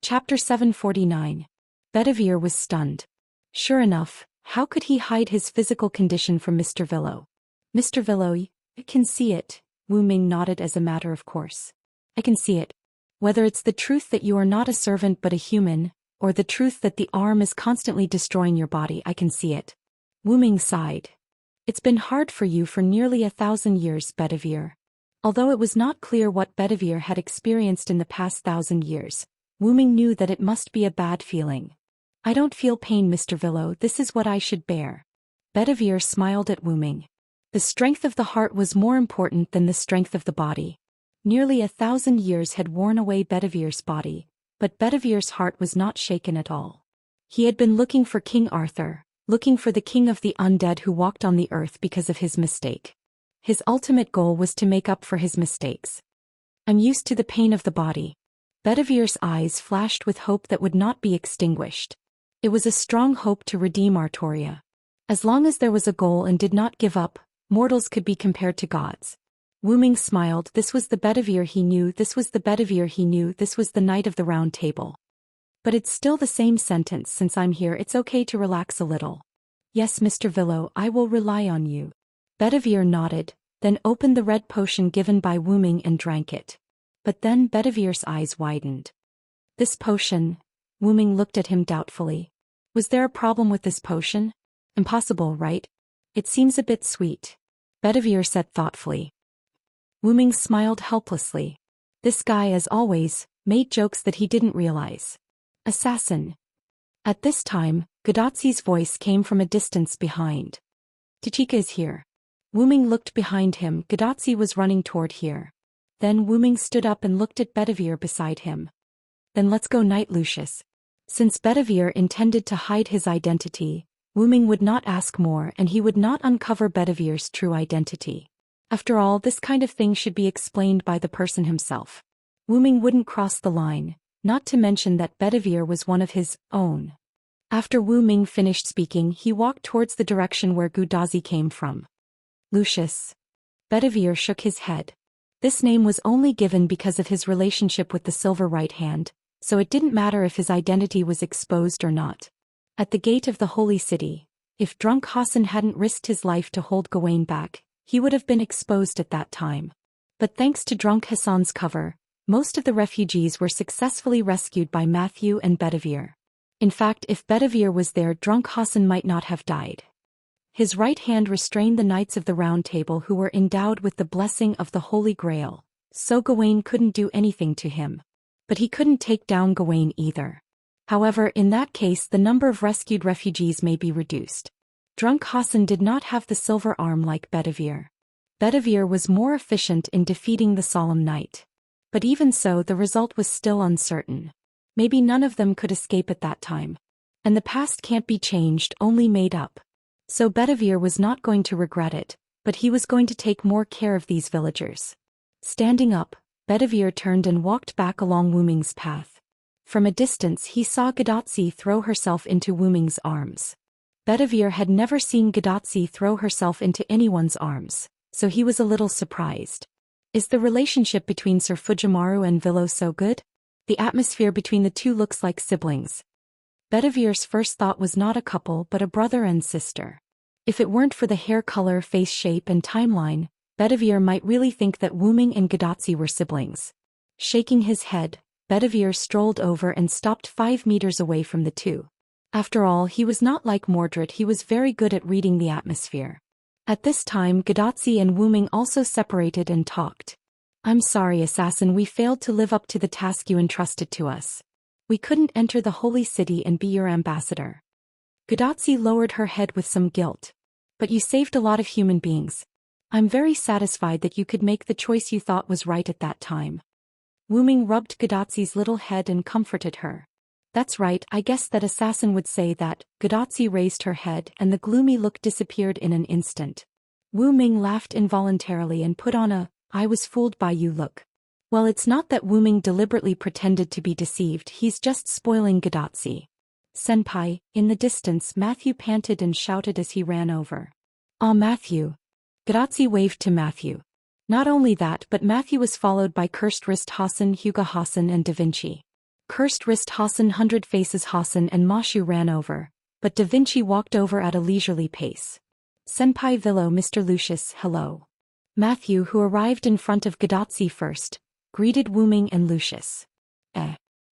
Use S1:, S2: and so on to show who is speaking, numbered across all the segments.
S1: Chapter 749. Bedivere was stunned. Sure enough, how could he hide his physical condition from Mr. Villo? Mr. Villo, I can see it, Wu Ming nodded as a matter of course. I can see it. Whether it's the truth that you are not a servant but a human, or the truth that the arm is constantly destroying your body, I can see it. Wu Ming sighed. It's been hard for you for nearly 1,000 years, Bedivere. Although it was not clear what Bedivere had experienced in the past 1,000 years, Wu Ming knew that it must be a bad feeling. I don't feel pain, Mr. Villo, this is what I should bear. Bedivere smiled at Wu Ming. The strength of the heart was more important than the strength of the body. Nearly 1,000 years had worn away Bedivere's body, but Bedivere's heart was not shaken at all. He had been looking for King Arthur, looking for the king of the undead who walked on the earth because of his mistake. His ultimate goal was to make up for his mistakes. I'm used to the pain of the body. Bedivere's eyes flashed with hope that would not be extinguished. It was a strong hope to redeem Artoria. As long as there was a goal and did not give up, mortals could be compared to gods. Wu Ming smiled. This was the Bedivere he knew, this was the Bedivere he knew, this was the Knight of the Round Table. But it's still the same sentence. Since I'm here, it's okay to relax a little. Yes, Mr. Villo, I will rely on you. Bedivere nodded, then opened the red potion given by Wu Ming and drank it. But then Bedivere's eyes widened. This potion? Wu Ming looked at him doubtfully. Was there a problem with this potion? Impossible, right? It seems a bit sweet. Bedivere said thoughtfully. Wu Ming smiled helplessly. This guy, as always, made jokes that he didn't realize. Assassin. At this time, Godatzi's voice came from a distance behind. Tachika is here. Wu Ming looked behind him. Godatzi was running toward here. Then Wu Ming stood up and looked at Bedivere beside him. Then let's go, Knight Lucius. Since Bedivere intended to hide his identity, Wu Ming would not ask more and he would not uncover Bedivere's true identity. After all, this kind of thing should be explained by the person himself. Wu Ming wouldn't cross the line, not to mention that Bedivere was one of his own. After Wu Ming finished speaking, he walked towards the direction where Godatzi came from. Lucius. Bedivere shook his head. This name was only given because of his relationship with the Silver Right Hand, so it didn't matter if his identity was exposed or not. At the gate of the Holy City, if Drunk Hassan hadn't risked his life to hold Gawain back, he would have been exposed at that time. But thanks to Drunk Hassan's cover, most of the refugees were successfully rescued by Matthew and Bedivere. In fact, if Bedivere was there, Drunk Hassan might not have died. His right hand restrained the Knights of the Round Table who were endowed with the blessing of the Holy Grail, so Gawain couldn't do anything to him. But he couldn't take down Gawain either. However, in that case the number of rescued refugees may be reduced. Drunk Hassan did not have the silver arm like Bedivere. Bedivere was more efficient in defeating the Solemn Knight. But even so, the result was still uncertain. Maybe none of them could escape at that time. And the past can't be changed, only made up. So Bedivere was not going to regret it, but he was going to take more care of these villagers. Standing up, Bedivere turned and walked back along Wu Ming's path. From a distance he saw Godatzi throw herself into Wu Ming's arms. Bedivere had never seen Godatzi throw herself into anyone's arms, so he was a little surprised. Is the relationship between Sir Fujimaru and Villo so good? The atmosphere between the two looks like siblings. Bedivere's first thought was not a couple but a brother and sister. If it weren't for the hair color, face shape and timeline, Bedivere might really think that Wu Ming and Godatzi were siblings. Shaking his head, Bedivere strolled over and stopped 5 meters away from the two. After all, he was not like Mordred, he was very good at reading the atmosphere. At this time Godatzi and Wu Ming also separated and talked. I'm sorry, assassin, we failed to live up to the task you entrusted to us. We couldn't enter the Holy City and be your ambassador. Godatzi lowered her head with some guilt. But you saved a lot of human beings. I'm very satisfied that you could make the choice you thought was right at that time. Wu Ming rubbed Godatzi's little head and comforted her. That's right, I guess that assassin would say that. Godatzi raised her head and the gloomy look disappeared in an instant. Wu Ming laughed involuntarily and put on a, I was fooled by you look. Well, it's not that Wu Ming deliberately pretended to be deceived, he's just spoiling Godatzi. Senpai, in the distance Matthew panted and shouted as he ran over. Ah, Matthew. Godatzi waved to Matthew. Not only that, but Matthew was followed by Cursed Wrist Hassan, Hugo Hassan and Da Vinci. Cursed wrist Hassan, hundred faces Hassan and Mashu ran over, but Da Vinci walked over at a leisurely pace. Senpai Villo, Mr. Lucius, hello. Matthew, who arrived in front of Gadotsi first, greeted Wu Ming and Lucius.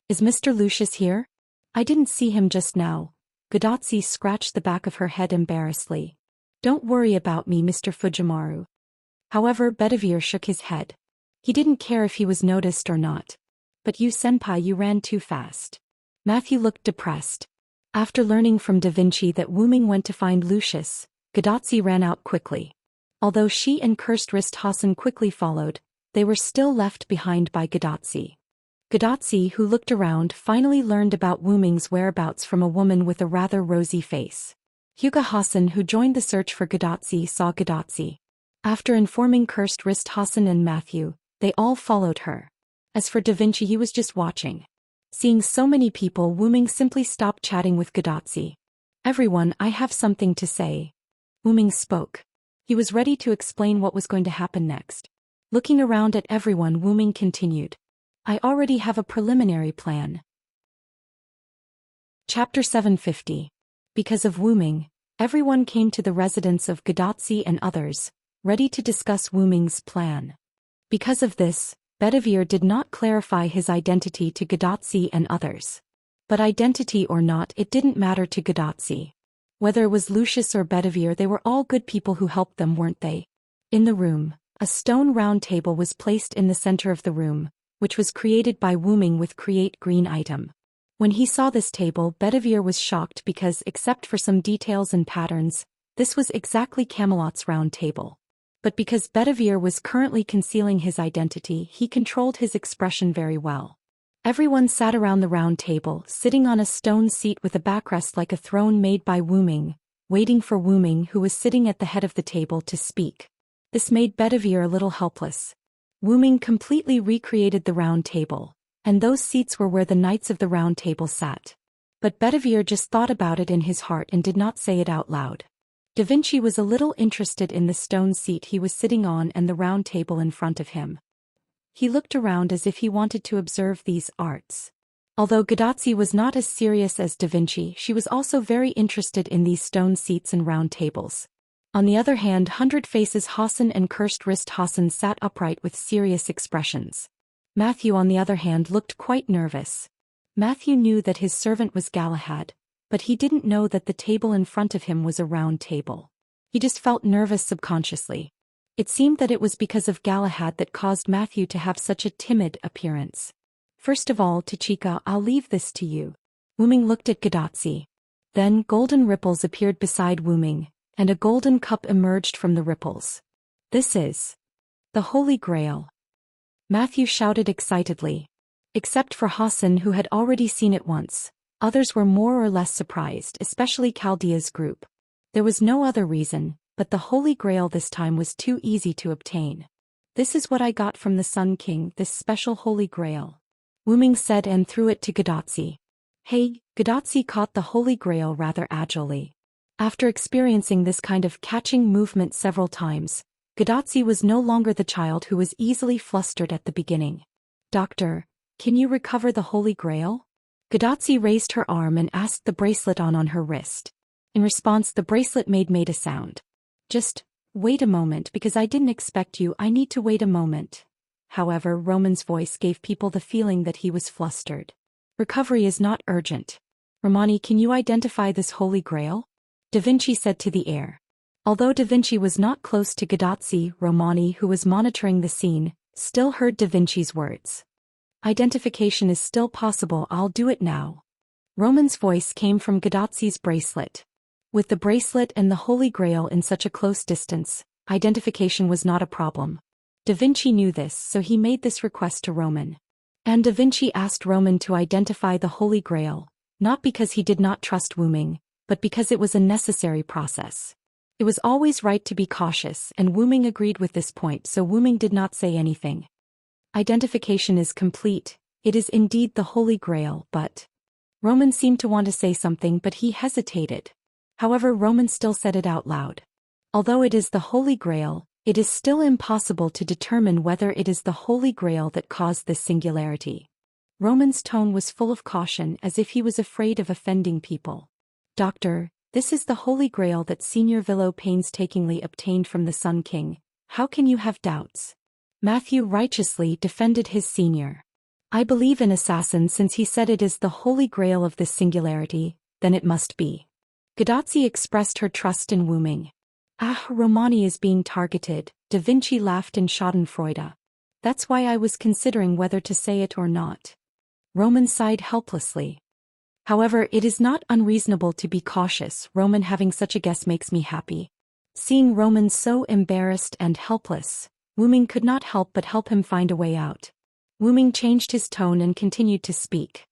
S1: Is Mr. Lucius here? I didn't see him just now. Gadotsi scratched the back of her head embarrassedly. Don't worry about me, Mr. Fujimaru. However, Bedivere shook his head. He didn't care if he was noticed or not. But you, senpai, you ran too fast. Matthew looked depressed. After learning from Da Vinci that Wu Ming went to find Lucius, Gadotsi ran out quickly. Although she and Cursed Wrist Hassan quickly followed, they were still left behind by Gadotsi. Gadotsi, who looked around, finally learned about Wu Ming's whereabouts from a woman with a rather rosy face. Hyuga Hassan, who joined the search for Gadotsi, saw Gadotsi. After informing Cursed Wrist Hassan and Matthew, they all followed her. As for Da Vinci, he was just watching. Seeing so many people, Wu Ming simply stopped chatting with Gadotsi. Everyone, I have something to say. Wu Ming spoke. He was ready to explain what was going to happen next. Looking around at everyone, Wu Ming continued. I already have a preliminary plan. Chapter 750. Because of Wu Ming, everyone came to the residence of Gadotsi and others, ready to discuss Wu Ming's plan. Because of this, Bedivere did not clarify his identity to Gadotsi and others. But identity or not, it didn't matter to Gadotsi. Whether it was Lucius or Bedivere, they were all good people who helped them, weren't they? In the room, a stone round table was placed in the center of the room, which was created by Wu Ming with Create Green item. When he saw this table, Bedivere was shocked because, except for some details and patterns, this was exactly Camelot's round table. But because Bedivere was currently concealing his identity, he controlled his expression very well. Everyone sat around the round table, sitting on a stone seat with a backrest like a throne made by Wu Ming, waiting for Wu Ming, who was sitting at the head of the table, to speak. This made Bedivere a little helpless. Wu Ming completely recreated the round table, and those seats were where the knights of the round table sat. But Bedivere just thought about it in his heart and did not say it out loud. Da Vinci was a little interested in the stone seat he was sitting on and the round table in front of him. He looked around as if he wanted to observe these arts. Although Gadotsi was not as serious as Da Vinci, she was also very interested in these stone seats and round tables. On the other hand, Hundred Faces Hassan and Cursed Wrist Hassan sat upright with serious expressions. Matthew, on the other hand, looked quite nervous. Matthew knew that his servant was Galahad, but he didn't know that the table in front of him was a round table. He just felt nervous subconsciously. It seemed that it was because of Galahad that caused Matthew to have such a timid appearance. First of all, Tachika, I'll leave this to you. Wu Ming looked at Gadotsi. Then golden ripples appeared beside Wu Ming, and a golden cup emerged from the ripples. This is the Holy Grail. Matthew shouted excitedly. Except for Hassan, who had already seen it once, others were more or less surprised, especially Chaldea's group. There was no other reason, but the Holy Grail this time was too easy to obtain. This is what I got from the Sun King, this special Holy Grail. Wu Ming said and threw it to Gadotsi. Hey, Gadotsi caught the Holy Grail rather agilely. After experiencing this kind of catching movement several times, Gadotsi was no longer the child who was easily flustered at the beginning. Doctor, can you recover the Holy Grail? Gadotsi raised her arm and asked the bracelet on her wrist. In response, the bracelet made a sound. Just wait a moment, because I didn't expect you. I need to wait a moment. However, Roman's voice gave people the feeling that he was flustered. Recovery is not urgent. Romani, can you identify this Holy Grail? Da Vinci said to the air. Although Da Vinci was not close to Gadotsi, Romani, who was monitoring the scene, still heard Da Vinci's words. Identification is still possible. I'll do it now. Roman's voice came from Gadotsi's bracelet. With the bracelet and the Holy Grail in such a close distance, identification was not a problem. Da Vinci knew this, so he made this request to Roman. And Da Vinci asked Roman to identify the Holy Grail, not because he did not trust Wu Ming, but because it was a necessary process. It was always right to be cautious, and Wu Ming agreed with this point, so Wu Ming did not say anything. Identification is complete. It is indeed the Holy Grail, but... Roman seemed to want to say something, but he hesitated. However, Roman still said it out loud. Although it is the Holy Grail, it is still impossible to determine whether it is the Holy Grail that caused this singularity. Roman's tone was full of caution, as if he was afraid of offending people. Doctor, this is the Holy Grail that Senior Villo painstakingly obtained from the Sun King. How can you have doubts? Matthew righteously defended his senior. I believe in Assassin since he said it is the Holy Grail of this singularity, then it must be. Gadazzi expressed her trust in Wu Ming. Ah, Romani is being targeted, Da Vinci laughed in schadenfreude. That's why I was considering whether to say it or not. Roman sighed helplessly. However, it is not unreasonable to be cautious. Roman, having such a guess makes me happy. Seeing Roman so embarrassed and helpless, Wu Ming could not help but help him find a way out. Wu Ming changed his tone and continued to speak.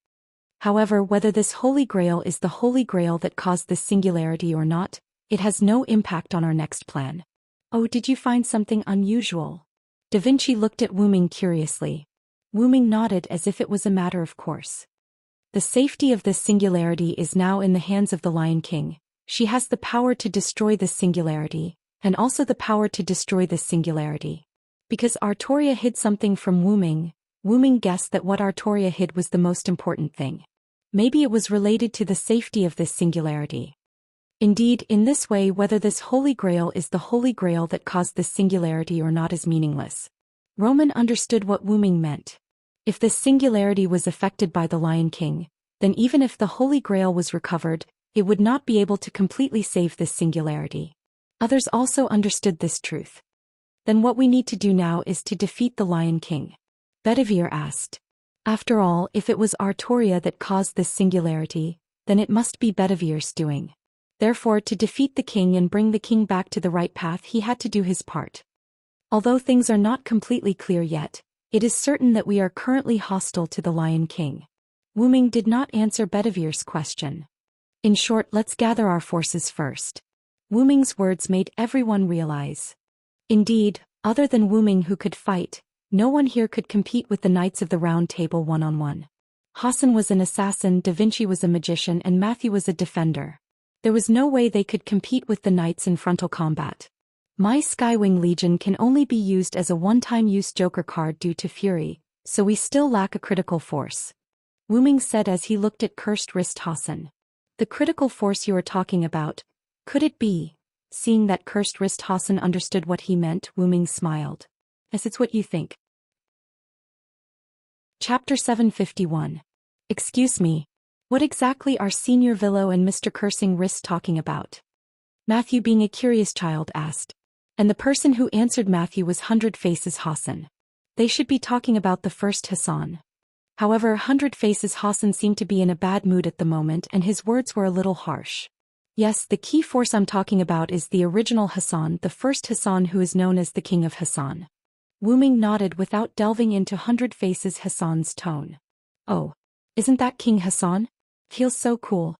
S1: However, whether this Holy Grail is the Holy Grail that caused this singularity or not, it has no impact on our next plan. Oh, did you find something unusual? Da Vinci looked at Wu Ming curiously. Wu Ming nodded as if it was a matter of course. The safety of this singularity is now in the hands of the Lion King. She has the power to destroy this singularity, and also the power to destroy this singularity. Because Artoria hid something from Wu Ming guessed that what Artoria hid was the most important thing. Maybe it was related to the safety of this singularity. Indeed, in this way, whether this Holy Grail is the Holy Grail that caused this singularity or not is meaningless. Roman understood what Wu Ming meant. If this singularity was affected by the Lion King, then even if the Holy Grail was recovered, it would not be able to completely save this singularity. Others also understood this truth. Then what we need to do now is to defeat the Lion King. Bedivere asked. After all, if it was Artoria that caused this singularity, then it must be Bedivere's doing. Therefore, to defeat the king and bring the king back to the right path, he had to do his part. Although things are not completely clear yet, it is certain that we are currently hostile to the Lion King. Wu Ming did not answer Bedivere's question. In short, let's gather our forces first. Wu Ming's words made everyone realize. Indeed, other than Wu Ming who could fight, no one here could compete with the Knights of the Round Table one-on-one. Hassan was an assassin, Da Vinci was a magician, and Matthew was a defender. There was no way they could compete with the knights in frontal combat. My Skywing Legion can only be used as a one-time use joker card due to Fury, so we still lack a critical force. Wu Ming said as he looked at Cursed Wrist Hassan. The critical force you are talking about, could it be? Seeing that Cursed Wrist Hassan understood what he meant, Wu Ming smiled. As it's what you think. Chapter 751. Excuse me. What exactly are Senior Villo and Mr. Cursing Wrist talking about? Matthew, being a curious child, asked. And the person who answered Matthew was Hundred Faces Hassan. They should be talking about the first Hassan. However, Hundred Faces Hassan seemed to be in a bad mood at the moment and his words were a little harsh. Yes, the key force I'm talking about is the original Hassan, the first Hassan who is known as the King of Hassan. Wu Ming nodded without delving into Hundred Faces Hassan's tone. Oh, isn't that King Hassan? Feels so cool.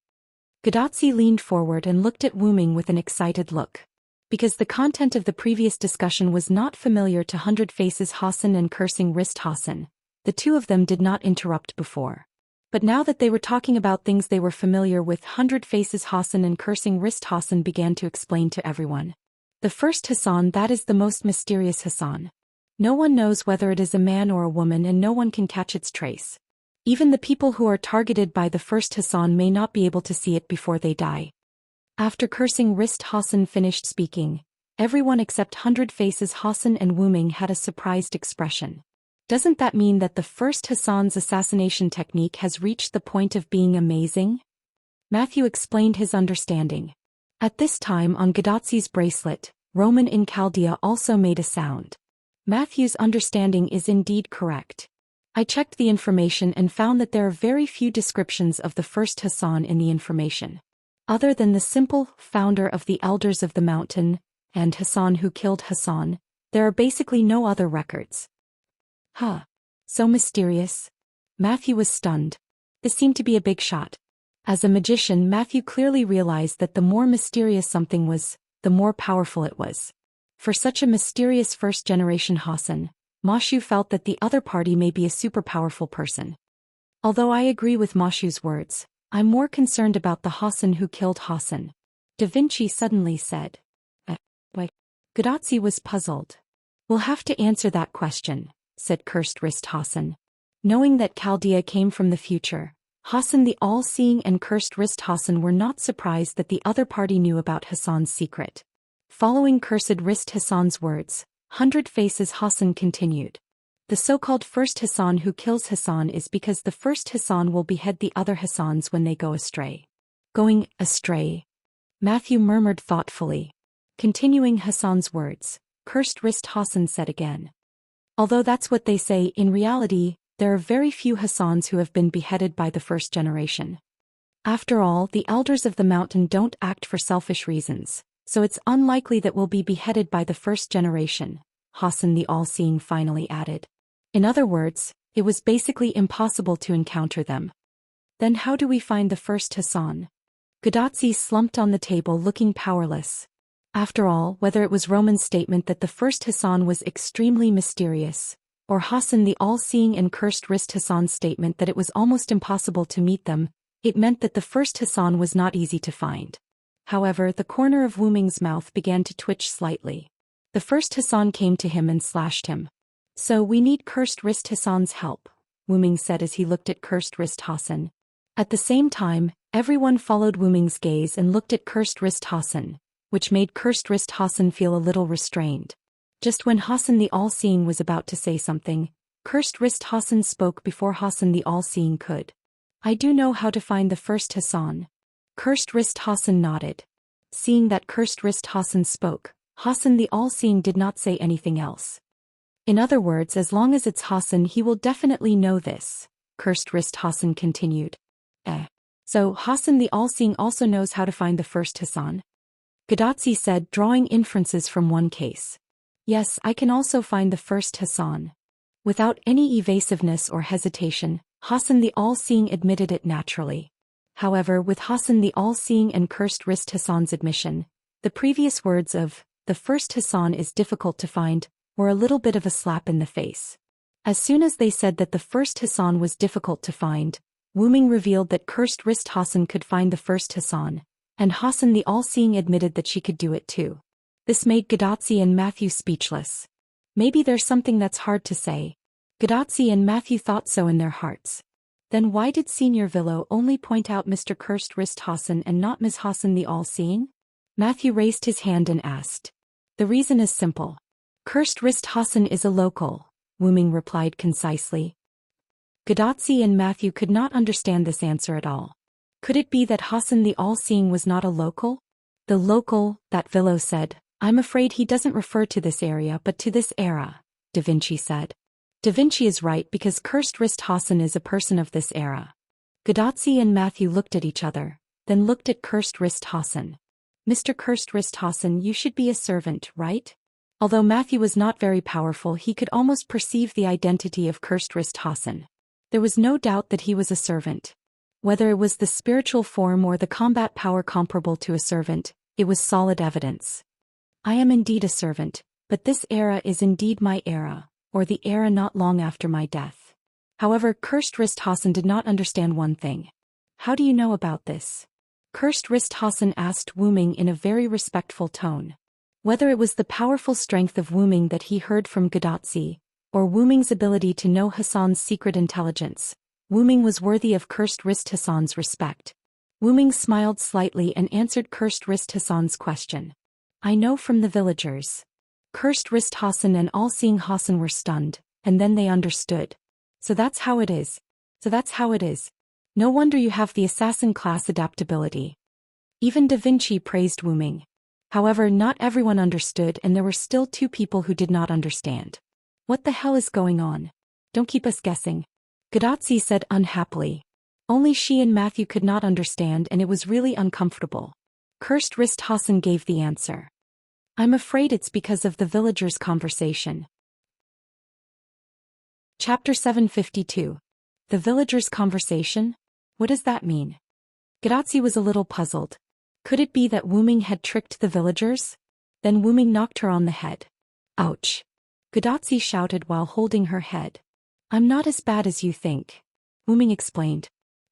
S1: Gadazzi leaned forward and looked at Wu Ming with an excited look. Because the content of the previous discussion was not familiar to Hundred Faces Hassan and Cursing Wrist Hassan, the two of them did not interrupt before. But now that they were talking about things they were familiar with, Hundred Faces Hassan and Cursing Wrist Hassan began to explain to everyone. The first Hassan, that is the most mysterious Hassan. No one knows whether it is a man or a woman and no one can catch its trace. Even the people who are targeted by the first Hassan may not be able to see it before they die. After Cursing Wrist Hassan finished speaking, everyone except Hundred Faces Hassan and Wu Ming had a surprised expression. Doesn't that mean that the first Hassan's assassination technique has reached the point of being amazing? Matthew explained his understanding. At this time on Gadazzi's bracelet, Roman in Chaldea also made a sound. Matthew's understanding is indeed correct. I checked the information and found that there are very few descriptions of the first Hassan in the information. Other than the simple founder of the Elders of the Mountain and Hassan who killed Hassan, there are basically no other records. Huh. So mysterious. Matthew was stunned. This seemed to be a big shot. As a magician, Matthew clearly realized that the more mysterious something was, the more powerful it was. For such a mysterious first-generation Hassan, Mashu felt that the other party may be a super powerful person. Although I agree with Mashu's words, I'm more concerned about the Hassan who killed Hassan. Da Vinci suddenly said. Why? Gadazzi was puzzled. We'll have to answer that question, said Cursed Wrist Hassan. Knowing that Chaldea came from the future, Hassan the all-seeing and cursed wrist Hassan were not surprised that the other party knew about Hassan's secret. Following cursed wrist Hassan's words, 100 Faces Hassan continued. The so-called first Hassan who kills Hassan is because the first Hassan will behead the other Hassans when they go astray. Going astray? Matthew murmured thoughtfully. Continuing Hassan's words, cursed wrist Hassan said again. Although that's what they say, in reality, there are very few Hassans who have been beheaded by the first generation. After all, the elders of the mountain don't act for selfish reasons, so it's unlikely that we'll be beheaded by the first generation, Hassan the all-seeing finally added. In other words, it was basically impossible to encounter them. Then how do we find the first Hassan? Gadotsi slumped on the table looking powerless. After all, whether it was Roman's statement that the first Hassan was extremely mysterious, or Hassan the all-seeing and cursed wrist Hassan's statement that it was almost impossible to meet them, it meant that the first Hassan was not easy to find. However, the corner of Wu Ming's mouth began to twitch slightly. The first Hassan came to him and slashed him. So we need cursed wrist Hassan's help, Wu Ming said as he looked at cursed wrist Hassan. At the same time, everyone followed Wu Ming's gaze and looked at cursed wrist Hassan, which made cursed wrist Hassan feel a little restrained. Just when Hassan the all-seeing was about to say something, cursed wrist Hassan spoke before Hassan the all-seeing could. I do know how to find the first Hassan. Cursed wrist Hassan nodded. Seeing that cursed wrist Hassan spoke, Hassan the all-seeing did not say anything else. In other words, as long as it's Hassan, he will definitely know this, cursed wrist Hassan continued. So Hassan the all-seeing also knows how to find the first Hassan? Gadotsi said, drawing inferences from one case. Yes, I can also find the first Hassan. Without any evasiveness or hesitation, Hassan the all-seeing admitted it naturally. However, with Hassan the all-seeing and cursed wrist Hassan's admission, the previous words of, the first Hassan is difficult to find, were a little bit of a slap in the face. As soon as they said that the first Hassan was difficult to find, Wu Ming revealed that cursed wrist Hassan could find the first Hassan, and Hassan the all-seeing admitted that she could do it too. This made Gadotsi and Matthew speechless. Maybe there's something that's hard to say. Gadotsi and Matthew thought so in their hearts. Then why did Senior Villo only point out Mr. Cursed Wrist Hassan and not Ms. Hassan the all-seeing? Matthew raised his hand and asked. The reason is simple. Cursed Wrist Hassan is a local, Wu Ming replied concisely. Gadotsi and Matthew could not understand this answer at all. Could it be that Hassan the all-seeing was not a local? The local, that Villo said. I'm afraid he doesn't refer to this area but to this era, Da Vinci said. Da Vinci is right because Cursed Wrist Hassan is a person of this era. Gadotsi and Matthew looked at each other, then looked at Cursed Wrist Hassan. Mr. Cursed Wrist Hassan, you should be a servant, right? Although Matthew was not very powerful, he could almost perceive the identity of Cursed Wrist Hassan. There was no doubt that he was a servant. Whether it was the spiritual form or the combat power comparable to a servant, it was solid evidence. I am indeed a servant, but this era is indeed my era, or the era not long after my death. However, Cursed Wrist Hassan did not understand one thing. How do you know about this? Cursed Wrist Hassan asked Wu Ming in a very respectful tone. Whether it was the powerful strength of Wu Ming that he heard from Gadotsi, or Wu Ming's ability to know Hassan's secret intelligence, Wu Ming was worthy of Cursed Wrist Hassan's respect. Wu Ming smiled slightly and answered Cursed Wrist Hassan's question. I know from the villagers. Cursed Wrist Hassan and all-seeing Hassan were stunned, and then they understood. So that's how it is. No wonder you have the assassin class adaptability. Even Da Vinci praised Wu Ming. However, not everyone understood and there were still 2 people who did not understand. What the hell is going on? Don't keep us guessing. Gadotsi said unhappily. Only she and Matthew could not understand and it was really uncomfortable. Cursed Wrist Hassan gave the answer. I'm afraid it's because of the villagers' conversation. Chapter 752. The villagers' conversation? What does that mean? Gadotsi was a little puzzled. Could it be that Wu Ming had tricked the villagers? Then Wu Ming knocked her on the head. Ouch! Gadotsi shouted while holding her head. I'm not as bad as you think, Wu Ming explained.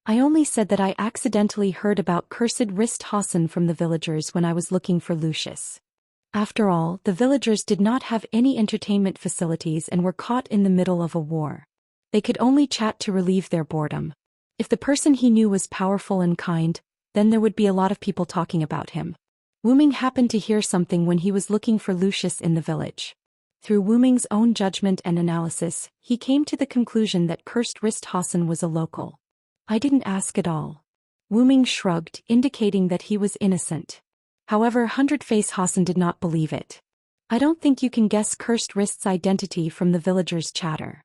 S1: I only said that I accidentally heard about Cursed Wrist Hassan from the villagers when I was looking for Lucius. After all, the villagers did not have any entertainment facilities and were caught in the middle of a war. They could only chat to relieve their boredom. If the person he knew was powerful and kind, then there would be a lot of people talking about him. Wu Ming happened to hear something when he was looking for Lucius in the village. Through Wu Ming's own judgment and analysis, he came to the conclusion that Cursed Wrist Hassan was a local. I didn't ask at all. Wu Ming shrugged, indicating that he was innocent. However, Hundred-Face Hassan did not believe it. I don't think you can guess Cursed Wrist's identity from the villagers' chatter.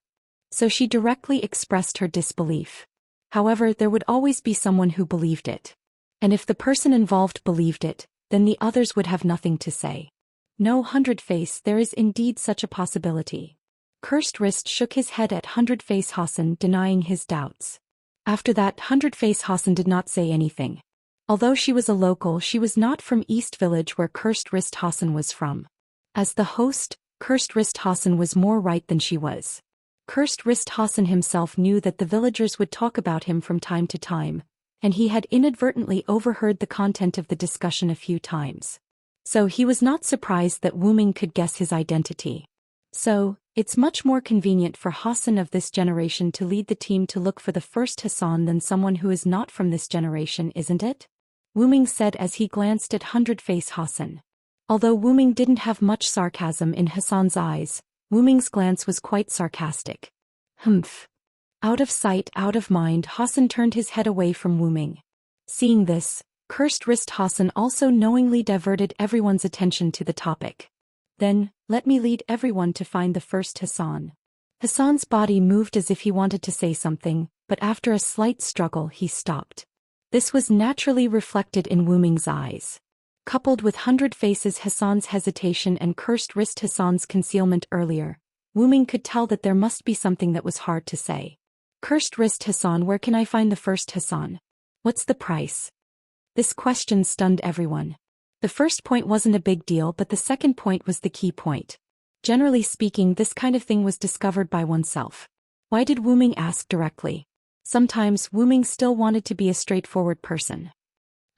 S1: So she directly expressed her disbelief. However, there would always be someone who believed it. And if the person involved believed it, then the others would have nothing to say. No, Hundred-Face, there is indeed such a possibility. Cursed Wrist shook his head at Hundred-Face Hassan, denying his doubts. After that, Hundred-Face Hassan did not say anything. Although she was a local, she was not from East Village where Cursed Wrist Hassan was from. As the host, Cursed Wrist Hassan was more right than she was. Cursed Wrist Hassan himself knew that the villagers would talk about him from time to time, and he had inadvertently overheard the content of the discussion a few times. So he was not surprised that Wu Ming could guess his identity. So, it's much more convenient for Hassan of this generation to lead the team to look for the first Hassan than someone who is not from this generation, isn't it? Wu Ming said as he glanced at Hundred-Face Hassan. Although Wu Ming didn't have much sarcasm in Hassan's eyes, Wu Ming's glance was quite sarcastic. Humph. Out of sight, out of mind, Hassan turned his head away from Wu Ming. Seeing this, Cursed Wrist Hassan also knowingly diverted everyone's attention to the topic. Then, let me lead everyone to find the first Hassan. Hassan's body moved as if he wanted to say something, but after a slight struggle he stopped. This was naturally reflected in Wu Ming's eyes. Coupled with Hundred-Face's Hassan's hesitation and Cursed Wrist Hassan's concealment earlier, Wu Ming could tell that there must be something that was hard to say. Cursed Wrist Hassan, where can I find the first Hassan? What's the price? This question stunned everyone. The first point wasn't a big deal, but the second point was the key point. Generally speaking, this kind of thing was discovered by oneself. Why did Wu Ming ask directly? Sometimes Wu Ming still wanted to be a straightforward person.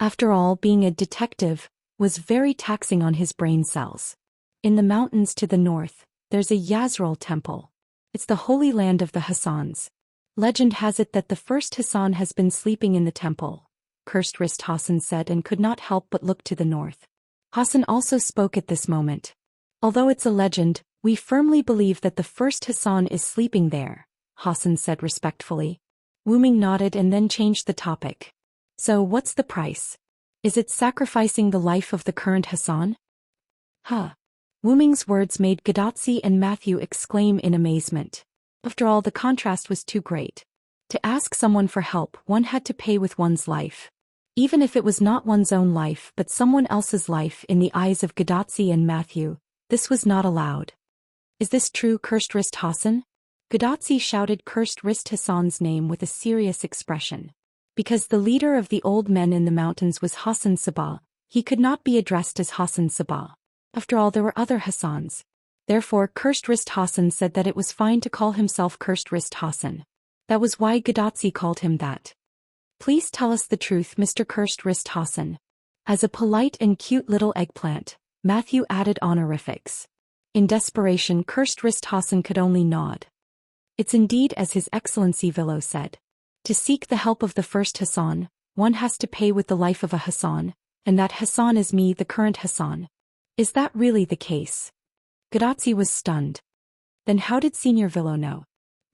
S1: After all, being a detective was very taxing on his brain cells. In the mountains to the north, there's a Yazrul temple. It's the holy land of the Hassans. Legend has it that the first Hassan has been sleeping in the temple, Cursed Wrist Hassan said, and could not help but look to the north. Hassan also spoke at this moment. Although it's a legend, we firmly believe that the first Hassan is sleeping there, Hassan said respectfully. Wu Ming nodded and then changed the topic. So what's the price? Is it sacrificing the life of the current Hassan? Huh. Wu Ming's words made Gadotsi and Matthew exclaim in amazement. After all, the contrast was too great. To ask someone for help, one had to pay with one's life. Even if it was not one's own life but someone else's life. In the eyes of Gadotsi and Matthew, this was not allowed. Is this true, Cursed Wrist Hassan? Gadotsi shouted Cursed Wrist Hassan's name with a serious expression. Because the leader of the old men in the mountains was Hassan Sabah, he could not be addressed as Hassan Sabah. After all, there were other Hassans. Therefore, Cursed Wrist Hassan said that it was fine to call himself Cursed Wrist Hassan. That was why Gadotsi called him that. Please tell us the truth, Mr. Cursed Wrist Hassan. As a polite and cute little eggplant, Matthew added honorifics. In desperation, Cursed Wrist Hassan could only nod. It's indeed as His Excellency Villo said. To seek the help of the first Hassan, one has to pay with the life of a Hassan, and that Hassan is me, the current Hassan. Is that really the case? Gadotsi was stunned. Then how did Senior Villo know?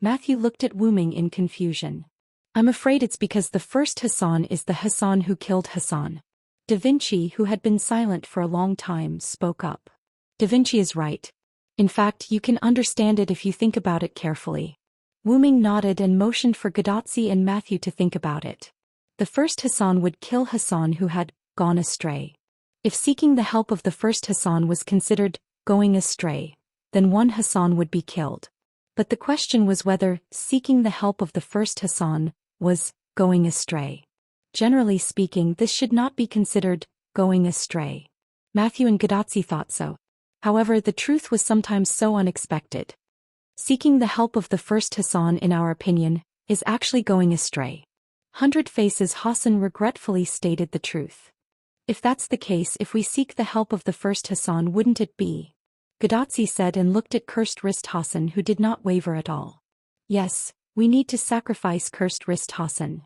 S1: Matthew looked at Wu Ming in confusion. I'm afraid it's because the first Hassan is the Hassan who killed Hassan. Da Vinci, who had been silent for a long time, spoke up. Da Vinci is right. In fact, you can understand it if you think about it carefully. Wu Ming nodded and motioned for Gadotsi and Matthew to think about it. The first Hassan would kill Hassan who had gone astray. If seeking the help of the first Hassan was considered going astray, then one Hassan would be killed. But the question was whether seeking the help of the first Hassan was going astray. Generally speaking, this should not be considered going astray. Matthew and Gadotsi thought so. However, the truth was sometimes so unexpected. Seeking the help of the first Hassan, in our opinion, is actually going astray. Hundred-Face's Hassan regretfully stated the truth. If that's the case, if we seek the help of the first Hassan, wouldn't it be? Gadotsi said and looked at Cursed Wrist Hassan, who did not waver at all. Yes, We need to sacrifice cursed wrist Hassan.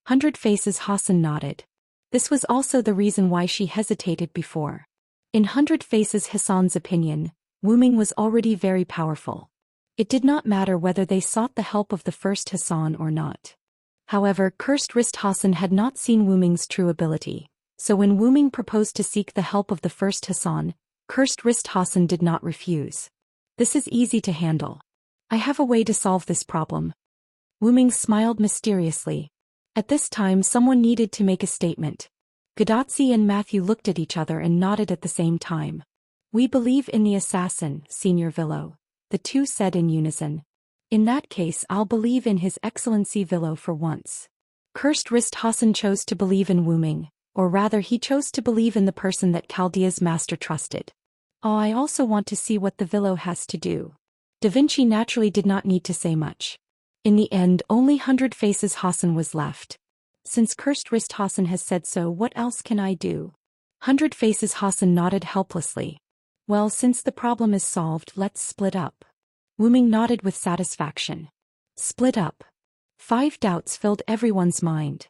S1: 100 Faces Hassan nodded. This was also the reason why she hesitated before. In 100 Faces Hassan's opinion, Wu Ming was already very powerful. It did not matter whether they sought the help of the first Hassan or not. However, cursed wrist Hassan had not seen Wu Ming's true ability, so when Wu Ming proposed to seek the help of the first Hassan, cursed wrist Hassan did not refuse. This is easy to handle. I have a way to solve this problem. Wu Ming smiled mysteriously. At this time someone needed to make a statement. Gadotsi and Matthew looked at each other and nodded at the same time. We believe in the assassin, Senior Villo, the two said in unison. In that case I'll believe in His Excellency Villo for once. Cursed wrist Hassan chose to believe in Wu Ming, or rather he chose to believe in the person that Chaldea's master trusted. Oh, I also want to see what the Villo has to do. Da Vinci naturally did not need to say much. In the end only 100 Faces Hassan was left. Since cursed wrist Hassan has said so, what else can I do? 100 Faces Hassan nodded helplessly. Well, since the problem is solved, let's split up. Wu Ming nodded with satisfaction. Split up. 5 doubts filled everyone's mind.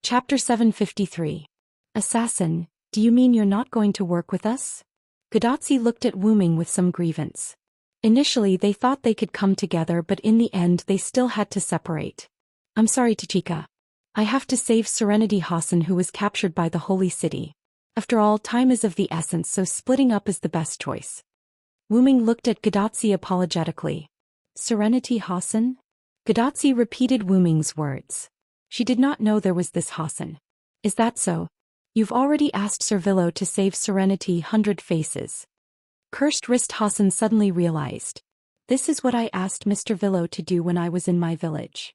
S1: Chapter 753. Assassin, do you mean you're not going to work with us? Gadotsi looked at Wu Ming with some grievance. Initially they thought they could come together, but in the end they still had to separate. I'm sorry, Tachika. I have to save Serenity Hassan, who was captured by the Holy City. After all, time is of the essence, so splitting up is the best choice. Wu Ming looked at Gadotsi apologetically. Serenity Hassan? Gadotsi repeated Wu Ming's words. She did not know there was this Hassan. Is that so? You've already asked Sir Villo to save Serenity 100 Faces. Cursed wrist Hassan suddenly realized. This is what I asked Mr. Villo to do when I was in my village.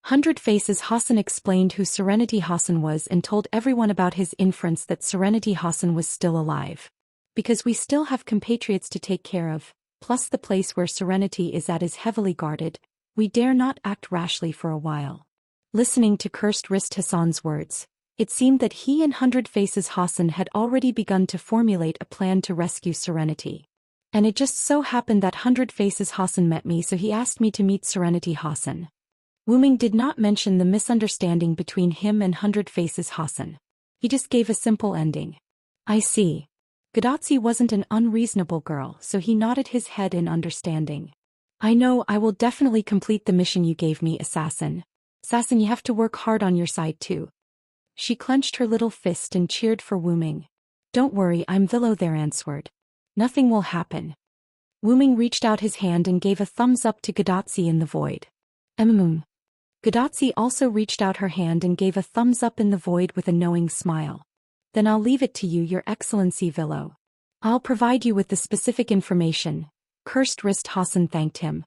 S1: 100 Faces Hassan explained who Serenity Hassan was and told everyone about his inference that Serenity Hassan was still alive. Because we still have compatriots to take care of, plus the place where Serenity is at is heavily guarded, we dare not act rashly for a while. Listening to cursed wrist Hassan's words, it seemed that he and 100 Faces Hassan had already begun to formulate a plan to rescue Serenity. And it just so happened that 100 Faces Hassan met me, so he asked me to meet Serenity Hassan. Wu Ming did not mention the misunderstanding between him and 100 Faces Hassan. He just gave a simple ending. I see. Gadotsi wasn't an unreasonable girl, so he nodded his head in understanding. I know, I will definitely complete the mission you gave me, assassin. Assassin, you have to work hard on your side too. She clenched her little fist and cheered for Wu Ming. Don't worry, I'm Villo there, answered. Nothing will happen. Wu Ming reached out his hand and gave a thumbs up to Gadotsi in the void. Gadotsi also reached out her hand and gave a thumbs up in the void with a knowing smile. Then I'll leave it to you, Your Excellency Villo. I'll provide you with the specific information. Cursed wrist Hassan thanked him.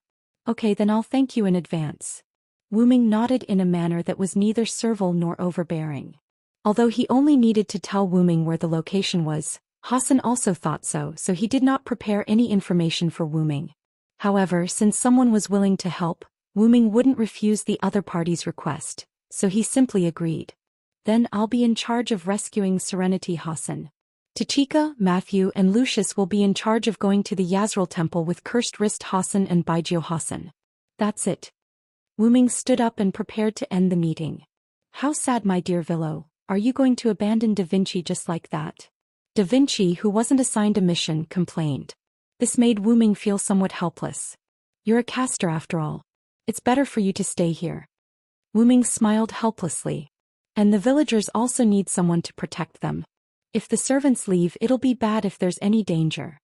S1: Okay, then I'll thank you in advance. Wu Ming nodded in a manner that was neither servile nor overbearing. Although he only needed to tell Wu Ming where the location was, Hassan also thought so he did not prepare any information for Wu Ming. However, since someone was willing to help, Wu Ming wouldn't refuse the other party's request, so he simply agreed. Then I'll be in charge of rescuing Serenity Hassan. Tachika, Matthew, and Lucius will be in charge of going to the Yazril temple with cursed wrist Hassan and Baijio Hassan. That's it. Wu Ming stood up and prepared to end the meeting. How sad, my dear Villo, are you going to abandon Da Vinci just like that? Da Vinci, who wasn't assigned a mission, complained. This made Wu Ming feel somewhat helpless. You're a caster after all. It's better for you to stay here. Wu Ming smiled helplessly. And the villagers also need someone to protect them. If the servants leave, it'll be bad if there's any danger.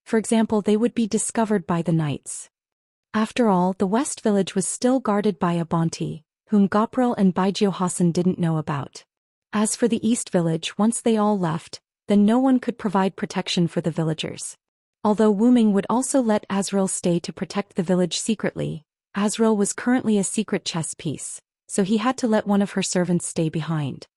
S1: For example, they would be discovered by the knights. After all, the West Village was still guarded by a Bonti, whom Gopril and Baijio Hassan didn't know about. As for the East Village, once they all left, then no one could provide protection for the villagers. Although Wu Ming would also let Azrael stay to protect the village secretly, Azrael was currently a secret chess piece, so he had to let one of her servants stay behind.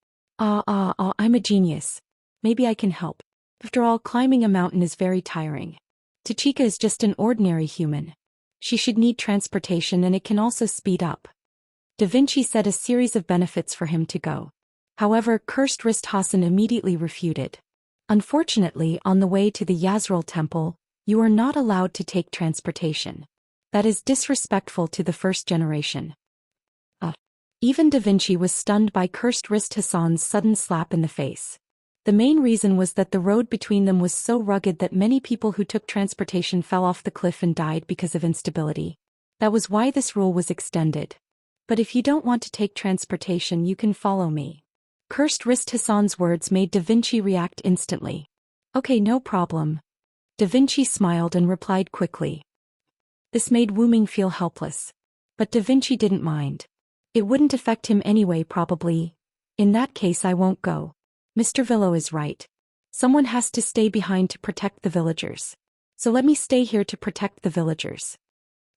S1: I'm a genius. Maybe I can help. After all, climbing a mountain is very tiring. Tachika is just an ordinary human. She should need transportation, and it can also speed up. Da Vinci said a series of benefits for him to go. However, cursed wrist Hassan immediately refuted. Unfortunately, on the way to the Yazril temple, you are not allowed to take transportation. That is disrespectful to the first generation. Even Da Vinci was stunned by Cursed Wrist Hassan's sudden slap in the face. The main reason was that the road between them was so rugged that many people who took transportation fell off the cliff and died because of instability. That was why this rule was extended. But if you don't want to take transportation, you can follow me. Cursed Wrist Hassan's words made Da Vinci react instantly. Okay, no problem. Da Vinci smiled and replied quickly. This made Wu Ming feel helpless. But Da Vinci didn't mind. It wouldn't affect him anyway, probably. In that case, I won't go. Mr. Villo is right. Someone has to stay behind to protect the villagers. So let me stay here to protect the villagers.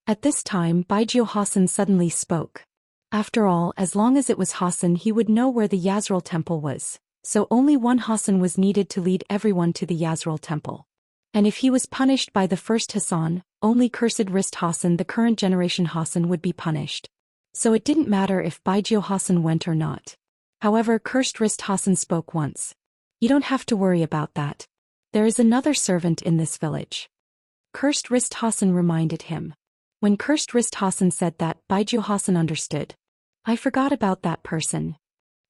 S1: At this time, Baijiu Hassan suddenly spoke. After all, as long as it was Hassan, he would know where the Yazril temple was. So only one Hassan was needed to lead everyone to the Yazril temple. And if he was punished by the first Hassan, only Cursed Wrist Hassan, the current generation Hassan, would be punished. So it didn't matter if Baijiu Hassan went or not. However, Cursed Wrist Hassan spoke once. You don't have to worry about that. There is another servant in this village. Cursed Wrist Hassan reminded him. When Cursed Wrist Hassan said that, Baijiu Hassan understood. I forgot about that person.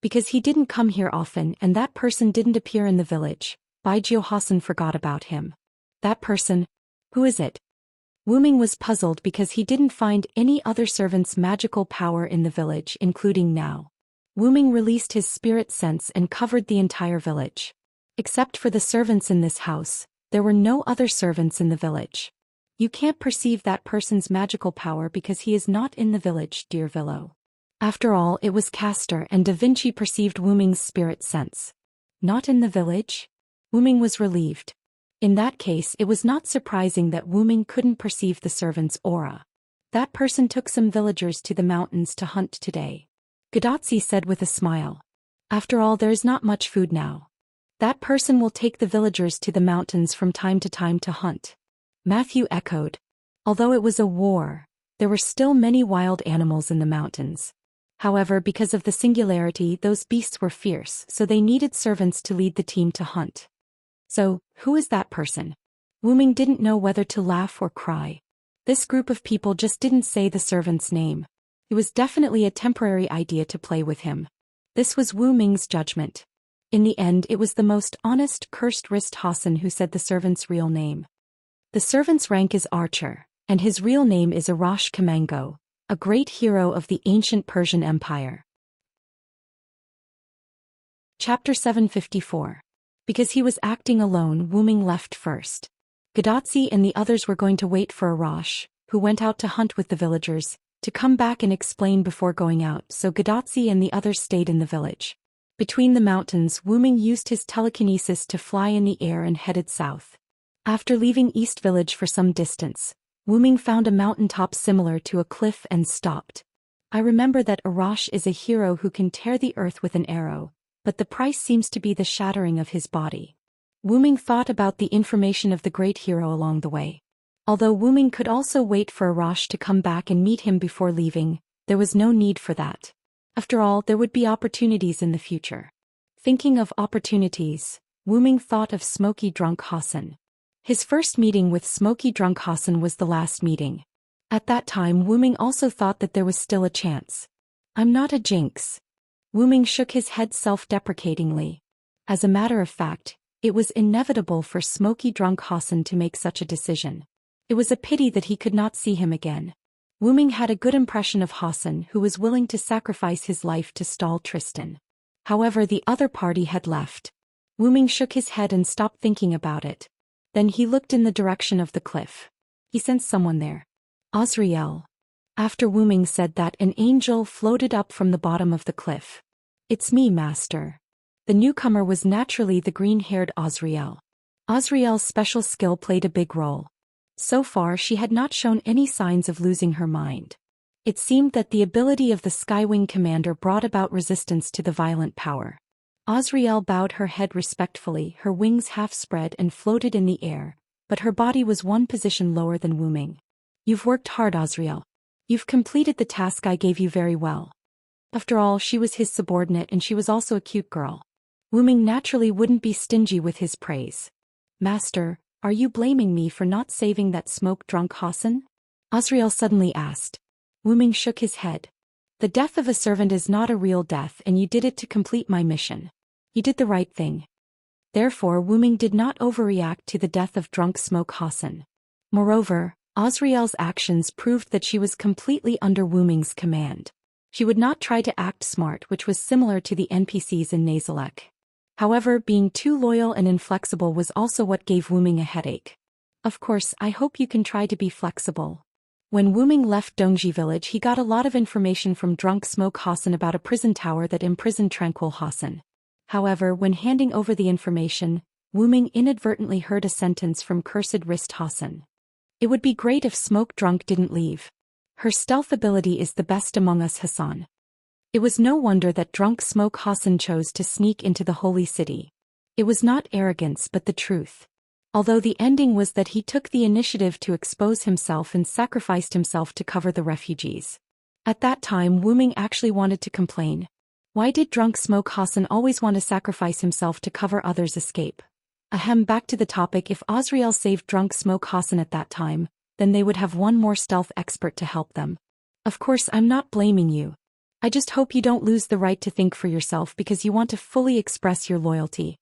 S1: Because he didn't come here often and that person didn't appear in the village, Baijiu Hassan forgot about him. That person? Who is it? Wu Ming was puzzled because he didn't find any other servant's magical power in the village, including now. Wu Ming released his spirit sense and covered the entire village. Except for the servants in this house, there were no other servants in the village. You can't perceive that person's magical power because he is not in the village, dear Villo. After all, it was Castor, and Da Vinci perceived Wu Ming's spirit sense. Not in the village? Wu Ming was relieved. In that case, it was not surprising that Wu Ming couldn't perceive the servant's aura. That person took some villagers to the mountains to hunt today. Gadotsi said with a smile. After all, there is not much food now. That person will take the villagers to the mountains from time to hunt. Matthew echoed. Although it was a war, there were still many wild animals in the mountains. However, because of the singularity, those beasts were fierce, so they needed servants to lead the team to hunt. So, who is that person? Wu Ming didn't know whether to laugh or cry. This group of people just didn't say the servant's name. It was definitely a temporary idea to play with him. This was Wu Ming's judgment. In the end, it was the most honest Cursed Wrist Hassan who said the servant's real name. The servant's rank is archer, and his real name is Arash Kamango, a great hero of the ancient Persian Empire. Chapter 754. Because he was acting alone, Wu Ming left first. Gadotsi and the others were going to wait for Arash, who went out to hunt with the villagers, to come back and explain before going out, so Gadotsi and the others stayed in the village. Between the mountains, Wu Ming used his telekinesis to fly in the air and headed south. After leaving East Village for some distance, Wu Ming found a mountaintop similar to a cliff and stopped. I remember that Arash is a hero who can tear the earth with an arrow, but the price seems to be the shattering of his body. Wu Ming thought about the information of the great hero along the way. Although Wu Ming could also wait for Arash to come back and meet him before leaving, there was no need for that. After all, there would be opportunities in the future. Thinking of opportunities, Wu Ming thought of Smoky Drunk Hassan. His first meeting with Smoky Drunk Hassan was the last meeting. At that time, Wu Ming also thought that there was still a chance. I'm not a jinx. Wu Ming shook his head self-deprecatingly. As a matter of fact, it was inevitable for Smoky Drunk Hassan to make such a decision. It was a pity that he could not see him again. Wu Ming had a good impression of Hassan, who was willing to sacrifice his life to stall Tristan. However, the other party had left. Wu Ming shook his head and stopped thinking about it. Then he looked in the direction of the cliff. He sensed someone there. Azrael. After Wu Ming said that, an angel floated up from the bottom of the cliff. It's me, Master. The newcomer was naturally the green-haired Azrael. Azrael's special skill played a big role. So far, she had not shown any signs of losing her mind. It seemed that the ability of the Skywing Commander brought about resistance to the violent power. Azrael bowed her head respectfully, her wings half spread and floated in the air, but her body was one position lower than Wu Ming. You've worked hard, Azrael. You've completed the task I gave you very well. After all, she was his subordinate and she was also a cute girl. Wu Ming naturally wouldn't be stingy with his praise. Master, are you blaming me for not saving that smoke-drunk Hassan? Azrael suddenly asked. Wu Ming shook his head. The death of a servant is not a real death, and you did it to complete my mission. You did the right thing. Therefore Wu Ming did not overreact to the death of drunk Smoke Hassan. Moreover, Azrael's actions proved that she was completely under Wu Ming's command. She would not try to act smart, which was similar to the NPCs in Nazalek. However, being too loyal and inflexible was also what gave Wu Ming a headache. Of course, I hope you can try to be flexible. When Wu Ming left Dongji village, he got a lot of information from drunk Smoke Hassan about a prison tower that imprisoned Tranquil Hassan. However, when handing over the information, Wu Ming inadvertently heard a sentence from Cursed Wrist Hassan. It would be great if Smoke Drunk didn't leave. Her stealth ability is the best among us, Hassan. It was no wonder that drunk Smoke Hassan chose to sneak into the holy city. It was not arrogance but the truth. Although the ending was that he took the initiative to expose himself and sacrificed himself to cover the refugees. At that time Wu Ming actually wanted to complain. Why did drunk Smoke Hassan always want to sacrifice himself to cover others' escape? Ahem, back to the topic. If Azrael saved drunk Smoke Hassan at that time, then they would have one more stealth expert to help them. Of course, I'm not blaming you. I just hope you don't lose the right to think for yourself because you want to fully express your loyalty.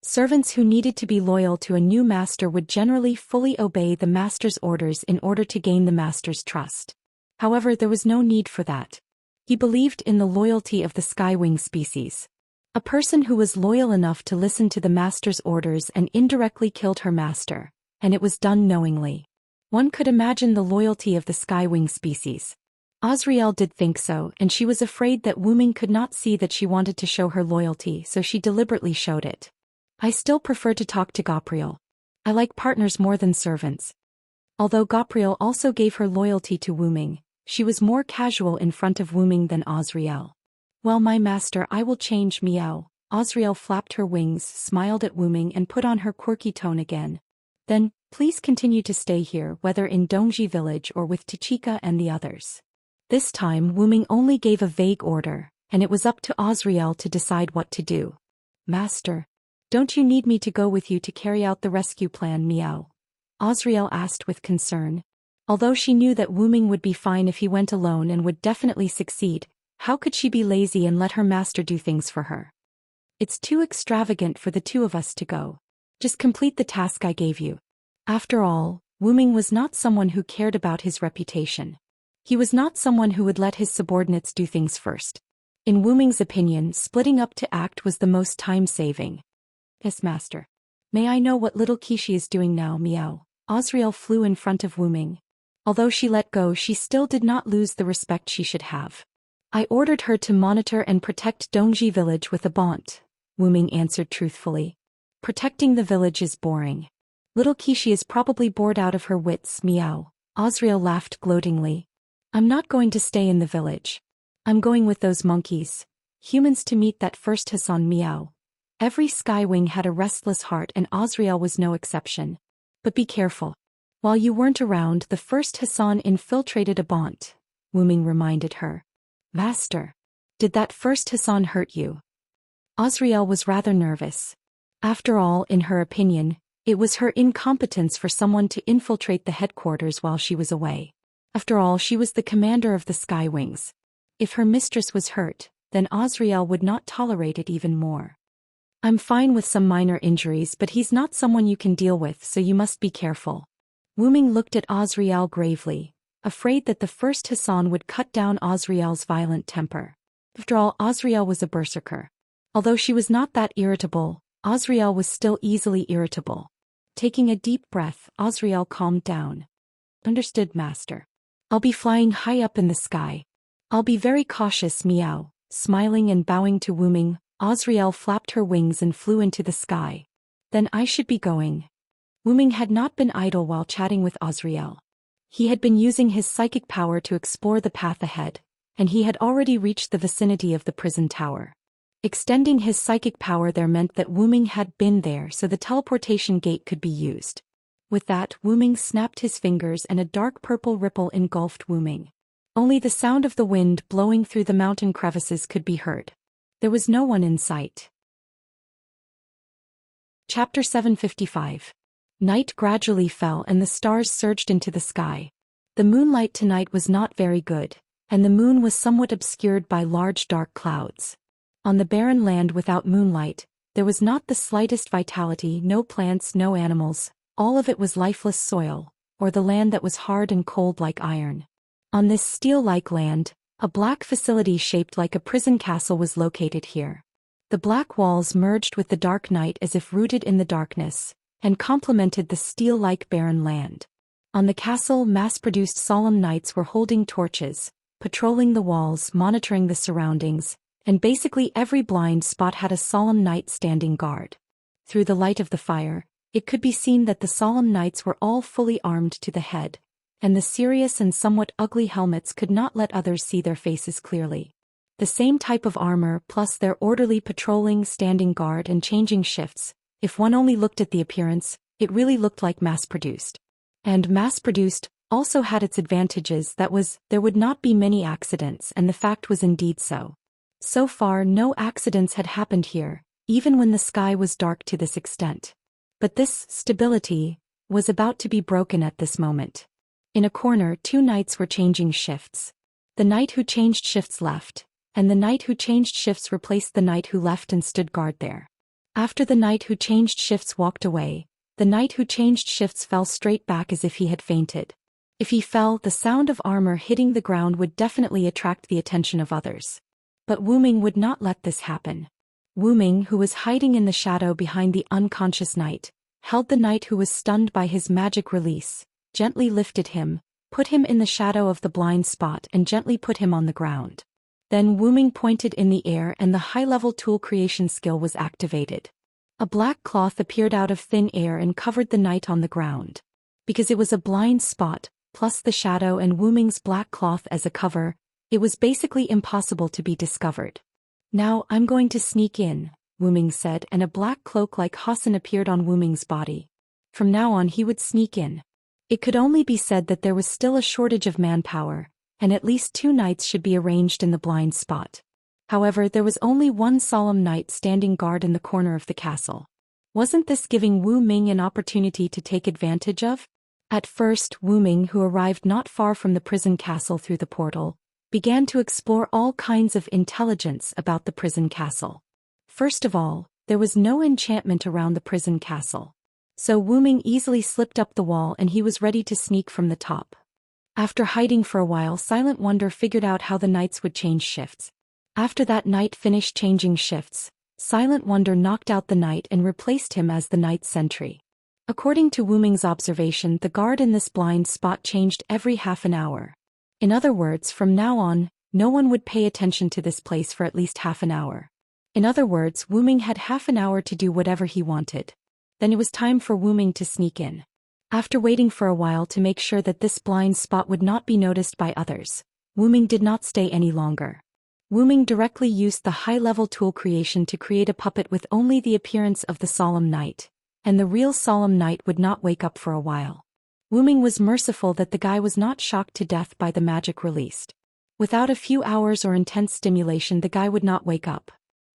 S1: Servants who needed to be loyal to a new master would generally fully obey the master's orders in order to gain the master's trust. However, there was no need for that. He believed in the loyalty of the Skywing species. A person who was loyal enough to listen to the master's orders and indirectly killed her master, and it was done knowingly. One could imagine the loyalty of the Skywing species. Azrael did think so, and she was afraid that Wu Ming could not see that she wanted to show her loyalty, so she deliberately showed it. I still prefer to talk to Gabriel. I like partners more than servants. Although Gabriel also gave her loyalty to Wu Ming, she was more casual in front of Wu Ming than Azrael. Well, my master, I will change. Meow. Azrael flapped her wings, smiled at Wu Ming and put on her quirky tone again. Then, please continue to stay here, whether in Dongji village or with Tachika and the others. This time Wu Ming only gave a vague order, and it was up to Azrael to decide what to do. Master, don't you need me to go with you to carry out the rescue plan? Meow. Azrael asked with concern. Although she knew that Wu Ming would be fine if he went alone and would definitely succeed, how could she be lazy and let her master do things for her? It's too extravagant for the two of us to go. Just complete the task I gave you. After all, Wu Ming was not someone who cared about his reputation. He was not someone who would let his subordinates do things first. In Wu Ming's opinion, splitting up to act was the most time-saving. Yes, master. May I know what little Kishi is doing now? Meow. Azrael flew in front of Wu Ming. Although she let go, she still did not lose the respect she should have. I ordered her to monitor and protect Dongji village with a bont, Wu Ming answered truthfully. Protecting the village is boring. Little Kishi is probably bored out of her wits. Meow. Azrael laughed gloatingly. I'm not going to stay in the village. I'm going with those monkeys. Humans to meet that first Hassan. Meow. Every Skywing had a restless heart and Azrael was no exception. But be careful. While you weren't around, the first Hassan infiltrated a bont, Wu Ming reminded her. Master, did that first Hassan hurt you? Azrael was rather nervous. After all, in her opinion, it was her incompetence for someone to infiltrate the headquarters while she was away. After all, she was the commander of the Skywings. If her mistress was hurt, then Azrael would not tolerate it even more. I'm fine with some minor injuries, but he's not someone you can deal with, so you must be careful. Wu Ming looked at Azrael gravely, afraid that the first Hassan would cut down Azrael's violent temper. After all, Azrael was a berserker. Although she was not that irritable, Azrael was still easily irritable. Taking a deep breath, Azrael calmed down. Understood, master. I'll be flying high up in the sky. I'll be very cautious. Meow. Smiling and bowing to Wu Ming, Azrael flapped her wings and flew into the sky. Then I should be going. Wu Ming had not been idle while chatting with Azrael. He had been using his psychic power to explore the path ahead, and he had already reached the vicinity of the prison tower. Extending his psychic power there meant that Wu Ming had been there, so the teleportation gate could be used. With that, Wu Ming snapped his fingers and a dark purple ripple engulfed Wu Ming. Only the sound of the wind blowing through the mountain crevices could be heard. There was no one in sight. Chapter 755. Night gradually fell and the stars surged into the sky. The moonlight tonight was not very good, and the moon was somewhat obscured by large dark clouds. On the barren land without moonlight, there was not the slightest vitality, no plants, no animals, all of it was lifeless soil, or the land that was hard and cold like iron. On this steel-like land, a black facility shaped like a prison castle was located here. The black walls merged with the dark night as if rooted in the darkness, and complemented the steel-like barren land. On the castle, mass-produced solemn knights were holding torches, patrolling the walls, monitoring the surroundings, and basically every blind spot had a solemn knight standing guard. Through the light of the fire, it could be seen that the solemn knights were all fully armed to the head, and the serious and somewhat ugly helmets could not let others see their faces clearly. The same type of armor plus their orderly patrolling, standing guard and changing shifts, if one only looked at the appearance, it really looked like mass-produced. And mass-produced also had its advantages, that was, there would not be many accidents, and the fact was indeed so. So far no accidents had happened here, even when the sky was dark to this extent. But this stability was about to be broken at this moment. In a corner, two knights were changing shifts. The knight who changed shifts left, and the knight who changed shifts replaced the knight who left and stood guard there. After the knight who changed shifts walked away, the knight who changed shifts fell straight back as if he had fainted. If he fell, the sound of armor hitting the ground would definitely attract the attention of others. But Wu Ming would not let this happen. Wu Ming, who was hiding in the shadow behind the unconscious knight, held the knight who was stunned by his magic release, gently lifted him, put him in the shadow of the blind spot and gently put him on the ground. Then Wu Ming pointed in the air and the high-level tool creation skill was activated. A black cloth appeared out of thin air and covered the knight on the ground. Because it was a blind spot, plus the shadow and Wu Ming's black cloth as a cover, it was basically impossible to be discovered. "Now I'm going to sneak in," Wu Ming said, and a black cloak like Hassan appeared on Wu Ming's body. From now on he would sneak in. It could only be said that there was still a shortage of manpower, and at least two knights should be arranged in the blind spot. However, there was only one solemn knight standing guard in the corner of the castle. Wasn't this giving Wu Ming an opportunity to take advantage of? At first, Wu Ming, who arrived not far from the prison castle through the portal, began to explore all kinds of intelligence about the prison castle. First of all, there was no enchantment around the prison castle. So Wu Ming easily slipped up the wall and he was ready to sneak from the top. After hiding for a while, Silent Wonder figured out how the knights would change shifts. After that knight finished changing shifts, Silent Wonder knocked out the knight and replaced him as the night sentry. According to Wu Ming's observation, the guard in this blind spot changed every half an hour. In other words, from now on, no one would pay attention to this place for at least half an hour. In other words, Wu Ming had half an hour to do whatever he wanted. Then it was time for Wu Ming to sneak in. After waiting for a while to make sure that this blind spot would not be noticed by others, Wu Ming did not stay any longer. Wu Ming directly used the high-level tool creation to create a puppet with only the appearance of the solemn knight, and the real solemn knight would not wake up for a while. Wu Ming was merciful that the guy was not shocked to death by the magic released. Without a few hours or intense stimulation, the guy would not wake up.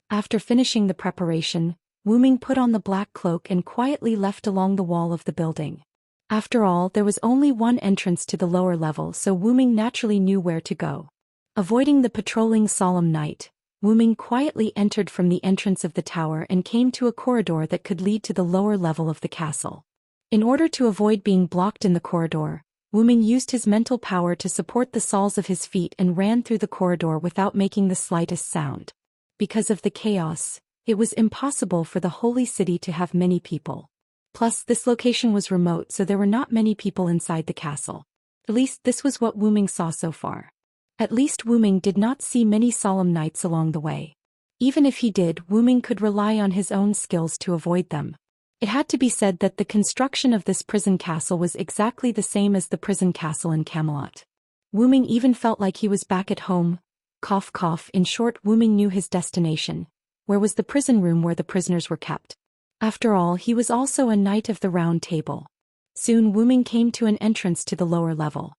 S1: After finishing the preparation, Wu Ming put on the black cloak and quietly left along the wall of the building. After all, there was only one entrance to the lower level, so Wu Ming naturally knew where to go. Avoiding the patrolling solemn knight, Wu Ming quietly entered from the entrance of the tower and came to a corridor that could lead to the lower level of the castle. In order to avoid being blocked in the corridor, Wu Ming used his mental power to support the soles of his feet and ran through the corridor without making the slightest sound. Because of the chaos, it was impossible for the holy city to have many people. Plus, this location was remote, so there were not many people inside the castle. At least this was what Wu Ming saw so far. At least Wu Ming did not see many solemn knights along the way. Even if he did, Wu Ming could rely on his own skills to avoid them. It had to be said that the construction of this prison castle was exactly the same as the prison castle in Camelot. Wu Ming even felt like he was back at home. Cough cough. In short, Wu Ming knew his destination. Where was the prison room where the prisoners were kept? After all, he was also a knight of the Round Table. Soon Wu Ming came to an entrance to the lower level.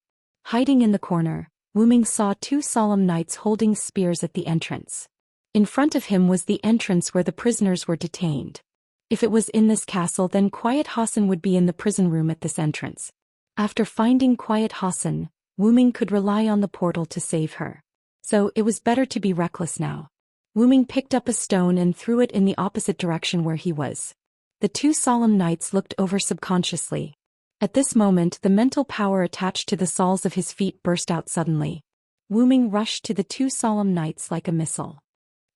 S1: Hiding in the corner, Wu Ming saw two solemn knights holding spears at the entrance. In front of him was the entrance where the prisoners were detained. If it was in this castle, then Quiet Hassan would be in the prison room at this entrance. After finding quiet Hassan, Wu Ming could rely on the portal to save her. So it was better to be reckless now. Wu Ming picked up a stone and threw it in the opposite direction where he was. The two solemn knights looked over subconsciously. At this moment, the mental power attached to the soles of his feet burst out suddenly. Wu Ming rushed to the two solemn knights like a missile.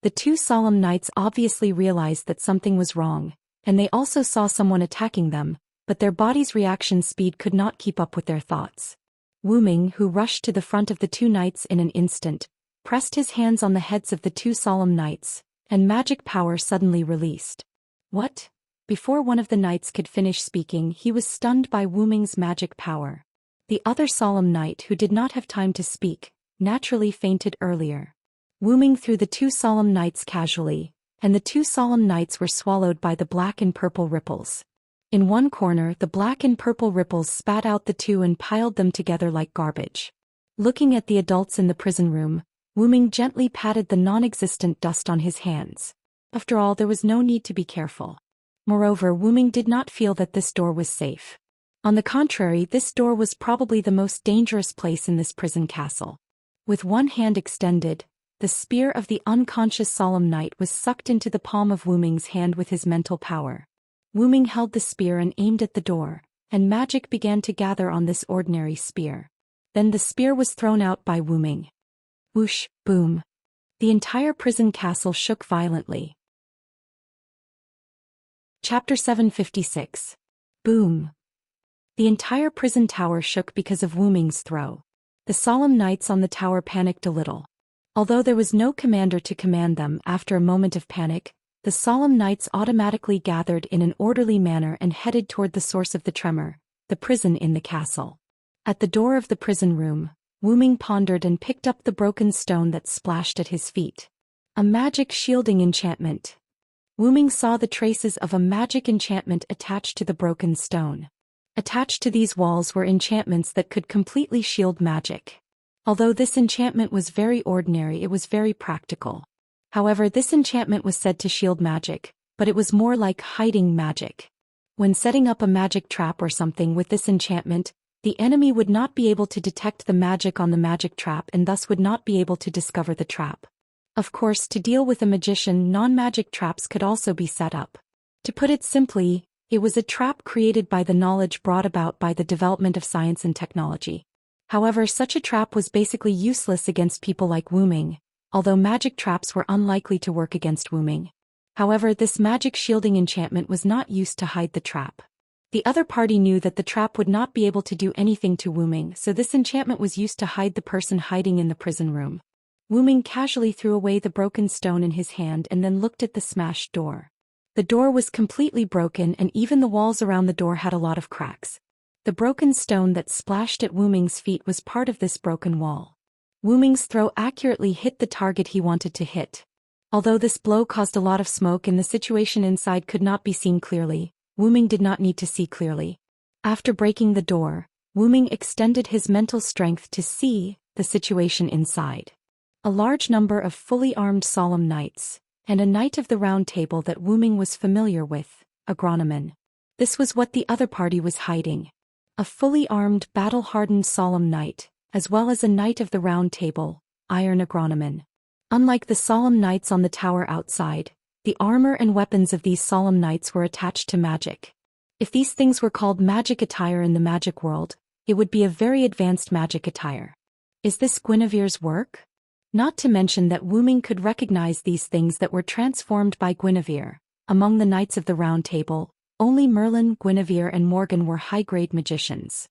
S1: The two solemn knights obviously realized that something was wrong, and they also saw someone attacking them, but their body's reaction speed could not keep up with their thoughts. Wu Ming, who rushed to the front of the two knights in an instant, pressed his hands on the heads of the two solemn knights, and magic power suddenly released. What? Before one of the knights could finish speaking, he was stunned by Wu Ming's magic power. The other solemn knight, who did not have time to speak, naturally fainted earlier. Wu Ming threw the two solemn knights casually, and the two solemn knights were swallowed by the black and purple ripples. In one corner, the black and purple ripples spat out the two and piled them together like garbage. Looking at the adults in the prison room, Wu Ming gently patted the non-existent dust on his hands. After all, there was no need to be careful. Moreover, Wu Ming did not feel that this door was safe. On the contrary, this door was probably the most dangerous place in this prison castle. With one hand extended, the spear of the unconscious solemn knight was sucked into the palm of Wu Ming's hand with his mental power. Wu Ming held the spear and aimed at the door, and magic began to gather on this ordinary spear. Then the spear was thrown out by Wu Ming. Whoosh, boom. The entire prison castle shook violently. Chapter 756. Boom. The entire prison tower shook because of Wu Ming's throw. The solemn knights on the tower panicked a little. Although there was no commander to command them, after a moment of panic, the solemn knights automatically gathered in an orderly manner and headed toward the source of the tremor, the prison in the castle. At the door of the prison room, Wu Ming pondered and picked up the broken stone that splashed at his feet. A magic shielding enchantment. Wu Ming saw the traces of a magic enchantment attached to the broken stone. Attached to these walls were enchantments that could completely shield magic. Although this enchantment was very ordinary, it was very practical. However, this enchantment was said to shield magic, but it was more like hiding magic. When setting up a magic trap or something with this enchantment, the enemy would not be able to detect the magic on the magic trap and thus would not be able to discover the trap. Of course, to deal with a magician, non-magic traps could also be set up. To put it simply, it was a trap created by the knowledge brought about by the development of science and technology. However, such a trap was basically useless against people like Wu Ming, although magic traps were unlikely to work against Wu Ming. However, this magic shielding enchantment was not used to hide the trap. The other party knew that the trap would not be able to do anything to Wu Ming, so this enchantment was used to hide the person hiding in the prison room. Wu Ming casually threw away the broken stone in his hand and then looked at the smashed door. The door was completely broken and even the walls around the door had a lot of cracks. The broken stone that splashed at Wu Ming's feet was part of this broken wall. Wu Ming's throw accurately hit the target he wanted to hit. Although this blow caused a lot of smoke and the situation inside could not be seen clearly, Wu Ming did not need to see clearly. After breaking the door, Wu Ming extended his mental strength to see the situation inside. A large number of fully armed solemn knights, and a knight of the round table that Wu Ming was familiar with, agronomen. This was what the other party was hiding. A fully armed, battle-hardened solemn knight, as well as a knight of the round table, iron agronomen. Unlike the solemn knights on the tower outside, the armor and weapons of these solemn knights were attached to magic. If these things were called magic attire in the magic world, it would be a very advanced magic attire. Is this Guinevere's work? Not to mention that Wu Ming could recognize these things that were transformed by Guinevere. Among the knights of the round table, only Merlin, Guinevere and Morgan were high-grade magicians.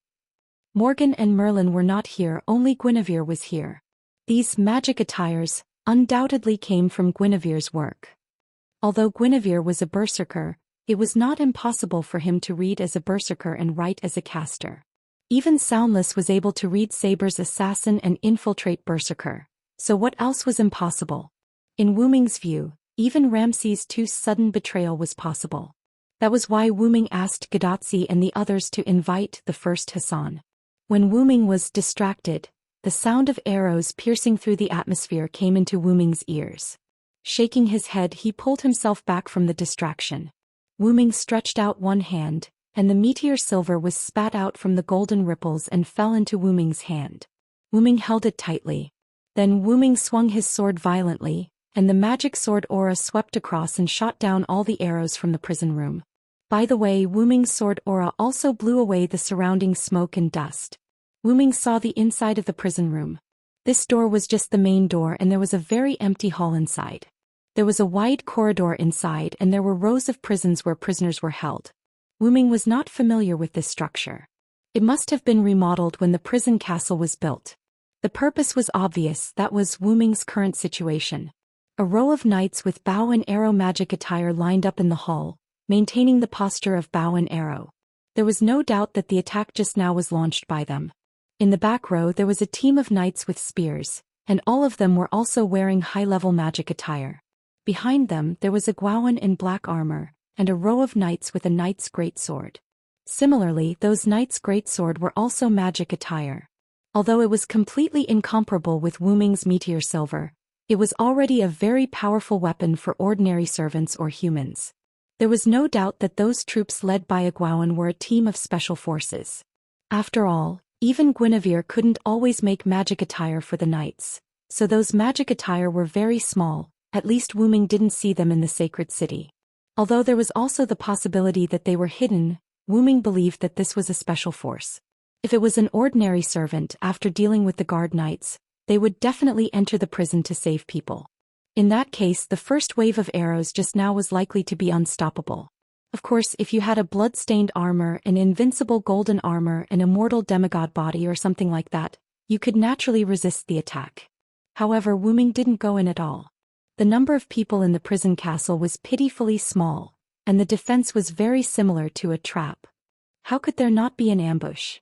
S1: Morgan and Merlin were not here, only Guinevere was here. These magic attires undoubtedly came from Guinevere's work. Although Guinevere was a berserker, it was not impossible for him to read as a berserker and write as a caster. Even Soundless was able to read Saber's assassin and infiltrate berserker. So what else was impossible? In Wu Ming's view, even Ramses II's sudden betrayal was possible. That was why Wu Ming asked Gadotsi and the others to invite the first Hassan. When Wu Ming was distracted, the sound of arrows piercing through the atmosphere came into Wu Ming's ears. Shaking his head, he pulled himself back from the distraction. Wu Ming stretched out one hand, and the meteor silver was spat out from the golden ripples and fell into Wu Ming's hand. Wu Ming held it tightly. Then Wu Ming swung his sword violently, and the magic sword aura swept across and shot down all the arrows from the prison room. By the way, Wu Ming's sword aura also blew away the surrounding smoke and dust. Wu Ming saw the inside of the prison room. This door was just the main door and there was a very empty hall inside. There was a wide corridor inside and there were rows of prisons where prisoners were held. Wu Ming was not familiar with this structure. It must have been remodeled when the prison castle was built. The purpose was obvious, that was Wu Ming's current situation. A row of knights with bow and arrow magic attire lined up in the hall, maintaining the posture of bow and arrow. There was no doubt that the attack just now was launched by them. In the back row there was a team of knights with spears, and all of them were also wearing high-level magic attire. Behind them there was a Gwawan in black armor, and a row of knights with a knight's greatsword. Similarly, those knights' greatsword were also magic attire. Although it was completely incomparable with Wu Ming's meteor silver, it was already a very powerful weapon for ordinary servants or humans. There was no doubt that those troops led by a Gwawan were a team of special forces. After all, even Guinevere couldn't always make magic attire for the knights, so those magic attire were very small, at least Wu Ming didn't see them in the sacred city. Although there was also the possibility that they were hidden, Wu Ming believed that this was a special force. If it was an ordinary servant, after dealing with the guard knights, they would definitely enter the prison to save people. In that case, the first wave of arrows just now was likely to be unstoppable. Of course, if you had a blood-stained armor, an invincible golden armor, an immortal demigod body or something like that, you could naturally resist the attack. However, Wu Ming didn't go in at all. The number of people in the prison castle was pitifully small, and the defense was very similar to a trap. How could there not be an ambush?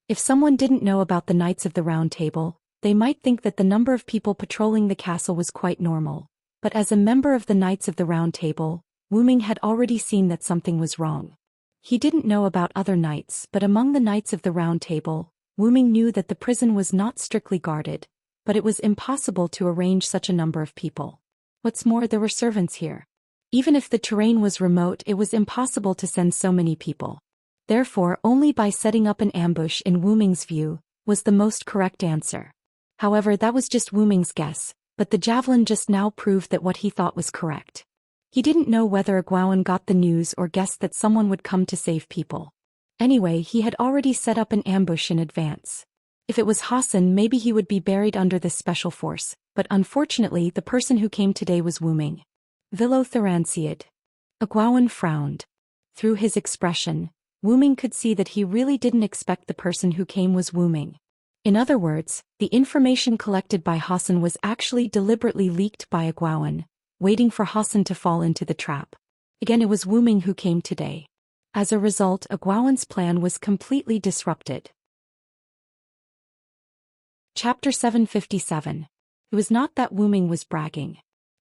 S1: If someone didn't know about the Knights of the Round Table, they might think that the number of people patrolling the castle was quite normal, but as a member of the Knights of the Round Table, Wu Ming had already seen that something was wrong. He didn't know about other knights, but among the Knights of the Round Table, Wu Ming knew that the prison was not strictly guarded, but it was impossible to arrange such a number of people. What's more, there were servants here. Even if the terrain was remote, it was impossible to send so many people. Therefore, only by setting up an ambush, in Wu Ming's view, was the most correct answer. However, that was just Wu Ming's guess, but the javelin just now proved that what he thought was correct. He didn't know whether a Gwawan got the news or guessed that someone would come to save people. Anyway, he had already set up an ambush in advance. If it was Hassan, maybe he would be buried under this special force, but unfortunately the person who came today was Wu Ming. Vilo Theranciad. A Gwawan frowned. Through his expression, Wu Ming could see that he really didn't expect the person who came was Wu Ming. In other words, the information collected by Hassan was actually deliberately leaked by a Gwawan, waiting for Hassan to fall into the trap. Again, it was Wu Ming who came today. As a result, a Gwawan's plan was completely disrupted. Chapter 757. It was not that Wu Ming was bragging.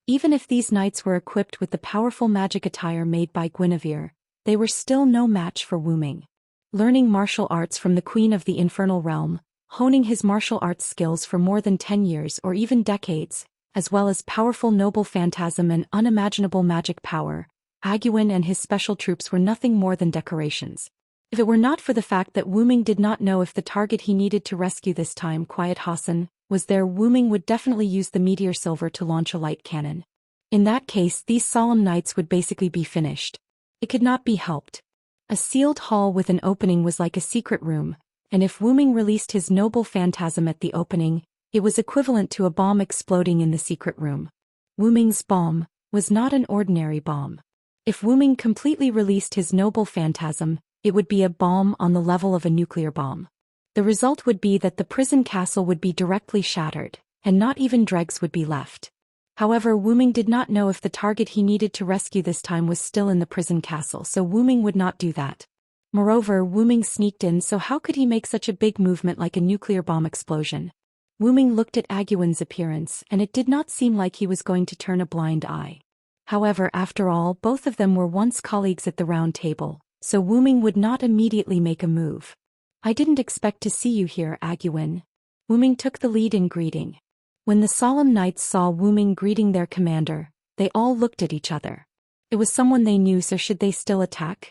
S1: Even if these knights were equipped with the powerful magic attire made by Guinevere, they were still no match for Wu Ming. Learning martial arts from the Queen of the Infernal Realm, honing his martial arts skills for more than 10 years or even decades, as well as powerful noble phantasm and unimaginable magic power, Aguin and his special troops were nothing more than decorations. If it were not for the fact that Wu Ming did not know if the target he needed to rescue this time, Quiet Hassan, was there, Wu Ming would definitely use the meteor silver to launch a light cannon. In that case, these solemn nights would basically be finished. It could not be helped. A sealed hall with an opening was like a secret room, and if Wu Ming released his noble phantasm at the opening, it was equivalent to a bomb exploding in the secret room. Wu Ming's bomb was not an ordinary bomb. If Wu Ming completely released his noble phantasm, it would be a bomb on the level of a nuclear bomb. The result would be that the prison castle would be directly shattered, and not even dregs would be left. However, Wu Ming did not know if the target he needed to rescue this time was still in the prison castle, so Wu Ming would not do that. Moreover, Wu Ming sneaked in, so how could he make such a big movement like a nuclear bomb explosion? Wu Ming looked at Aguin's appearance, and it did not seem like he was going to turn a blind eye. However, after all, both of them were once colleagues at the Round Table, so Wu Ming would not immediately make a move. I didn't expect to see you here, Aguin. Wu Ming took the lead in greeting. When the solemn knights saw Wu Ming greeting their commander, they all looked at each other. It was someone they knew, so should they still attack?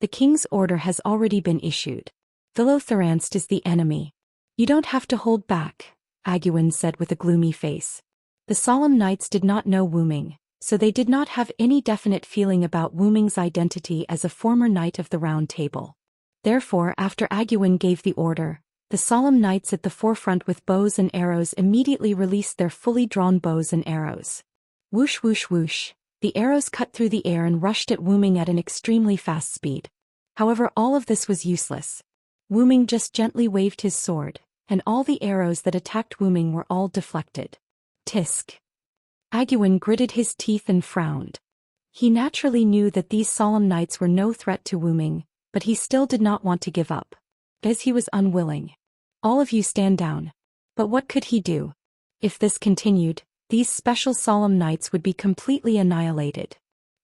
S1: The king's order has already been issued. Villotharanst is the enemy. You don't have to hold back, Aguen said with a gloomy face. The solemn knights did not know Wu Ming, so they did not have any definite feeling about Wu Ming's identity as a former knight of the Round Table. Therefore, after Aguen gave the order, the solemn knights at the forefront with bows and arrows immediately released their fully drawn bows and arrows. Whoosh whoosh whoosh, the arrows cut through the air and rushed at Wu Ming at an extremely fast speed. However, all of this was useless. Wu Ming just gently waved his sword, and all the arrows that attacked Wu Ming were all deflected. Tisk. Aguen gritted his teeth and frowned. He naturally knew that these solemn knights were no threat to Wu Ming, but he still did not want to give up. As he was unwilling. All of you stand down. But what could he do? If this continued, these special solemn knights would be completely annihilated.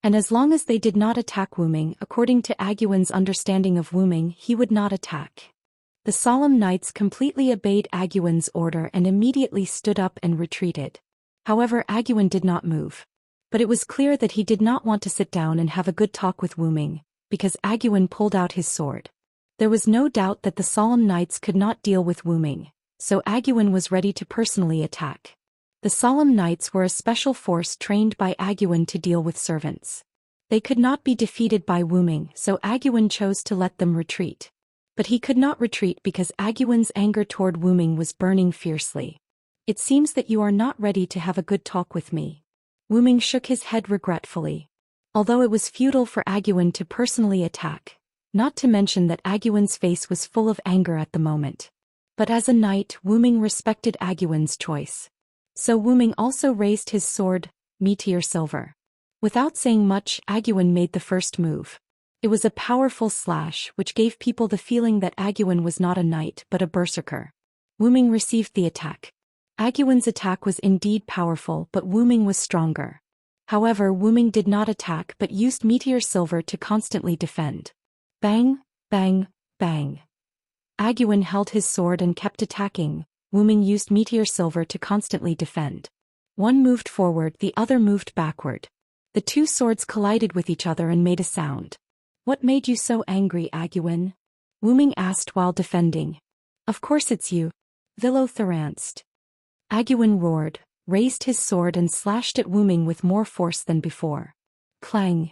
S1: And as long as they did not attack Wu Ming, according to Aguen's understanding of Wu Ming, he would not attack. The solemn knights completely obeyed Aguen's order and immediately stood up and retreated. However, Aguen did not move. But it was clear that he did not want to sit down and have a good talk with Wu Ming, because Aguen pulled out his sword. There was no doubt that the solemn knights could not deal with Wu Ming, so Aguen was ready to personally attack. The solemn knights were a special force trained by Aguen to deal with servants. They could not be defeated by Wu Ming, so Aguen chose to let them retreat. But he could not retreat because Aguen's anger toward Wu Ming was burning fiercely. It seems that you are not ready to have a good talk with me. Wu Ming shook his head regretfully. Although it was futile for Aguen to personally attack, not to mention that Aguen's face was full of anger at the moment. But as a knight, Wu Ming respected Aguen's choice. So Wu Ming also raised his sword, Meteor Silver. Without saying much, Aguen made the first move. It was a powerful slash which gave people the feeling that Aguen was not a knight but a berserker. Wu Ming received the attack. Aguen's attack was indeed powerful, but Wu Ming was stronger. However, Wu Ming did not attack but used Meteor Silver to constantly defend. Bang, bang, bang. Aguen held his sword and kept attacking. Wu Ming used Meteor Silver to constantly defend. One moved forward, the other moved backward. The two swords collided with each other and made a sound. What made you so angry, Aguen? Wu Ming asked while defending. Of course it's you. Villotharanst. Aguen roared, raised his sword and slashed at Wu Ming with more force than before. Clang.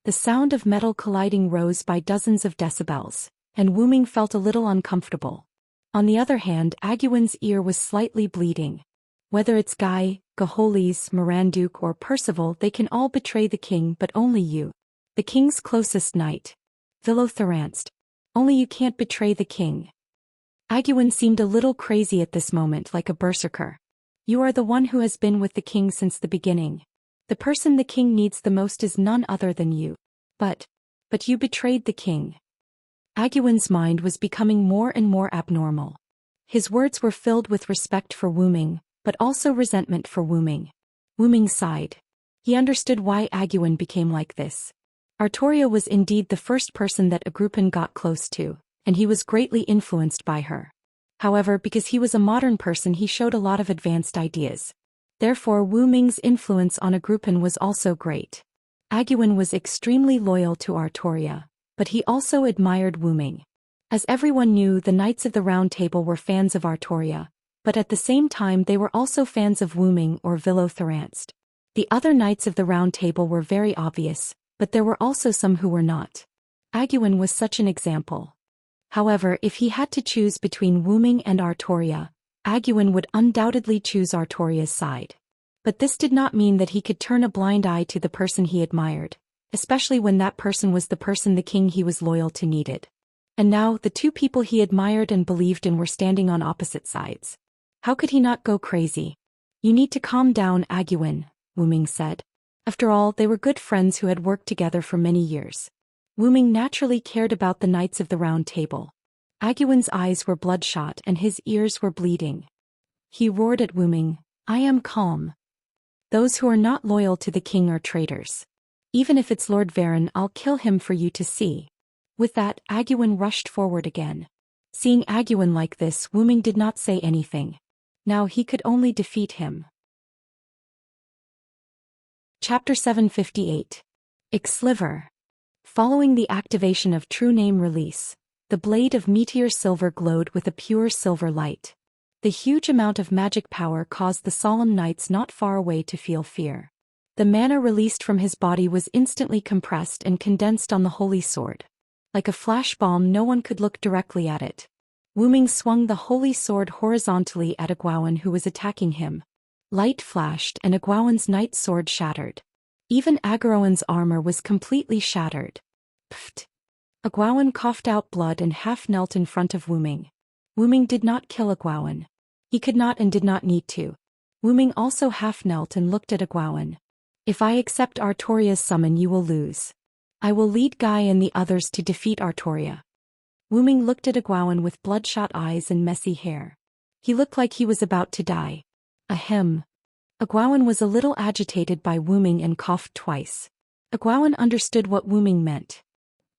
S1: The sound of metal colliding rose by dozens of decibels, and Wu Ming felt a little uncomfortable. On the other hand, Aguen's ear was slightly bleeding. Whether it's Guy, Gaholis, Miranduke or Percival, they can all betray the king, but only you. The king's closest knight. Villotharanst. Only you can't betray the king. Aguen seemed a little crazy at this moment, like a berserker. You are the one who has been with the king since the beginning. The person the king needs the most is none other than you. But you betrayed the king. Aguen's mind was becoming more and more abnormal. His words were filled with respect for Wu Ming, but also resentment for Wu Ming. Wu Ming sighed. He understood why Aguen became like this. Artoria was indeed the first person that Agrupan got close to, and he was greatly influenced by her. However, because he was a modern person, he showed a lot of advanced ideas. Therefore, Wu Ming's influence on Agrupan was also great. Aguen was extremely loyal to Artoria, but he also admired Wu Ming. As everyone knew, the Knights of the Round Table were fans of Artoria, but at the same time they were also fans of Wu Ming or Villotharanst. The other Knights of the Round Table were very obvious, but there were also some who were not. Aguen was such an example. However, if he had to choose between Wu Ming and Artoria, Aguen would undoubtedly choose Artoria's side. But this did not mean that he could turn a blind eye to the person he admired, especially when that person was the person the king he was loyal to needed. And now, the two people he admired and believed in were standing on opposite sides. How could he not go crazy? You need to calm down, Aguen, Wu Ming said. After all, they were good friends who had worked together for many years. Wu Ming naturally cared about the Knights of the Round Table. Aguen's eyes were bloodshot and his ears were bleeding. He roared at Wu Ming, I am calm. Those who are not loyal to the king are traitors. Even if it's Lord Varen, I'll kill him for you to see. With that, Aguen rushed forward again. Seeing Aguen like this, Wu Ming did not say anything. Now he could only defeat him. Chapter 758. Ixliver. Following the activation of True Name release, the blade of meteor silver glowed with a pure silver light. The huge amount of magic power caused the solemn knights not far away to feel fear. The mana released from his body was instantly compressed and condensed on the holy sword. Like a flash bomb, no one could look directly at it. Wu Ming swung the holy sword horizontally at Agwawan, who was attacking him. Light flashed and Agwawan's knight sword shattered. Even Agaroan's armor was completely shattered. Pfft. Agwawan coughed out blood and half knelt in front of Wu Ming. Wu Ming did not kill Agwawan. He could not and did not need to. Wu Ming also half knelt and looked at Agwawan. If I accept Artoria's summon, you will lose. I will lead Guy and the others to defeat Artoria. Wu Ming looked at Agwawan with bloodshot eyes and messy hair. He looked like he was about to die. Ahem. Agwawan was a little agitated by Wu Ming and coughed twice. Agwawan understood what Wu Ming meant.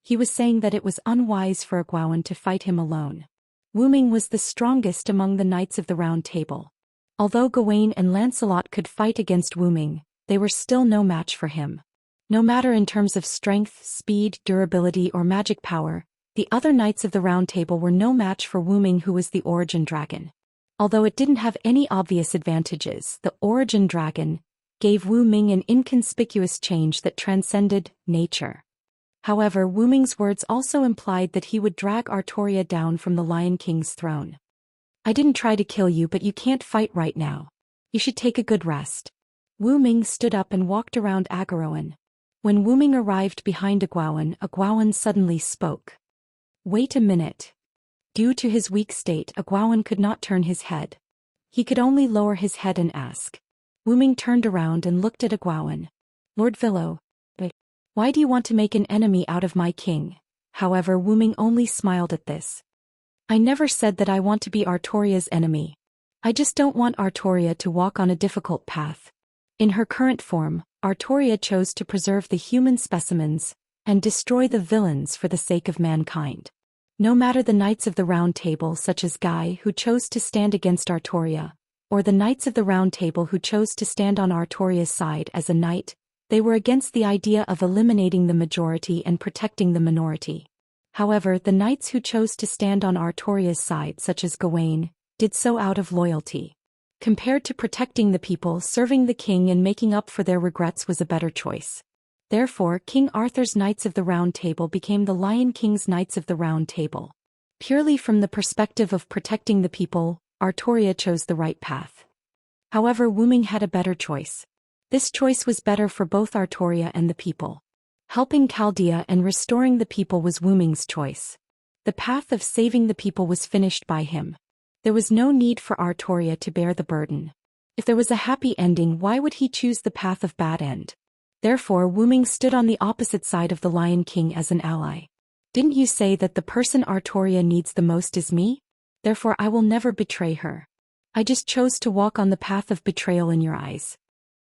S1: He was saying that it was unwise for Agwawan to fight him alone. Wu Ming was the strongest among the Knights of the Round Table. Although Gawain and Lancelot could fight against Wu Ming, they were still no match for him. No matter in terms of strength, speed, durability, or magic power, the other Knights of the Round Table were no match for Wu Ming, who was the Origin Dragon. Although it didn't have any obvious advantages, the Origin Dragon gave Wu Ming an inconspicuous change that transcended nature. However, Wu Ming's words also implied that he would drag Artoria down from the Lion King's throne. I didn't try to kill you, but you can't fight right now. You should take a good rest. Wu Ming stood up and walked around Agaroan. When Wu Ming arrived behind Agwawan, Agwawan suddenly spoke. Wait a minute. Due to his weak state, Agwawan could not turn his head. He could only lower his head and ask. Wu Ming turned around and looked at Agwawan. Lord Villo, why do you want to make an enemy out of my king? However, Wu Ming only smiled at this. I never said that I want to be Artoria's enemy. I just don't want Artoria to walk on a difficult path. In her current form, Artoria chose to preserve the human specimens and destroy the villains for the sake of mankind. No matter the Knights of the Round Table such as Guy, who chose to stand against Artoria, or the Knights of the Round Table who chose to stand on Artoria's side as a knight, they were against the idea of eliminating the majority and protecting the minority. However, the knights who chose to stand on Artoria's side such as Gawain, did so out of loyalty. Compared to protecting the people, serving the king and making up for their regrets was a better choice. Therefore, King Arthur's Knights of the Round Table became the Lion King's Knights of the Round Table. Purely from the perspective of protecting the people, Artoria chose the right path. However, Wu Ming had a better choice. This choice was better for both Artoria and the people. Helping Chaldea and restoring the people was Wu Ming's choice. The path of saving the people was finished by him. There was no need for Artoria to bear the burden. If there was a happy ending, why would he choose the path of bad end? Therefore, Wu Ming stood on the opposite side of the Lion King as an ally. Didn't you say that the person Artoria needs the most is me? Therefore I will never betray her. I just chose to walk on the path of betrayal in your eyes.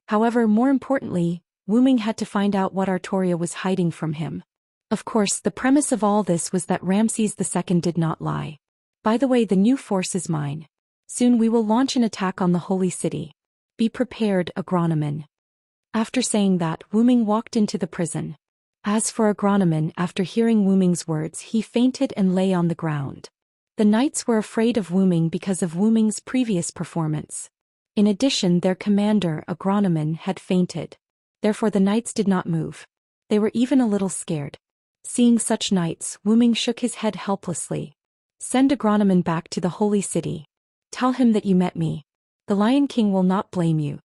S1: However, more importantly, Wu Ming had to find out what Artoria was hiding from him. Of course, the premise of all this was that Ramses II did not lie. By the way, the new force is mine. Soon we will launch an attack on the holy city. Be prepared, Agronomen. After saying that, Wu Ming walked into the prison. As for Agronomen, after hearing Wu Ming's words, he fainted and lay on the ground. The knights were afraid of Wu Ming because of Wu Ming's previous performance. In addition, their commander, Agronomen, had fainted. Therefore the knights did not move. They were even a little scared. Seeing such knights, Wu Ming shook his head helplessly. Send Agronomen back to the holy city. Tell him that you met me. The Lion King will not blame you.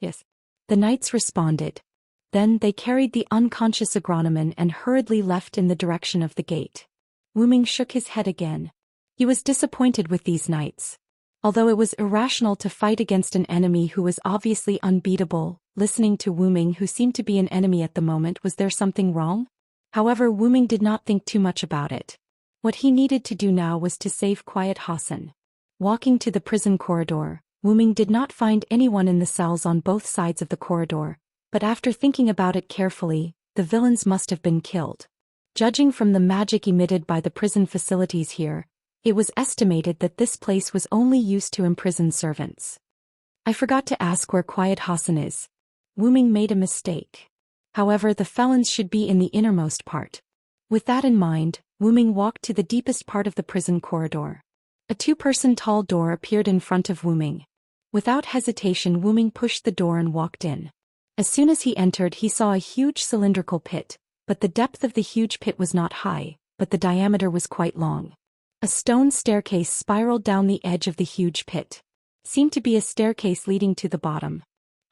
S1: Yes. The knights responded. Then they carried the unconscious Agronomen and hurriedly left in the direction of the gate. Wu Ming shook his head again. He was disappointed with these knights. Although it was irrational to fight against an enemy who was obviously unbeatable, listening to Wu Ming, who seemed to be an enemy at the moment, was there something wrong? However, Wu Ming did not think too much about it. What he needed to do now was to save Quiet Hassan. Walking to the prison corridor, Wu Ming did not find anyone in the cells on both sides of the corridor, but after thinking about it carefully, the villains must have been killed. Judging from the magic emitted by the prison facilities here, it was estimated that this place was only used to imprison servants. I forgot to ask where Quiet Hassan is. Wu Ming made a mistake. However, the felons should be in the innermost part. With that in mind, Wu Ming walked to the deepest part of the prison corridor. A two-person tall door appeared in front of Wu Ming. Without hesitation, Wu Ming pushed the door and walked in. As soon as he entered, he saw a huge cylindrical pit, but the depth of the huge pit was not high, but the diameter was quite long. A stone staircase spiraled down the edge of the huge pit. Seemed to be a staircase leading to the bottom.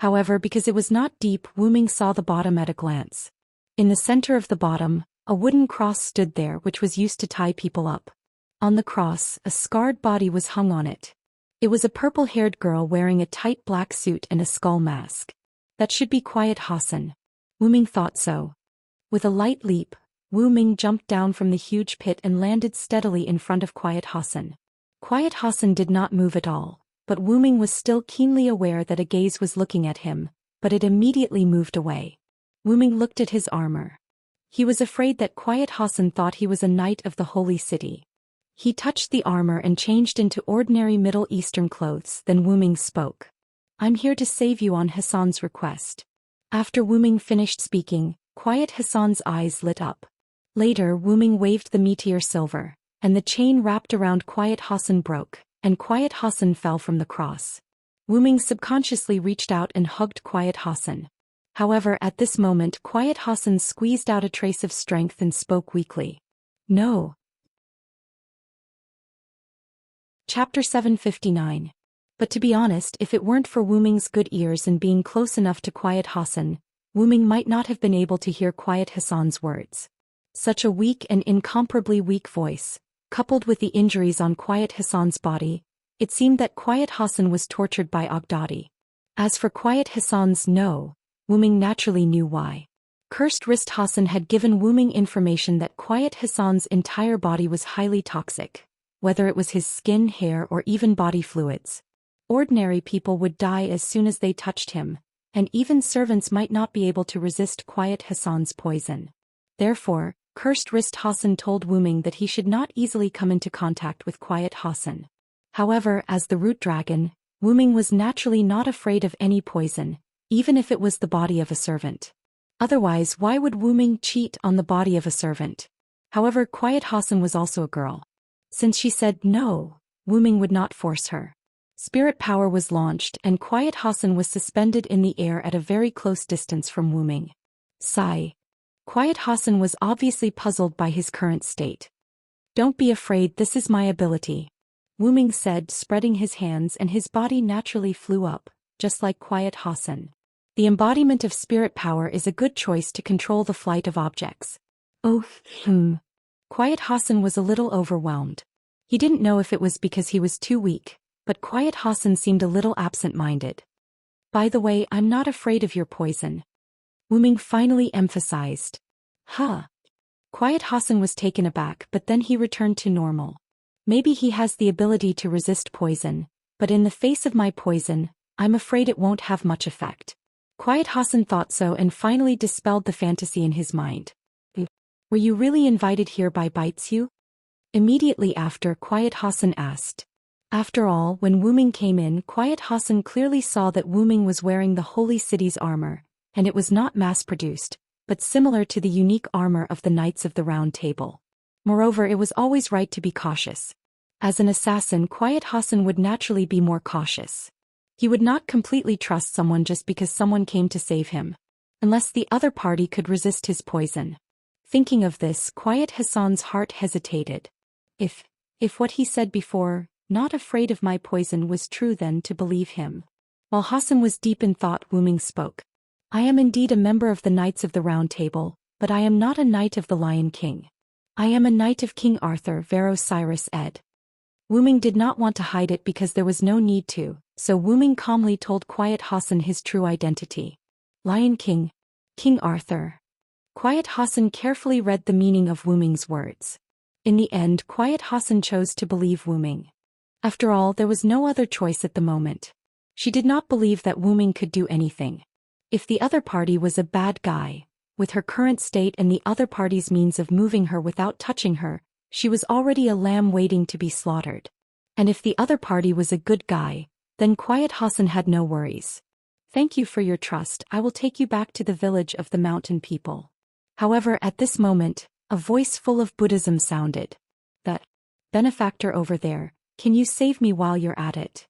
S1: However, because it was not deep, Wu Ming saw the bottom at a glance. In the center of the bottom, a wooden cross stood there which was used to tie people up. On the cross, a scarred body was hung on it. It was a purple-haired girl wearing a tight black suit and a skull mask. That should be Quiet Hassan. Wu Ming thought so. With a light leap, Wu Ming jumped down from the huge pit and landed steadily in front of Quiet Hassan. Quiet Hassan did not move at all, but Wu Ming was still keenly aware that a gaze was looking at him, but it immediately moved away. Wu Ming looked at his armor. He was afraid that Quiet Hassan thought he was a knight of the holy city. He touched the armor and changed into ordinary Middle Eastern clothes. Then Wu Ming spoke. "I'm here to save you on Hassan's request." After Wu Ming finished speaking, Quiet Hassan's eyes lit up. Later, Wu Ming waved the meteor silver, and the chain wrapped around Quiet Hassan broke, and Quiet Hassan fell from the cross. Wu Ming subconsciously reached out and hugged Quiet Hassan. However, at this moment, Quiet Hassan squeezed out a trace of strength and spoke weakly. "No." Chapter 759. But to be honest, if it weren't for Wu Ming's good ears and being close enough to Quiet Hassan, Wu Ming might not have been able to hear Quiet Hassan's words. Such a weak and incomparably weak voice, coupled with the injuries on Quiet Hassan's body, it seemed that Quiet Hassan was tortured by Ogdadi. As for Quiet Hassan's no, Wu Ming naturally knew why. Cursed Wrist Hassan had given Wu Ming information that Quiet Hassan's entire body was highly toxic, whether it was his skin, hair, or even body fluids. Ordinary people would die as soon as they touched him, and even servants might not be able to resist Quiet Hassan's poison. Therefore, Cursed Wrist Hassan told Wu Ming that he should not easily come into contact with Quiet Hassan. However, as the root dragon, Wu Ming was naturally not afraid of any poison, even if it was the body of a servant. Otherwise, why would Wu Ming cheat on the body of a servant? However, Quiet Hassan was also a girl. Since she said no, Wu Ming would not force her. Spirit power was launched and Quiet Hassan was suspended in the air at a very close distance from Wu Ming. Sigh. Quiet Hassan was obviously puzzled by his current state. "Don't be afraid, this is my ability," Wu Ming said, spreading his hands, and his body naturally flew up, just like Quiet Hassan. The embodiment of spirit power is a good choice to control the flight of objects. Oh, Quiet Hassan was a little overwhelmed. He didn't know if it was because he was too weak, but Quiet Hassan seemed a little absent-minded. "By the way, I'm not afraid of your poison," Wu Ming finally emphasized. Huh. Quiet Hassan was taken aback, but then he returned to normal. "Maybe he has the ability to resist poison, but in the face of my poison, I'm afraid it won't have much effect." Quiet Hassan thought so and finally dispelled the fantasy in his mind. "Were you really invited here by Baitsu?" Immediately after, Quiet Hassan asked. After all, when Wu Ming came in, Quiet Hassan clearly saw that Wu Ming was wearing the Holy City's armor, and it was not mass-produced, but similar to the unique armor of the Knights of the Round Table. Moreover, it was always right to be cautious. As an assassin, Quiet Hassan would naturally be more cautious. He would not completely trust someone just because someone came to save him, unless the other party could resist his poison. Thinking of this, Quiet Hassan's heart hesitated. If what he said before, "not afraid of my poison," was true, then to believe him. While Hassan was deep in thought, Wu Ming spoke. "I am indeed a member of the Knights of the Round Table, but I am not a Knight of the Lion King. I am a Knight of King Arthur Vero Cyrus ed." Wu Ming did not want to hide it because there was no need to, so Wu Ming calmly told Quiet Hassan his true identity. "Lion King. King Arthur." Quiet Hassan carefully read the meaning of Wu Ming's words. In the end, Quiet Hassan chose to believe Wu Ming. After all, there was no other choice at the moment. She did not believe that Wu Ming could do anything. If the other party was a bad guy, with her current state and the other party's means of moving her without touching her, she was already a lamb waiting to be slaughtered. And if the other party was a good guy, then Quiet Hassan had no worries. Thank you for your trust. I will take you back to the village of the mountain people. However, at this moment, a voice full of Buddhism sounded. That benefactor over there, can you save me while you're at it?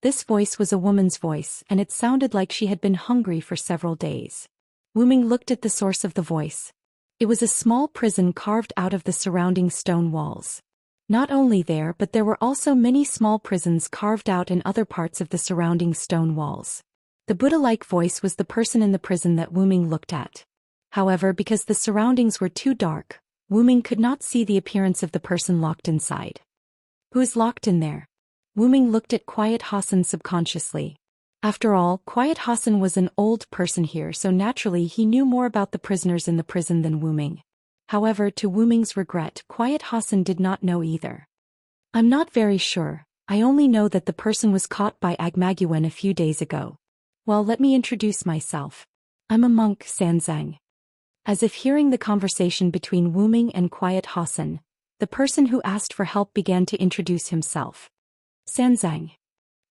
S1: This voice was a woman's voice, and it sounded like she had been hungry for several days. Wu Ming looked at the source of the voice. It was a small prison carved out of the surrounding stone walls. Not only there, but there were also many small prisons carved out in other parts of the surrounding stone walls. The Buddha-like voice was the person in the prison that Wu Ming looked at. However, because the surroundings were too dark, Wu Ming could not see the appearance of the person locked inside. Who is locked in there? Wu Ming looked at Quiet Hassan subconsciously. After all, Quiet Hassan was an old person here, so naturally he knew more about the prisoners in the prison than Wu Ming. However, to Wu Ming's regret, Quiet Hassan did not know either. I'm not very sure. I only know that the person was caught by Agmaguan a few days ago. Well, let me introduce myself. I'm a monk, Sanzang. As if hearing the conversation between Wu Ming and Quiet Hassan, the person who asked for help began to introduce himself. Sanzang.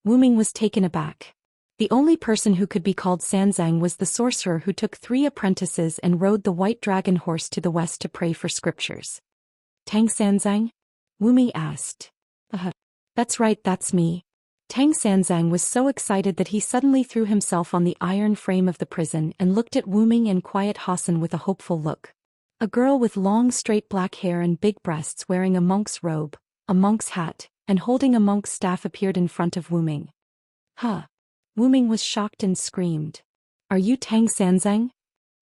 S1: Wu Ming was taken aback. The only person who could be called Sanzang was the sorcerer who took 3 apprentices and rode the white dragon horse to the west to pray for scriptures. Tang Sanzang? Wu Ming asked. That's right, that's me. Tang Sanzang was so excited that he suddenly threw himself on the iron frame of the prison and looked at Wu Ming and Quiet Hassan with a hopeful look. A girl with long straight black hair and big breasts wearing a monk's robe, a monk's hat, and holding a monk's staff appeared in front of Wu Ming. Huh. Wu Ming was shocked and screamed. Are you Tang Sanzang?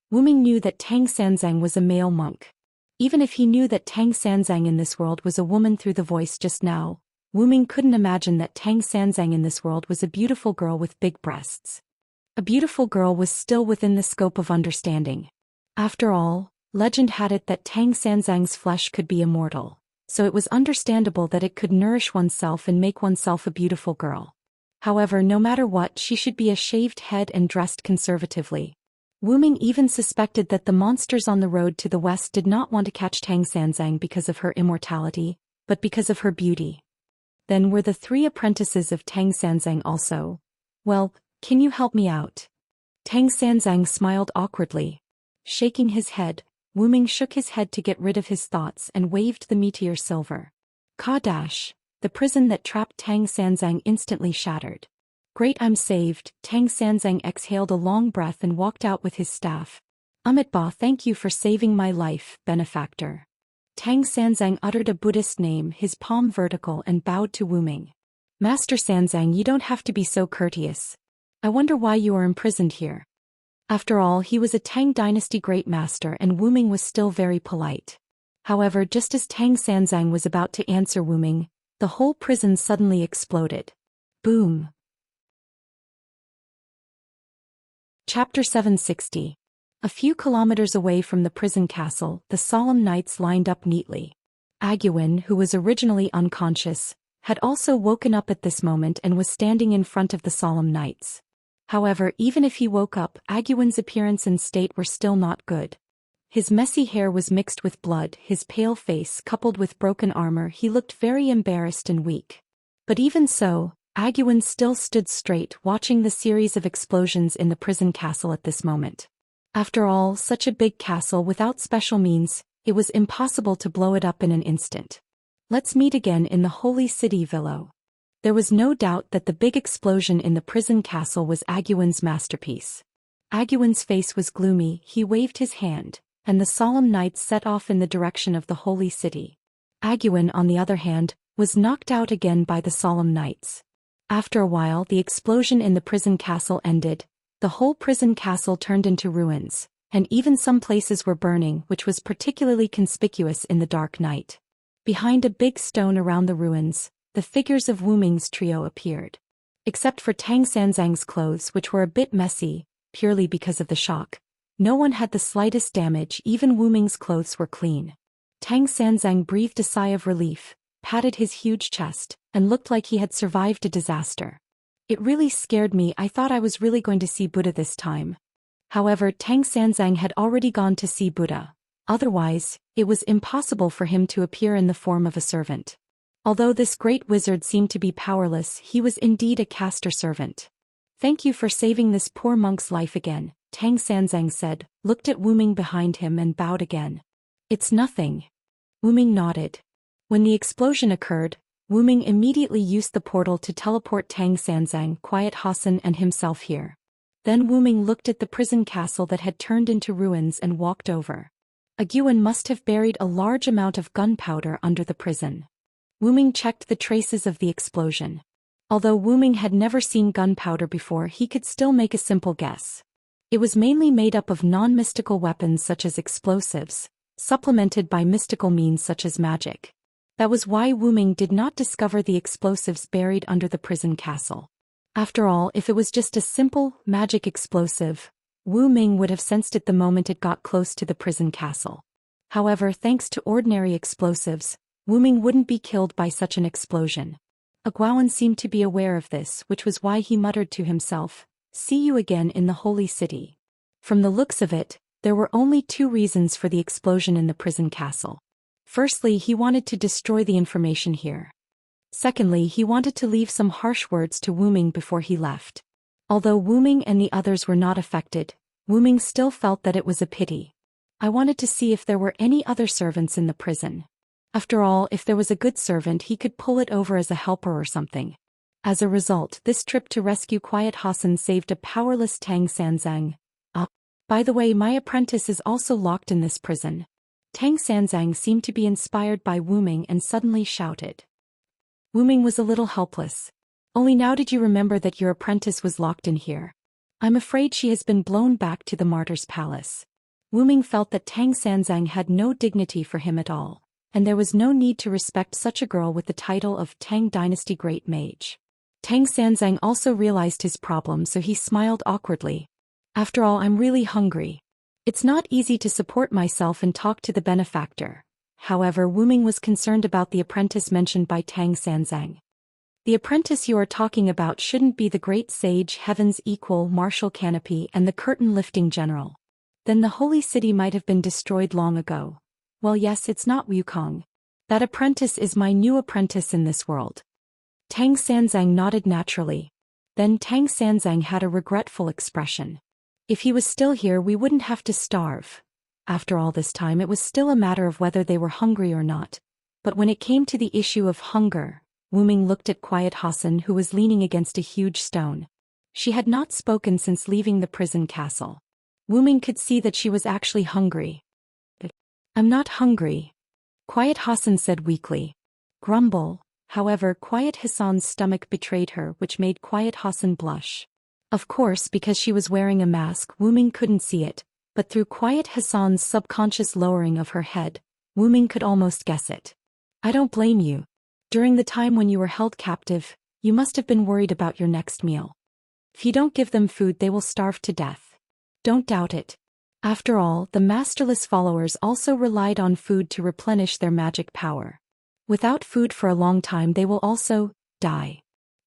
S1: Wu Ming knew that Tang Sanzang was a male monk. Even if he knew that Tang Sanzang in this world was a woman through the voice just now, Wu Ming couldn't imagine that Tang Sanzang in this world was a beautiful girl with big breasts. A beautiful girl was still within the scope of understanding. After all, legend had it that Tang Sanzang's flesh could be immortal, so it was understandable that it could nourish oneself and make oneself a beautiful girl. However, no matter what, she should be a shaved head and dressed conservatively. Wu Ming even suspected that the monsters on the road to the west did not want to catch Tang Sanzang because of her immortality, but because of her beauty. Then were the 3 apprentices of Tang Sanzang also? Well, can you help me out? Tang Sanzang smiled awkwardly. Shaking his head, Wu Ming shook his head to get rid of his thoughts and waved the meteor silver. Ka-dash! The prison that trapped Tang Sanzang instantly shattered. Great, I'm saved. Tang Sanzang exhaled a long breath and walked out with his staff. Amitba, thank you for saving my life, benefactor. Tang Sanzang uttered a Buddhist name, his palm vertical, and bowed to Wu Ming. Master Sanzang, you don't have to be so courteous. I wonder why you are imprisoned here. After all, he was a Tang dynasty great master and Wu Ming was still very polite. However, just as Tang Sanzang was about to answer Wu Ming, the whole prison suddenly exploded. Boom. Chapter 760. A few kilometers away from the prison castle, the solemn knights lined up neatly. Aguin, who was originally unconscious, had also woken up at this moment and was standing in front of the solemn knights. However, even if he woke up, Aguin's appearance and state were still not good. His messy hair was mixed with blood, his pale face coupled with broken armor, he looked very embarrassed and weak. But even so, Aguin still stood straight, watching the series of explosions in the prison castle at this moment. After all, such a big castle without special means, it was impossible to blow it up in an instant. Let's meet again in the holy city Villo. There was no doubt that the big explosion in the prison castle was Aguin's masterpiece. Aguin's face was gloomy, he waved his hand, and the solemn knights set off in the direction of the holy city. Aguin, on the other hand, was knocked out again by the solemn knights. After a while, the explosion in the prison castle ended, the whole prison castle turned into ruins, and even some places were burning, which was particularly conspicuous in the dark night. Behind a big stone around the ruins, the figures of Wu Ming's trio appeared. Except for Tang Sanzang's clothes, which were a bit messy, purely because of the shock, no one had the slightest damage, even Wu Ming's clothes were clean. Tang Sanzang breathed a sigh of relief, patted his huge chest, and looked like he had survived a disaster. It really scared me, I thought I was really going to see Buddha this time. However, Tang Sanzang had already gone to see Buddha. Otherwise, it was impossible for him to appear in the form of a servant. Although this great wizard seemed to be powerless, he was indeed a caster servant. Thank you for saving this poor monk's life again, Tang Sanzang said, looked at Wu Ming behind him and bowed again. It's nothing. Wu Ming nodded. When the explosion occurred, Wu Ming immediately used the portal to teleport Tang Sanzang, Quiet Hassan and himself here. Then Wu Ming looked at the prison castle that had turned into ruins and walked over. A Yuan must have buried a large amount of gunpowder under the prison. Wu Ming checked the traces of the explosion. Although Wu Ming had never seen gunpowder before, he could still make a simple guess. It was mainly made up of non-mystical weapons such as explosives, supplemented by mystical means such as magic. That was why Wu Ming did not discover the explosives buried under the prison castle. After all, if it was just a simple, magic explosive, Wu Ming would have sensed it the moment it got close to the prison castle. However, thanks to ordinary explosives, Wu Ming wouldn't be killed by such an explosion. Guowan seemed to be aware of this, which was why he muttered to himself, "See you again in the holy city." From the looks of it, there were only two reasons for the explosion in the prison castle. Firstly, he wanted to destroy the information here. Secondly, he wanted to leave some harsh words to Wu Ming before he left. Although Wu Ming and the others were not affected, Wu Ming still felt that it was a pity. I wanted to see if there were any other servants in the prison. After all, if there was a good servant, he could pull it over as a helper or something. As a result, this trip to rescue Quiet Hassan saved a powerless Tang Sanzang. By the way, my apprentice is also locked in this prison. Tang Sanzang seemed to be inspired by Wu Ming and suddenly shouted. Wu Ming was a little helpless. Only now did you remember that your apprentice was locked in here. I'm afraid she has been blown back to the martyr's palace. Wu Ming felt that Tang Sanzang had no dignity for him at all, and there was no need to respect such a girl with the title of Tang Dynasty Great Mage. Tang Sanzang also realized his problem, so he smiled awkwardly. After all, I'm really hungry. It's not easy to support myself and talk to the benefactor. However, Wu Ming was concerned about the apprentice mentioned by Tang Sanzang. The apprentice you are talking about shouldn't be the great sage, heaven's equal, martial canopy, and the curtain-lifting general. Then the holy city might have been destroyed long ago. Well, yes, it's not Wukong. That apprentice is my new apprentice in this world. Tang Sanzang nodded naturally. Then Tang Sanzang had a regretful expression. If he was still here, we wouldn't have to starve. After all this time, it was still a matter of whether they were hungry or not. But when it came to the issue of hunger, Wu Ming looked at Quiet Hassan, who was leaning against a huge stone. She had not spoken since leaving the prison castle. Wu Ming could see that she was actually hungry. I'm not hungry, Quiet Hassan said weakly. Grumble. However, Quiet Hassan's stomach betrayed her, which made Quiet Hassan blush. Of course, because she was wearing a mask, Wu Ming couldn't see it, but through Quiet Hassan's subconscious lowering of her head, Wu Ming could almost guess it. I don't blame you. During the time when you were held captive, you must have been worried about your next meal. If you don't give them food, they will starve to death. Don't doubt it. After all, the masterless followers also relied on food to replenish their magic power. Without food for a long time, they will also die.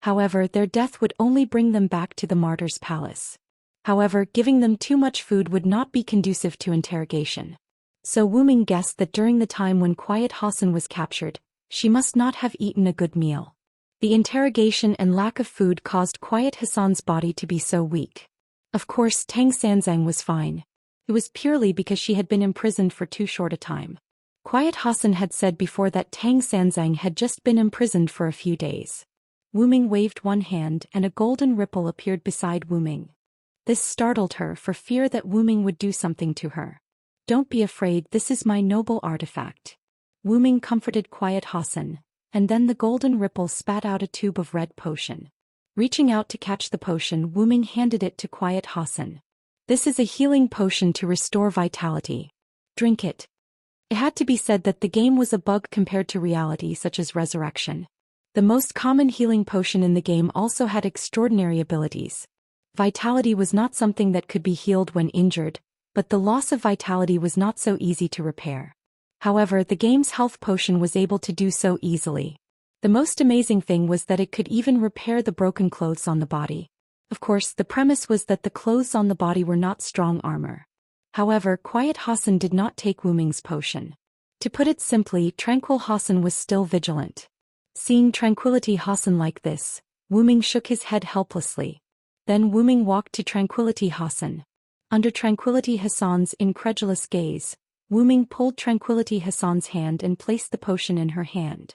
S1: However, their death would only bring them back to the martyr's palace. However, giving them too much food would not be conducive to interrogation. So Wu Ming guessed that during the time when Quiet Hassan was captured, she must not have eaten a good meal. The interrogation and lack of food caused Quiet Hassan's body to be so weak. Of course, Tang Sanzang was fine. It was purely because she had been imprisoned for too short a time. Quiet Hassan had said before that Tang Sanzang had just been imprisoned for a few days. Wu Ming waved one hand and a golden ripple appeared beside Wu Ming. This startled her for fear that Wu Ming would do something to her. Don't be afraid, this is my noble artifact. Wu Ming comforted Quiet Hassan, and then the golden ripple spat out a tube of red potion. Reaching out to catch the potion, Wu Ming handed it to Quiet Hassan. This is a healing potion to restore vitality. Drink it. It had to be said that the game was a bug compared to reality, such as resurrection. The most common healing potion in the game also had extraordinary abilities. Vitality was not something that could be healed when injured, but the loss of vitality was not so easy to repair. However, the game's health potion was able to do so easily. The most amazing thing was that it could even repair the broken clothes on the body. Of course, the premise was that the clothes on the body were not strong armor. However, Quiet Hassan did not take Wu Ming's potion. To put it simply, Tranquil Hassan was still vigilant. Seeing Tranquility Hassan like this, Wu Ming shook his head helplessly. Then Wu Ming walked to Tranquility Hassan. Under Tranquility Hassan's incredulous gaze, Wu Ming pulled Tranquility Hassan's hand and placed the potion in her hand.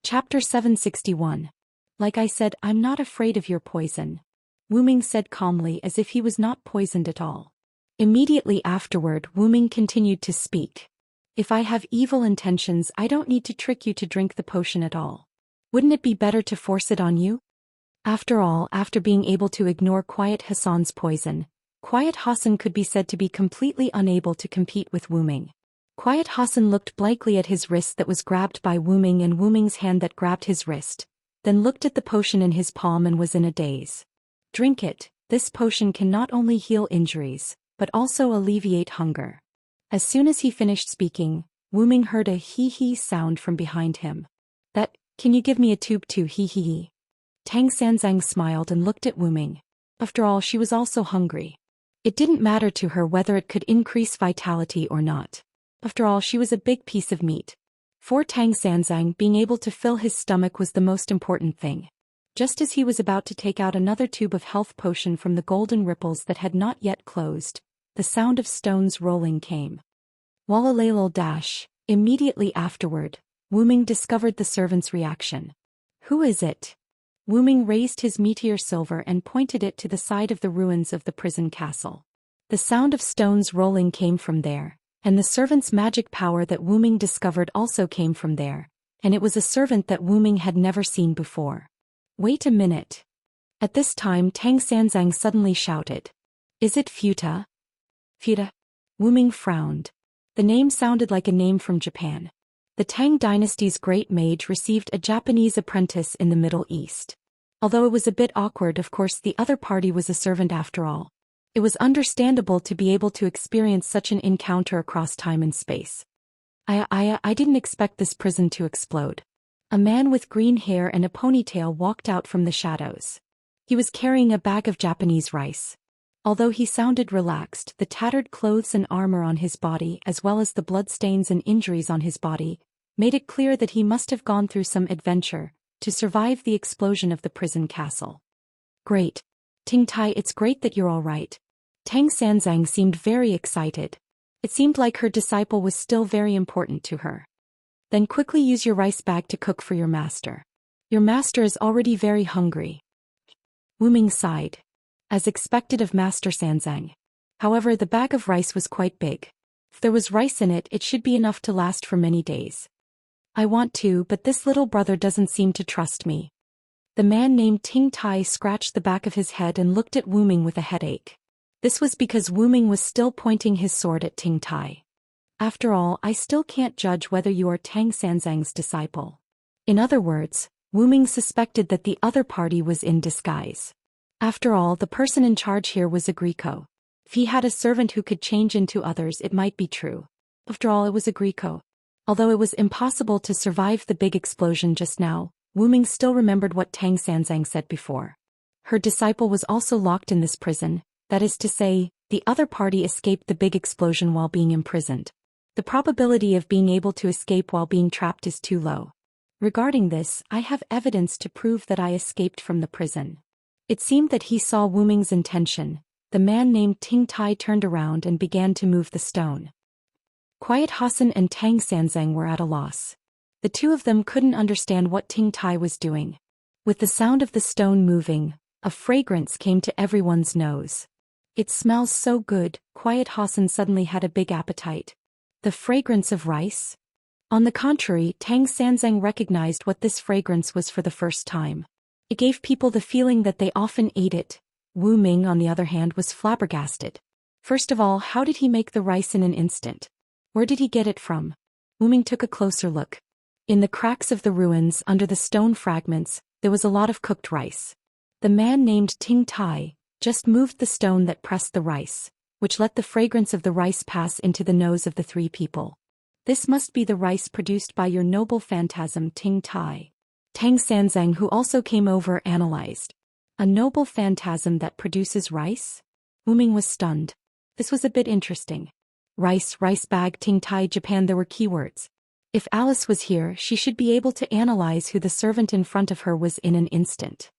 S1: Chapter 761. Like I said, I'm not afraid of your poison, Wu Ming said calmly as if he was not poisoned at all. Immediately afterward, Wu Ming continued to speak. If I have evil intentions, I don't need to trick you to drink the potion at all. Wouldn't it be better to force it on you? After all, after being able to ignore Quiet Hassan's poison, Quiet Hassan could be said to be completely unable to compete with Wu Ming. Quiet Hassan looked blankly at his wrist that was grabbed by Wu Ming and Wu Ming's hand that grabbed his wrist, then looked at the potion in his palm and was in a daze. Drink it, this potion can not only heal injuries, but also alleviate hunger. As soon as he finished speaking, Wu Ming heard a hee-hee sound from behind him. Can you give me a tube too, hee-hee? Tang Sanzang smiled and looked at Wu Ming. After all, she was also hungry. It didn't matter to her whether it could increase vitality or not. After all, she was a big piece of meat. For Tang Sanzang, being able to fill his stomach was the most important thing. Just as he was about to take out another tube of health potion from the golden ripples that had not yet closed, the sound of stones rolling came. Wallalalal dash. Immediately afterward, Wu Ming discovered the servant's reaction. Who is it? Wu Ming raised his meteor silver and pointed it to the side of the ruins of the prison castle. The sound of stones rolling came from there, and the servant's magic power that Wu Ming discovered also came from there, and it was a servant that Wu Ming had never seen before. Wait a minute. At this time Tang Sanzang suddenly shouted. Is it Futa? Futa? Wu Ming frowned. The name sounded like a name from Japan. The Tang dynasty's great mage received a Japanese apprentice in the Middle East. Although it was a bit awkward, of course the other party was a servant after all. It was understandable to be able to experience such an encounter across time and space. I didn't expect this prison to explode. A man with green hair and a ponytail walked out from the shadows. He was carrying a bag of Japanese rice. Although he sounded relaxed, the tattered clothes and armor on his body, as well as the bloodstains and injuries on his body, made it clear that he must have gone through some adventure to survive the explosion of the prison castle. Great. Ting Tai, it's great that you're all right. Tang Sanzang seemed very excited. It seemed like her disciple was still very important to her. Then quickly use your rice bag to cook for your master. Your master is already very hungry. Wu Ming sighed. As expected of Master Sanzang. However, the bag of rice was quite big. If there was rice in it, it should be enough to last for many days. I want to, but this little brother doesn't seem to trust me. The man named Ting Tai scratched the back of his head and looked at Wu Ming with a headache. This was because Wu Ming was still pointing his sword at Ting Tai. After all, I still can't judge whether you are Tang Sanzang's disciple. In other words, Wu Ming suspected that the other party was in disguise. After all, the person in charge here was a Greco. If he had a servant who could change into others, it might be true. After all, it was a Greco. Although it was impossible to survive the big explosion just now, Wu Ming still remembered what Tang Sanzang said before. Her disciple was also locked in this prison, that is to say, the other party escaped the big explosion while being imprisoned. The probability of being able to escape while being trapped is too low. Regarding this, I have evidence to prove that I escaped from the prison. It seemed that he saw Wu Ming's intention. The man named Ting Tai turned around and began to move the stone. Quiet Hassan and Tang Sanzang were at a loss. The two of them couldn't understand what Ting Tai was doing. With the sound of the stone moving, a fragrance came to everyone's nose. It smells so good, Quiet Hassan suddenly had a big appetite. The fragrance of rice? On the contrary, Tang Sanzang recognized what this fragrance was for the first time. It gave people the feeling that they often ate it. Wu Ming, on the other hand, was flabbergasted. First of all, how did he make the rice in an instant? Where did he get it from? Wu Ming took a closer look. In the cracks of the ruins, under the stone fragments, there was a lot of cooked rice. The man named Ting Tai just moved the stone that pressed the rice, which let the fragrance of the rice pass into the nose of the three people. This must be the rice produced by your noble phantasm Ting Tai. Tang Sanzang, who also came over, analyzed. A noble phantasm that produces rice? Wu Ming was stunned. This was a bit interesting. Rice bag, Ting Tai, Japan, there were keywords. If Alice was here, she should be able to analyze who the servant in front of her was in an instant.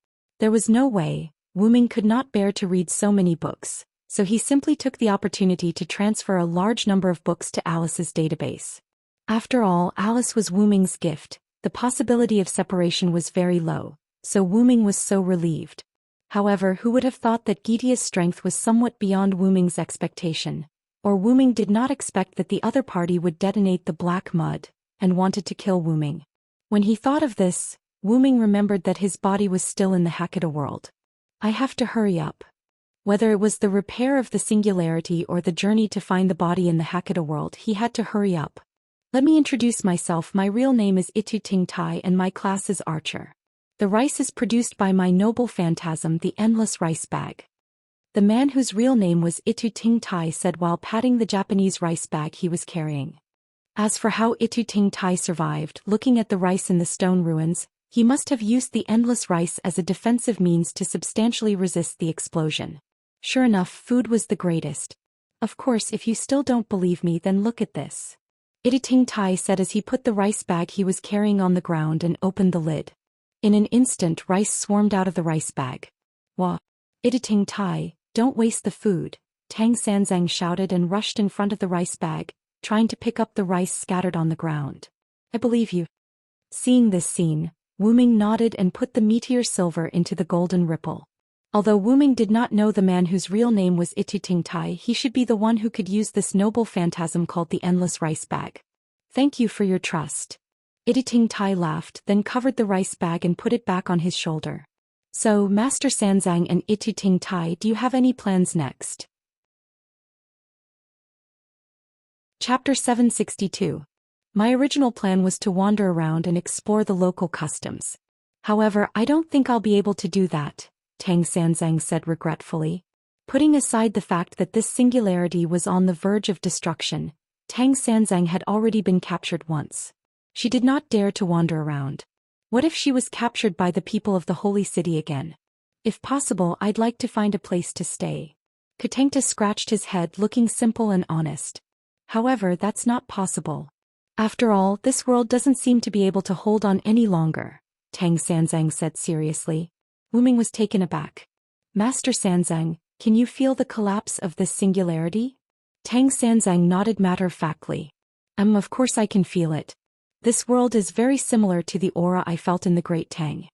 S1: There was no way. Wu Ming could not bear to read so many books, so he simply took the opportunity to transfer a large number of books to Alice's database. After all, Alice was Wu Ming's gift. The possibility of separation was very low, so Wu Ming was so relieved. However, who would have thought that Gitia's strength was somewhat beyond Wu Ming's expectation? Or Wu Ming did not expect that the other party would detonate the black mud, and wanted to kill Wu Ming. When he thought of this, Wu Ming remembered that his body was still in the Hakata world. I have to hurry up. Whether it was the repair of the singularity or the journey to find the body in the Hakata world, he had to hurry up. Let me introduce myself. My real name is Itu Ting Tai and my class is Archer. The rice is produced by my noble phantasm, the endless rice bag. The man whose real name was Itu Ting Tai said while patting the Japanese rice bag he was carrying. As for how Itu Ting Tai survived, looking at the rice in the stone ruins, he must have used the endless rice as a defensive means to substantially resist the explosion. Sure enough, food was the greatest. Of course, if you still don't believe me, then look at this. Itu Ting Tai said as he put the rice bag he was carrying on the ground and opened the lid. In an instant, rice swarmed out of the rice bag. Wah! Itu Ting Tai, don't waste the food, Tang Sanzang shouted and rushed in front of the rice bag, trying to pick up the rice scattered on the ground. I believe you. Seeing this scene, Wu Ming nodded and put the meteor silver into the golden ripple. Although Wu Ming did not know the man whose real name was Itu Ting Tai, he should be the one who could use this noble phantasm called the endless rice bag. Thank you for your trust. Itu Ting Tai laughed, then covered the rice bag and put it back on his shoulder. So, Master Sanzang and Itu Ting Tai, do you have any plans next? Chapter 762. My original plan was to wander around and explore the local customs. However, I don't think I'll be able to do that, Tang Sanzang said regretfully. Putting aside the fact that this singularity was on the verge of destruction, Tang Sanzang had already been captured once. She did not dare to wander around. What if she was captured by the people of the holy city again? If possible, I'd like to find a place to stay. Katengta scratched his head, looking simple and honest. However, that's not possible. After all, this world doesn't seem to be able to hold on any longer, Tang Sanzang said seriously. Wu Ming was taken aback. Master Sanzang, can you feel the collapse of this singularity? Tang Sanzang nodded matter-of-factly. Of course I can feel it. This world is very similar to the aura I felt in the Great Tang.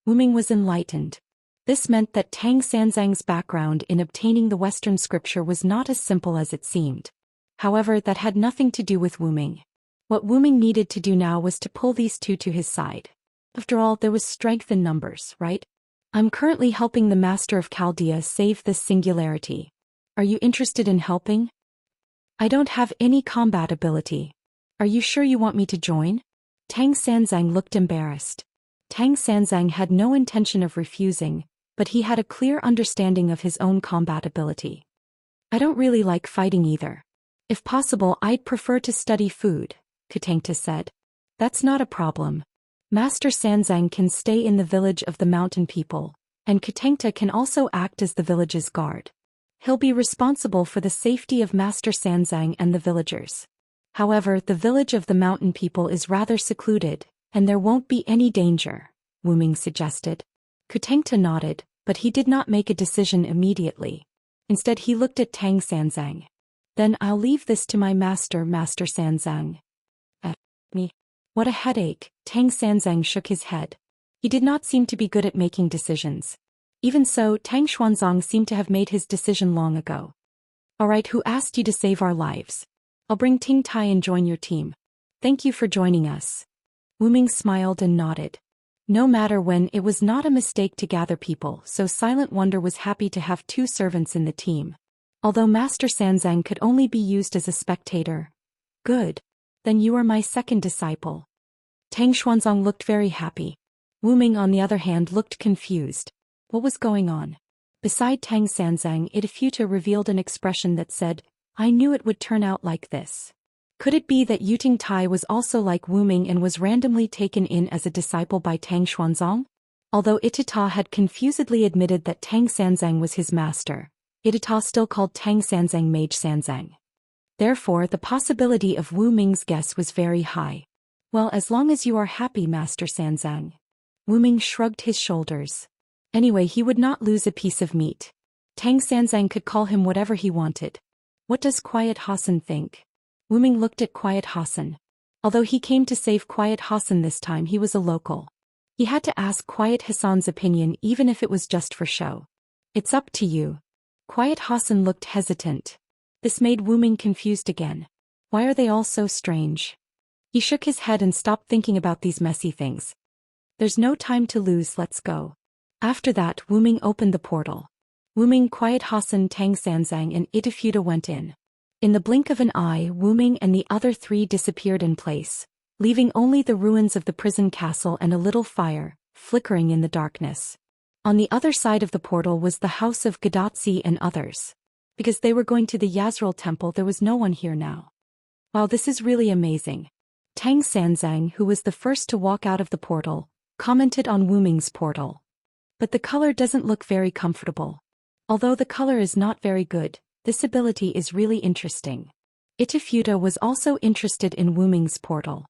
S1: Wu Ming was enlightened. This meant that Tang Sanzang's background in obtaining the Western scripture was not as simple as it seemed. However, that had nothing to do with Wu Ming. What Wu Ming needed to do now was to pull these two to his side. After all, there was strength in numbers, right? I'm currently helping the Master of Chaldea save this singularity. Are you interested in helping? I don't have any combat ability. Are you sure you want me to join? Tang Sanzang looked embarrassed. Tang Sanzang had no intention of refusing, but he had a clear understanding of his own combat ability. I don't really like fighting either. If possible, I'd prefer to study food, Katengta said. That's not a problem. Master Sanzang can stay in the village of the mountain people, and Katengta can also act as the village's guard. He'll be responsible for the safety of Master Sanzang and the villagers. However, the village of the mountain people is rather secluded, and there won't be any danger, Wu Ming suggested. Katengta nodded, but he did not make a decision immediately. Instead, he looked at Tang Sanzang. Then I'll leave this to my master, Master Sanzang. Me. What a headache, Tang Sanzang shook his head. He did not seem to be good at making decisions. Even so, Tang Xuanzang seemed to have made his decision long ago. Alright, who asked you to save our lives? I'll bring Ting Tai and join your team. Thank you for joining us. Wu Ming smiled and nodded. No matter when, it was not a mistake to gather people, so Silent Wonder was happy to have two servants in the team. Although Master Sanzang could only be used as a spectator. Good. Then you are my second disciple. Tang Xuanzang looked very happy. Wu Ming, on the other hand, looked confused. What was going on? Beside Tang Sanzang, Idafuta revealed an expression that said, I knew it would turn out like this. Could it be that Yuting Tai was also like Wu Ming and was randomly taken in as a disciple by Tang Xuanzang? Although Itata had confusedly admitted that Tang Sanzang was his master, Itata still called Tang Sanzang Mage Sanzang. Therefore, the possibility of Wu Ming's guess was very high. Well, as long as you are happy, Master Sanzang. Wu Ming shrugged his shoulders. Anyway, he would not lose a piece of meat. Tang Sanzang could call him whatever he wanted. What does Quiet Hassan think? Wu Ming looked at Quiet Hassan. Although he came to save Quiet Hassan this time, he was a local. He had to ask Quiet Hassan's opinion even if it was just for show. It's up to you. Quiet Hassan looked hesitant. This made Wu Ming confused again. Why are they all so strange? He shook his head and stopped thinking about these messy things. There's no time to lose, let's go. After that, Wu Ming opened the portal. Wu Ming, Quiet Hassan, Tang Sanzang and Itafuta went in. In the blink of an eye, Wu Ming and the other three disappeared in place, leaving only the ruins of the prison castle and a little fire, flickering in the darkness. On the other side of the portal was the house of Gadatsi and others. Because they were going to the Yazril temple, there was no one here now. Wow, this is really amazing. Tang Sanzang, who was the first to walk out of the portal, commented on Wu Ming's portal. But the color doesn't look very comfortable. Although the color is not very good, this ability is really interesting. Itafuta was also interested in Wu Ming's portal.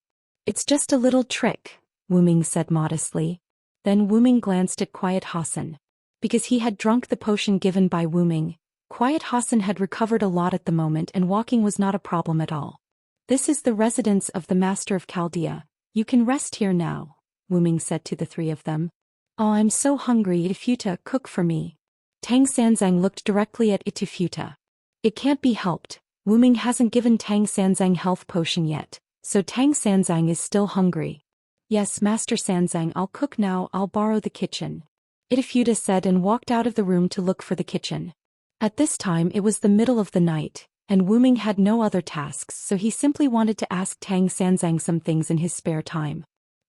S1: It's just a little trick, Wu Ming said modestly. Then Wu Ming glanced at Quiet Hassan. Because he had drunk the potion given by Wu Ming, Quiet Hassan had recovered a lot at the moment and walking was not a problem at all. This is the residence of the Master of Chaldea. You can rest here now, Wu Ming said to the three of them. Oh, I'm so hungry, Itafuta, cook for me. Tang Sanzang looked directly at Itafuta. It can't be helped, Wu Ming hasn't given Tang Sanzang health potion yet, so Tang Sanzang is still hungry. Yes, Master Sanzang, I'll cook now, I'll borrow the kitchen. Itafuta said and walked out of the room to look for the kitchen. At this time it was the middle of the night, and Wu Ming had no other tasks, so he simply wanted to ask Tang Sanzang some things in his spare time.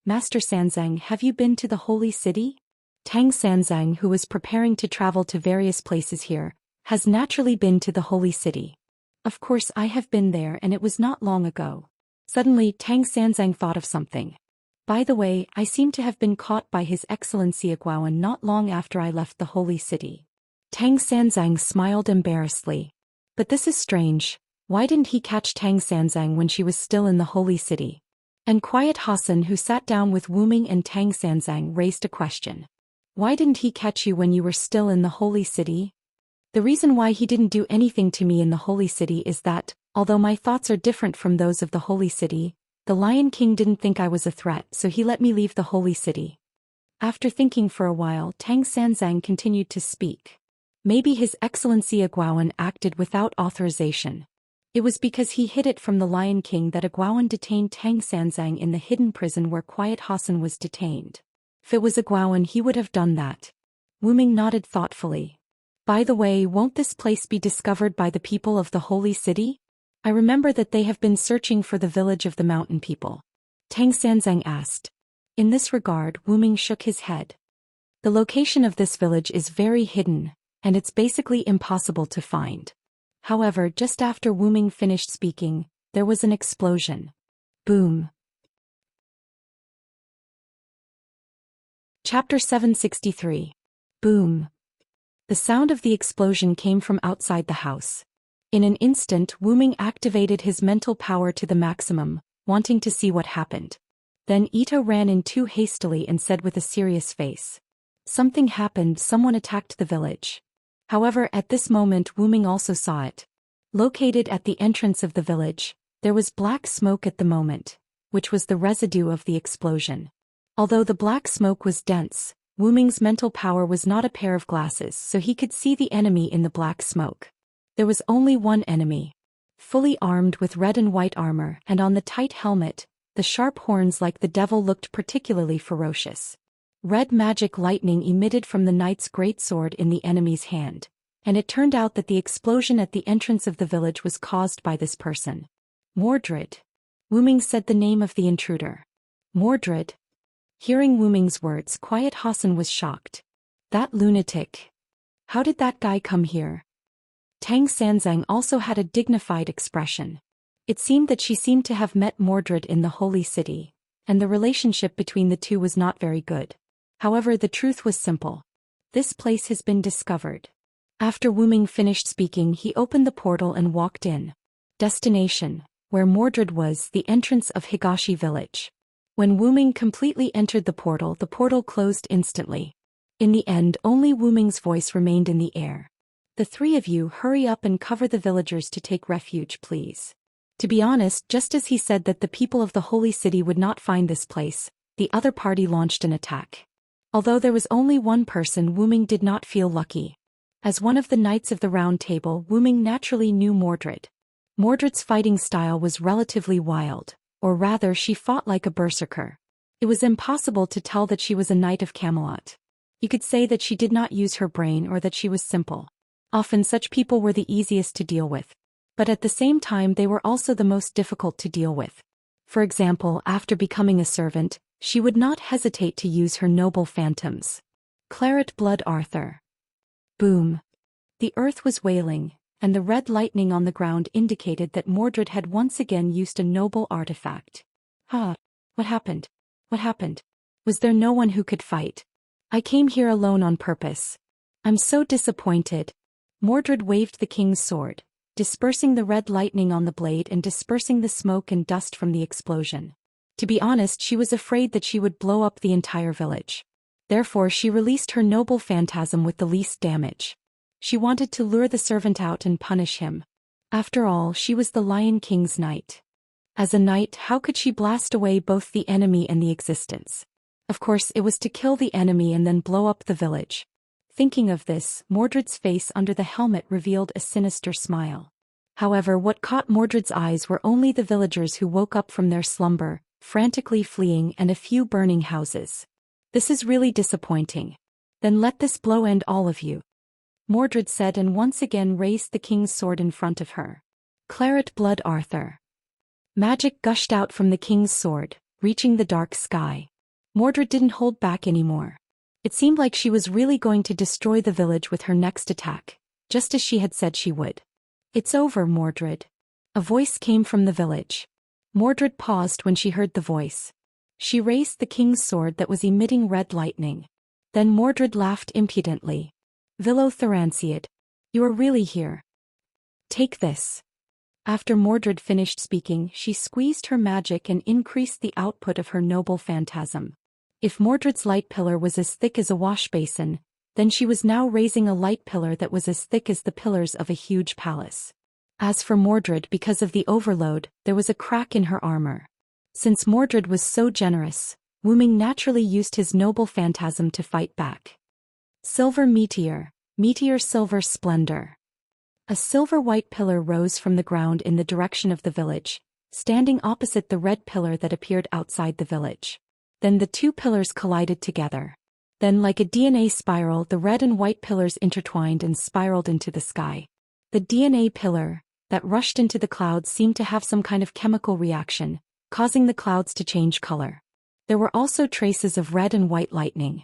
S1: Master Sanzang, have you been to the holy city? Tang Sanzang, who was preparing to travel to various places here, has naturally been to the holy city. Of course I have been there and it was not long ago. Suddenly Tang Sanzang thought of something. By the way, I seem to have been caught by His Excellency Agwawan not long after I left the holy city. Tang Sanzang smiled embarrassedly. But this is strange, why didn't he catch Tang Sanzang when she was still in the holy city? And Quiet Hassan, who sat down with Wu Ming and Tang Sanzang, raised a question. Why didn't he catch you when you were still in the holy city? The reason why he didn't do anything to me in the holy city is that, although my thoughts are different from those of the holy city, the Lion King didn't think I was a threat, so he let me leave the holy city. After thinking for a while, Tang Sanzang continued to speak. Maybe His Excellency Agwawan acted without authorization. It was because he hid it from the Lion King that Agwawan detained Tang Sanzang in the hidden prison where Quiet Hassan was detained. If it was Agwawan, he would have done that. Wu Ming nodded thoughtfully. By the way, won't this place be discovered by the people of the holy city? I remember that they have been searching for the village of the mountain people. Tang Sanzang asked. In this regard, Wu Ming shook his head. The location of this village is very hidden, and it's basically impossible to find. However, just after Wu Ming finished speaking, there was an explosion. Boom. Chapter 763. Boom. The sound of the explosion came from outside the house. In an instant, Wu Ming activated his mental power to the maximum, wanting to see what happened. Then Ito ran in too hastily and said with a serious face. Something happened, someone attacked the village. However, at this moment Wu Ming also saw it. Located at the entrance of the village, there was black smoke at the moment, which was the residue of the explosion. Although the black smoke was dense, Wu Ming's mental power was not a pair of glasses, so he could see the enemy in the black smoke. There was only one enemy. Fully armed with red and white armor, and on the tight helmet, the sharp horns like the devil looked particularly ferocious. Red magic lightning emitted from the knight's greatsword in the enemy's hand, and it turned out that the explosion at the entrance of the village was caused by this person. Mordred. Wu Ming said the name of the intruder. Mordred. Hearing Wu Ming's words, Quiet Hassan was shocked. That lunatic. How did that guy come here? Tang Sanzang also had a dignified expression. It seemed that she seemed to have met Mordred in the holy city, and the relationship between the two was not very good. However, the truth was simple. This place has been discovered. After Wu Ming finished speaking, he opened the portal and walked in. Destination, where Mordred was, the entrance of Higashi village. When Wu Ming completely entered the portal closed instantly. In the end, only Wu Ming's voice remained in the air. The three of you hurry up and cover the villagers to take refuge, please. To be honest, just as he said that the people of the holy city would not find this place, the other party launched an attack. Although there was only one person, Wu Ming did not feel lucky. As one of the Knights of the Round Table, Wu Ming naturally knew Mordred. Mordred's fighting style was relatively wild, or rather she fought like a berserker. It was impossible to tell that she was a Knight of Camelot. You could say that she did not use her brain or that she was simple. Often such people were the easiest to deal with. But at the same time they were also the most difficult to deal with. For example, after becoming a servant, she would not hesitate to use her noble phantoms. Claret blood Arthur. Boom. The earth was wailing, and the red lightning on the ground indicated that Mordred had once again used a noble artifact. What happened? What happened? Was there no one who could fight? I came here alone on purpose. I'm so disappointed. Mordred waved the king's sword, dispersing the red lightning on the blade and dispersing the smoke and dust from the explosion. To be honest, she was afraid that she would blow up the entire village. Therefore she released her noble phantasm with the least damage. She wanted to lure the servant out and punish him. After all, she was the Lion King's knight. As a knight, how could she blast away both the enemy and the existence? Of course, it was to kill the enemy and then blow up the village. Thinking of this, Mordred's face under the helmet revealed a sinister smile. However, what caught Mordred's eyes were only the villagers who woke up from their slumber, frantically fleeing, and a few burning houses. This is really disappointing. Then let this blow end all of you, Mordred said, and once again raised the king's sword in front of her. Claret blood Arthur. Magic gushed out from the king's sword, reaching the dark sky. Mordred didn't hold back anymore. It seemed like she was really going to destroy the village with her next attack, just as she had said she would. It's over, Mordred. A voice came from the village. Mordred paused when she heard the voice. She raised the king's sword that was emitting red lightning. Then Mordred laughed impudently. Villotharansiad. You are really here. Take this. After Mordred finished speaking, she squeezed her magic and increased the output of her noble phantasm. If Mordred's light pillar was as thick as a wash basin, then she was now raising a light pillar that was as thick as the pillars of a huge palace. As for Mordred, because of the overload, there was a crack in her armor. Since Mordred was so generous, Wu Ming naturally used his noble phantasm to fight back. Silver meteor, meteor silver splendor. A silver-white pillar rose from the ground in the direction of the village, standing opposite the red pillar that appeared outside the village. Then the two pillars collided together. Then, like a DNA spiral, the red and white pillars intertwined and spiraled into the sky. The DNA pillar, that rushed into the clouds, seemed to have some kind of chemical reaction, causing the clouds to change color. There were also traces of red and white lightning.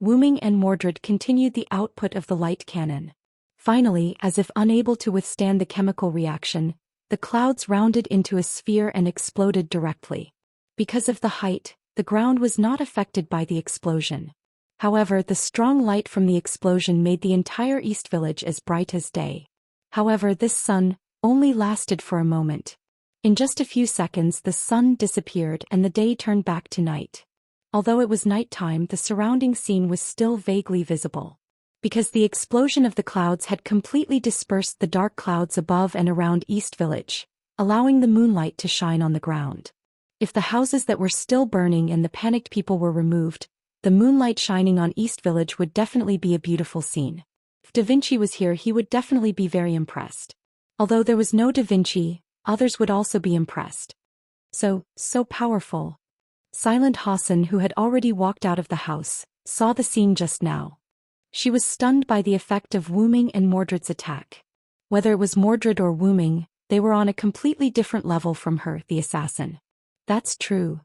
S1: Wu Ming and Mordred continued the output of the light cannon. Finally, as if unable to withstand the chemical reaction, the clouds rounded into a sphere and exploded directly. Because of the height, the ground was not affected by the explosion. However, the strong light from the explosion made the entire East Village as bright as day. However, this sun only lasted for a moment. In just a few seconds the sun disappeared and the day turned back to night. Although it was nighttime, the surrounding scene was still vaguely visible. Because the explosion of the clouds had completely dispersed the dark clouds above and around East Village, allowing the moonlight to shine on the ground. If the houses that were still burning and the panicked people were removed, the moonlight shining on East Village would definitely be a beautiful scene. If Da Vinci was here, he would definitely be very impressed. Although there was no Da Vinci, others would also be impressed. So powerful. Silent Hassan, who had already walked out of the house, saw the scene just now. She was stunned by the effect of Wu Ming and Mordred's attack. Whether it was Mordred or Wu Ming, they were on a completely different level from her, the assassin. That's true.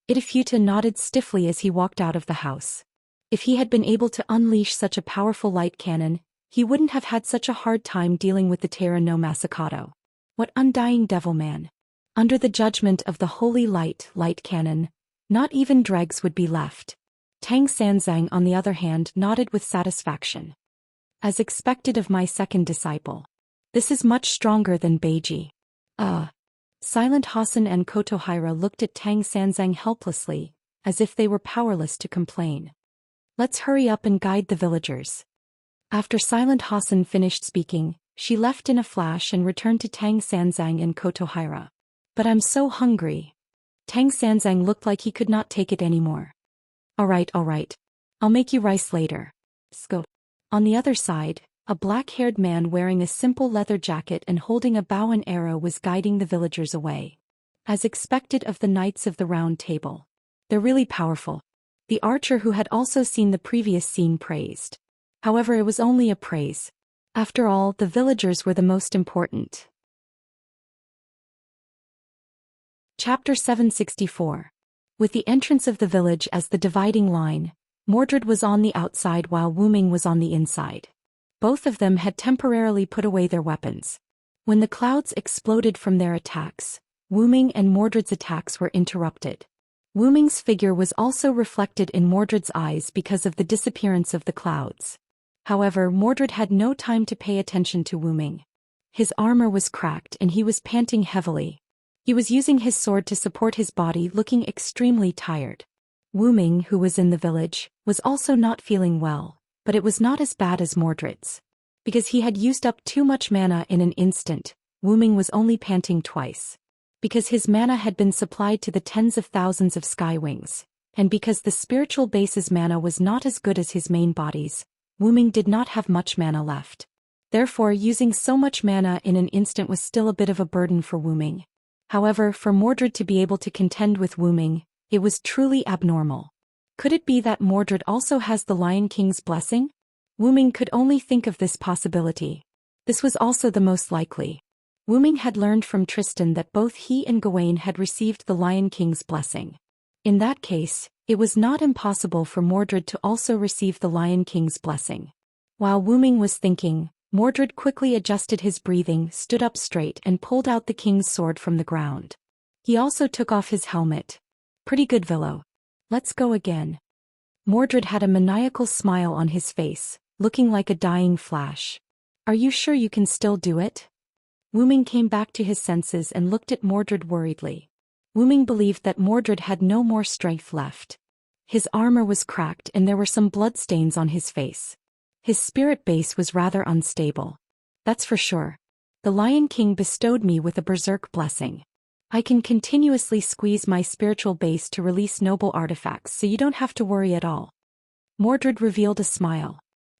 S1: Idafuta nodded stiffly as he walked out of the house. If he had been able to unleash such a powerful light cannon, he wouldn't have had such a hard time dealing with the Terra no Masacato. What undying devilman! Under the judgment of the holy light cannon, not even dregs would be left. Tang Sanzang, on the other hand, nodded with satisfaction. As expected of my second disciple. This is much stronger than Beiji. Silent Hassan and Kotohira looked at Tang Sanzang helplessly, as if they were powerless to complain. Let's hurry up and guide the villagers. After Silent Hassan finished speaking, she left in a flash and returned to Tang Sanzang and Kotohira. But I'm so hungry. Tang Sanzang looked like he could not take it anymore. All right. I'll make you rice later. Scope. On the other side, a black-haired man wearing a simple leather jacket and holding a bow and arrow was guiding the villagers away. As expected of the Knights of the Round Table. They're really powerful. The archer who had also seen the previous scene praised. However, it was only a praise. After all, the villagers were the most important. Chapter 764. With the entrance of the village as the dividing line, Mordred was on the outside while Wu Ming was on the inside. Both of them had temporarily put away their weapons. When the clouds exploded from their attacks, Wu Ming and Mordred's attacks were interrupted. Wu Ming's figure was also reflected in Mordred's eyes because of the disappearance of the clouds. However, Mordred had no time to pay attention to Wu Ming. His armor was cracked and he was panting heavily. He was using his sword to support his body, looking extremely tired. Wu Ming, who was in the village, was also not feeling well, but it was not as bad as Mordred's. Because he had used up too much mana in an instant, Wu Ming was only panting twice. Because his mana had been supplied to the tens of thousands of sky wings, and because the spiritual base's mana was not as good as his main body's, Wu Ming did not have much mana left. Therefore, using so much mana in an instant was still a bit of a burden for Wu Ming. However, for Mordred to be able to contend with Wu Ming, it was truly abnormal. Could it be that Mordred also has the Lion King's blessing? Wu Ming could only think of this possibility. This was also the most likely. Wu Ming had learned from Tristan that both he and Gawain had received the Lion King's blessing. In that case, it was not impossible for Mordred to also receive the Lion King's blessing. While Wu Ming was thinking, Mordred quickly adjusted his breathing, stood up straight and pulled out the king's sword from the ground. He also took off his helmet. Pretty good, Villo. Let's go again. Mordred had a maniacal smile on his face, looking like a dying flash. Are you sure you can still do it? Wu Ming came back to his senses and looked at Mordred worriedly. Wu Ming believed that Mordred had no more strength left. His armor was cracked and there were some bloodstains on his face. His spirit base was rather unstable. That's for sure. The Lion King bestowed me with a berserk blessing. I can continuously squeeze my spiritual base to release noble artifacts, so you don't have to worry at all. Mordred revealed a smile.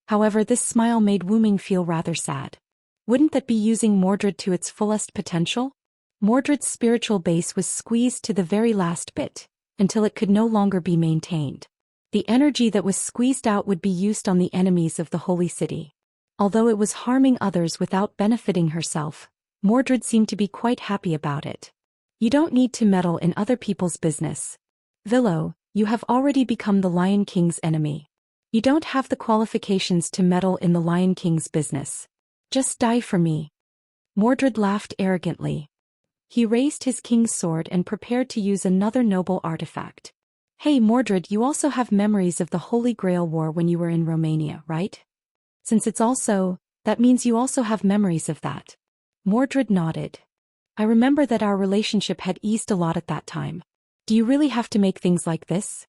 S1: However, this smile made Wu Ming feel rather sad. Wouldn't that be using Mordred to its fullest potential? Mordred's spiritual base was squeezed to the very last bit, until it could no longer be maintained. The energy that was squeezed out would be used on the enemies of the holy city. Although it was harming others without benefiting herself, Mordred seemed to be quite happy about it. You don't need to meddle in other people's business. Villo, you have already become the Lion King's enemy. You don't have the qualifications to meddle in the Lion King's business. Just die for me. Mordred laughed arrogantly. He raised his king's sword and prepared to use another noble artifact. Hey Mordred, you also have memories of the Holy Grail War when you were in Romania, right? Since it's also, that means you also have memories of that. Mordred nodded. I remember that our relationship had eased a lot at that time. Do you really have to make things like this?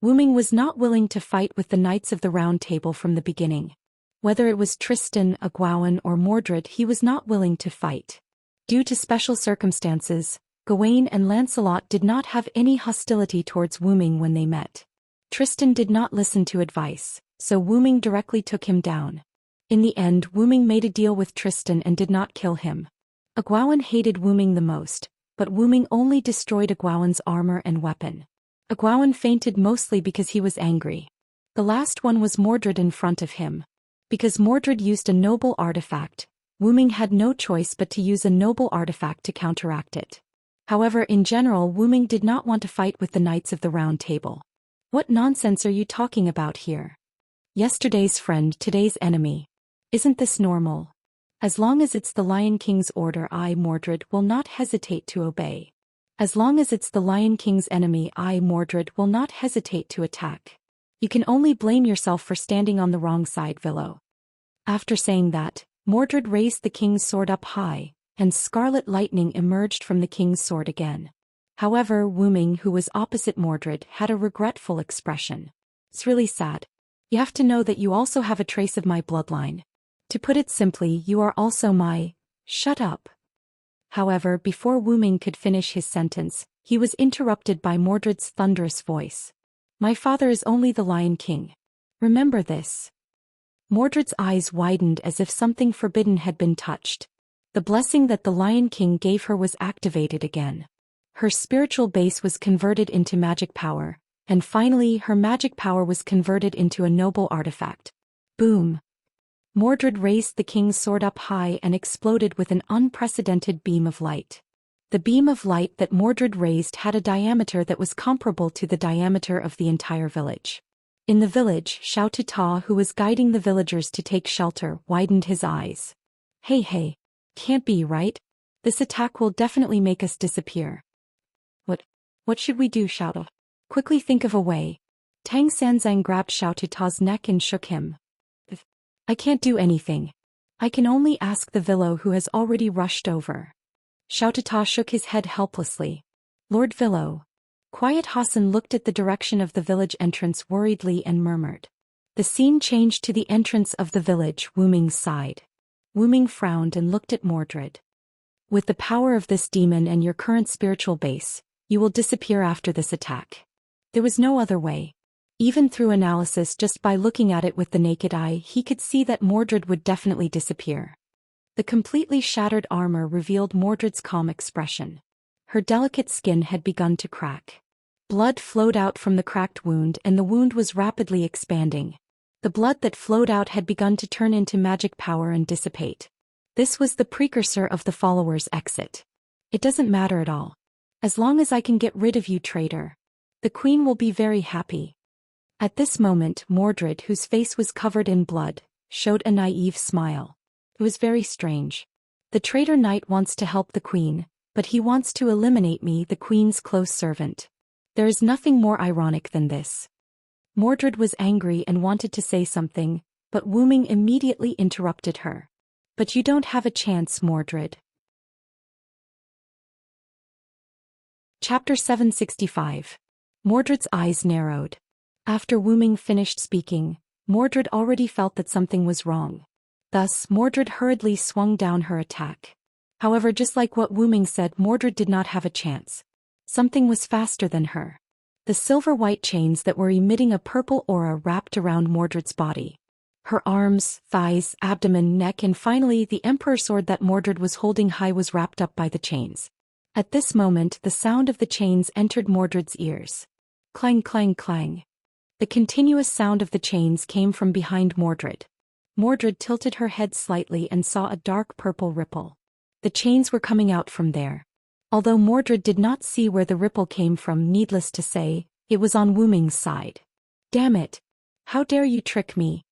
S1: Wu Ming was not willing to fight with the Knights of the Round Table from the beginning. Whether it was Tristan, Gawain or Mordred, he was not willing to fight. Due to special circumstances, Gawain and Lancelot did not have any hostility towards Wu Ming when they met. Tristan did not listen to advice, so Wu Ming directly took him down. In the end, Wu Ming made a deal with Tristan and did not kill him. Gawain hated Wu Ming the most, but Wu Ming only destroyed Gawain's armor and weapon. Gawain fainted mostly because he was angry. The last one was Mordred in front of him. Because Mordred used a noble artifact, Wu Ming had no choice but to use a noble artifact to counteract it. However, in general, Wu Ming did not want to fight with the Knights of the Round Table. What nonsense are you talking about here? Yesterday's friend, today's enemy. Isn't this normal? As long as it's the Lion King's order, I, Mordred, will not hesitate to obey. As long as it's the Lion King's enemy, I, Mordred, will not hesitate to attack. You can only blame yourself for standing on the wrong side, Villo. After saying that, Mordred raised the king's sword up high, and scarlet lightning emerged from the king's sword again. However, Wu Ming, who was opposite Mordred, had a regretful expression. It's really sad. You have to know that you also have a trace of my bloodline. To put it simply, you are also my... Shut up. However, before Wu Ming could finish his sentence, he was interrupted by Mordred's thunderous voice. My father is only the Lion King. Remember this. Mordred's eyes widened as if something forbidden had been touched. The blessing that the Lion King gave her was activated again. Her spiritual base was converted into magic power, and finally her magic power was converted into a noble artifact. Boom! Mordred raised the king's sword up high and exploded with an unprecedented beam of light. The beam of light that Mordred raised had a diameter that was comparable to the diameter of the entire village. In the village, Xiao Tuta, who was guiding the villagers to take shelter, widened his eyes. Hey, can't be right? This attack will definitely make us disappear. What should we do, Xiao? Quickly think of a way. Tang Sanzang grabbed Xiao Tuta's neck and shook him. I can't do anything. I can only ask the Villo, who has already rushed over. Xiao Tuta shook his head helplessly. Lord Villo. Quiet Hassan looked at the direction of the village entrance worriedly and murmured. The scene changed to the entrance of the village, Wu Ming's side. Wu Ming frowned and looked at Mordred. With the power of this demon and your current spiritual base, you will disappear after this attack. There was no other way. Even through analysis, just by looking at it with the naked eye, he could see that Mordred would definitely disappear. The completely shattered armor revealed Mordred's calm expression. Her delicate skin had begun to crack. Blood flowed out from the cracked wound, and the wound was rapidly expanding. The blood that flowed out had begun to turn into magic power and dissipate. This was the precursor of the followers' exit. It doesn't matter at all. As long as I can get rid of you, traitor. The queen will be very happy. At this moment, Mordred, whose face was covered in blood, showed a naive smile. It was very strange. The traitor knight wants to help the queen, but he wants to eliminate me, the queen's close servant. There is nothing more ironic than this. Mordred was angry and wanted to say something, but Wu Ming immediately interrupted her. But you don't have a chance, Mordred. Chapter 765. Mordred's eyes narrowed. After Wu Ming finished speaking, Mordred already felt that something was wrong. Thus, Mordred hurriedly swung down her attack. However, just like what Wu Ming said, Mordred did not have a chance. Something was faster than her. The silver-white chains that were emitting a purple aura wrapped around Mordred's body. Her arms, thighs, abdomen, neck, and finally the emperor sword that Mordred was holding high was wrapped up by the chains. At this moment, the sound of the chains entered Mordred's ears. Clang, clang, clang. The continuous sound of the chains came from behind Mordred. Mordred tilted her head slightly and saw a dark purple ripple. The chains were coming out from there. Although Mordred did not see where the ripple came from, needless to say, it was on Wu Ming's side. Damn it! How dare you trick me?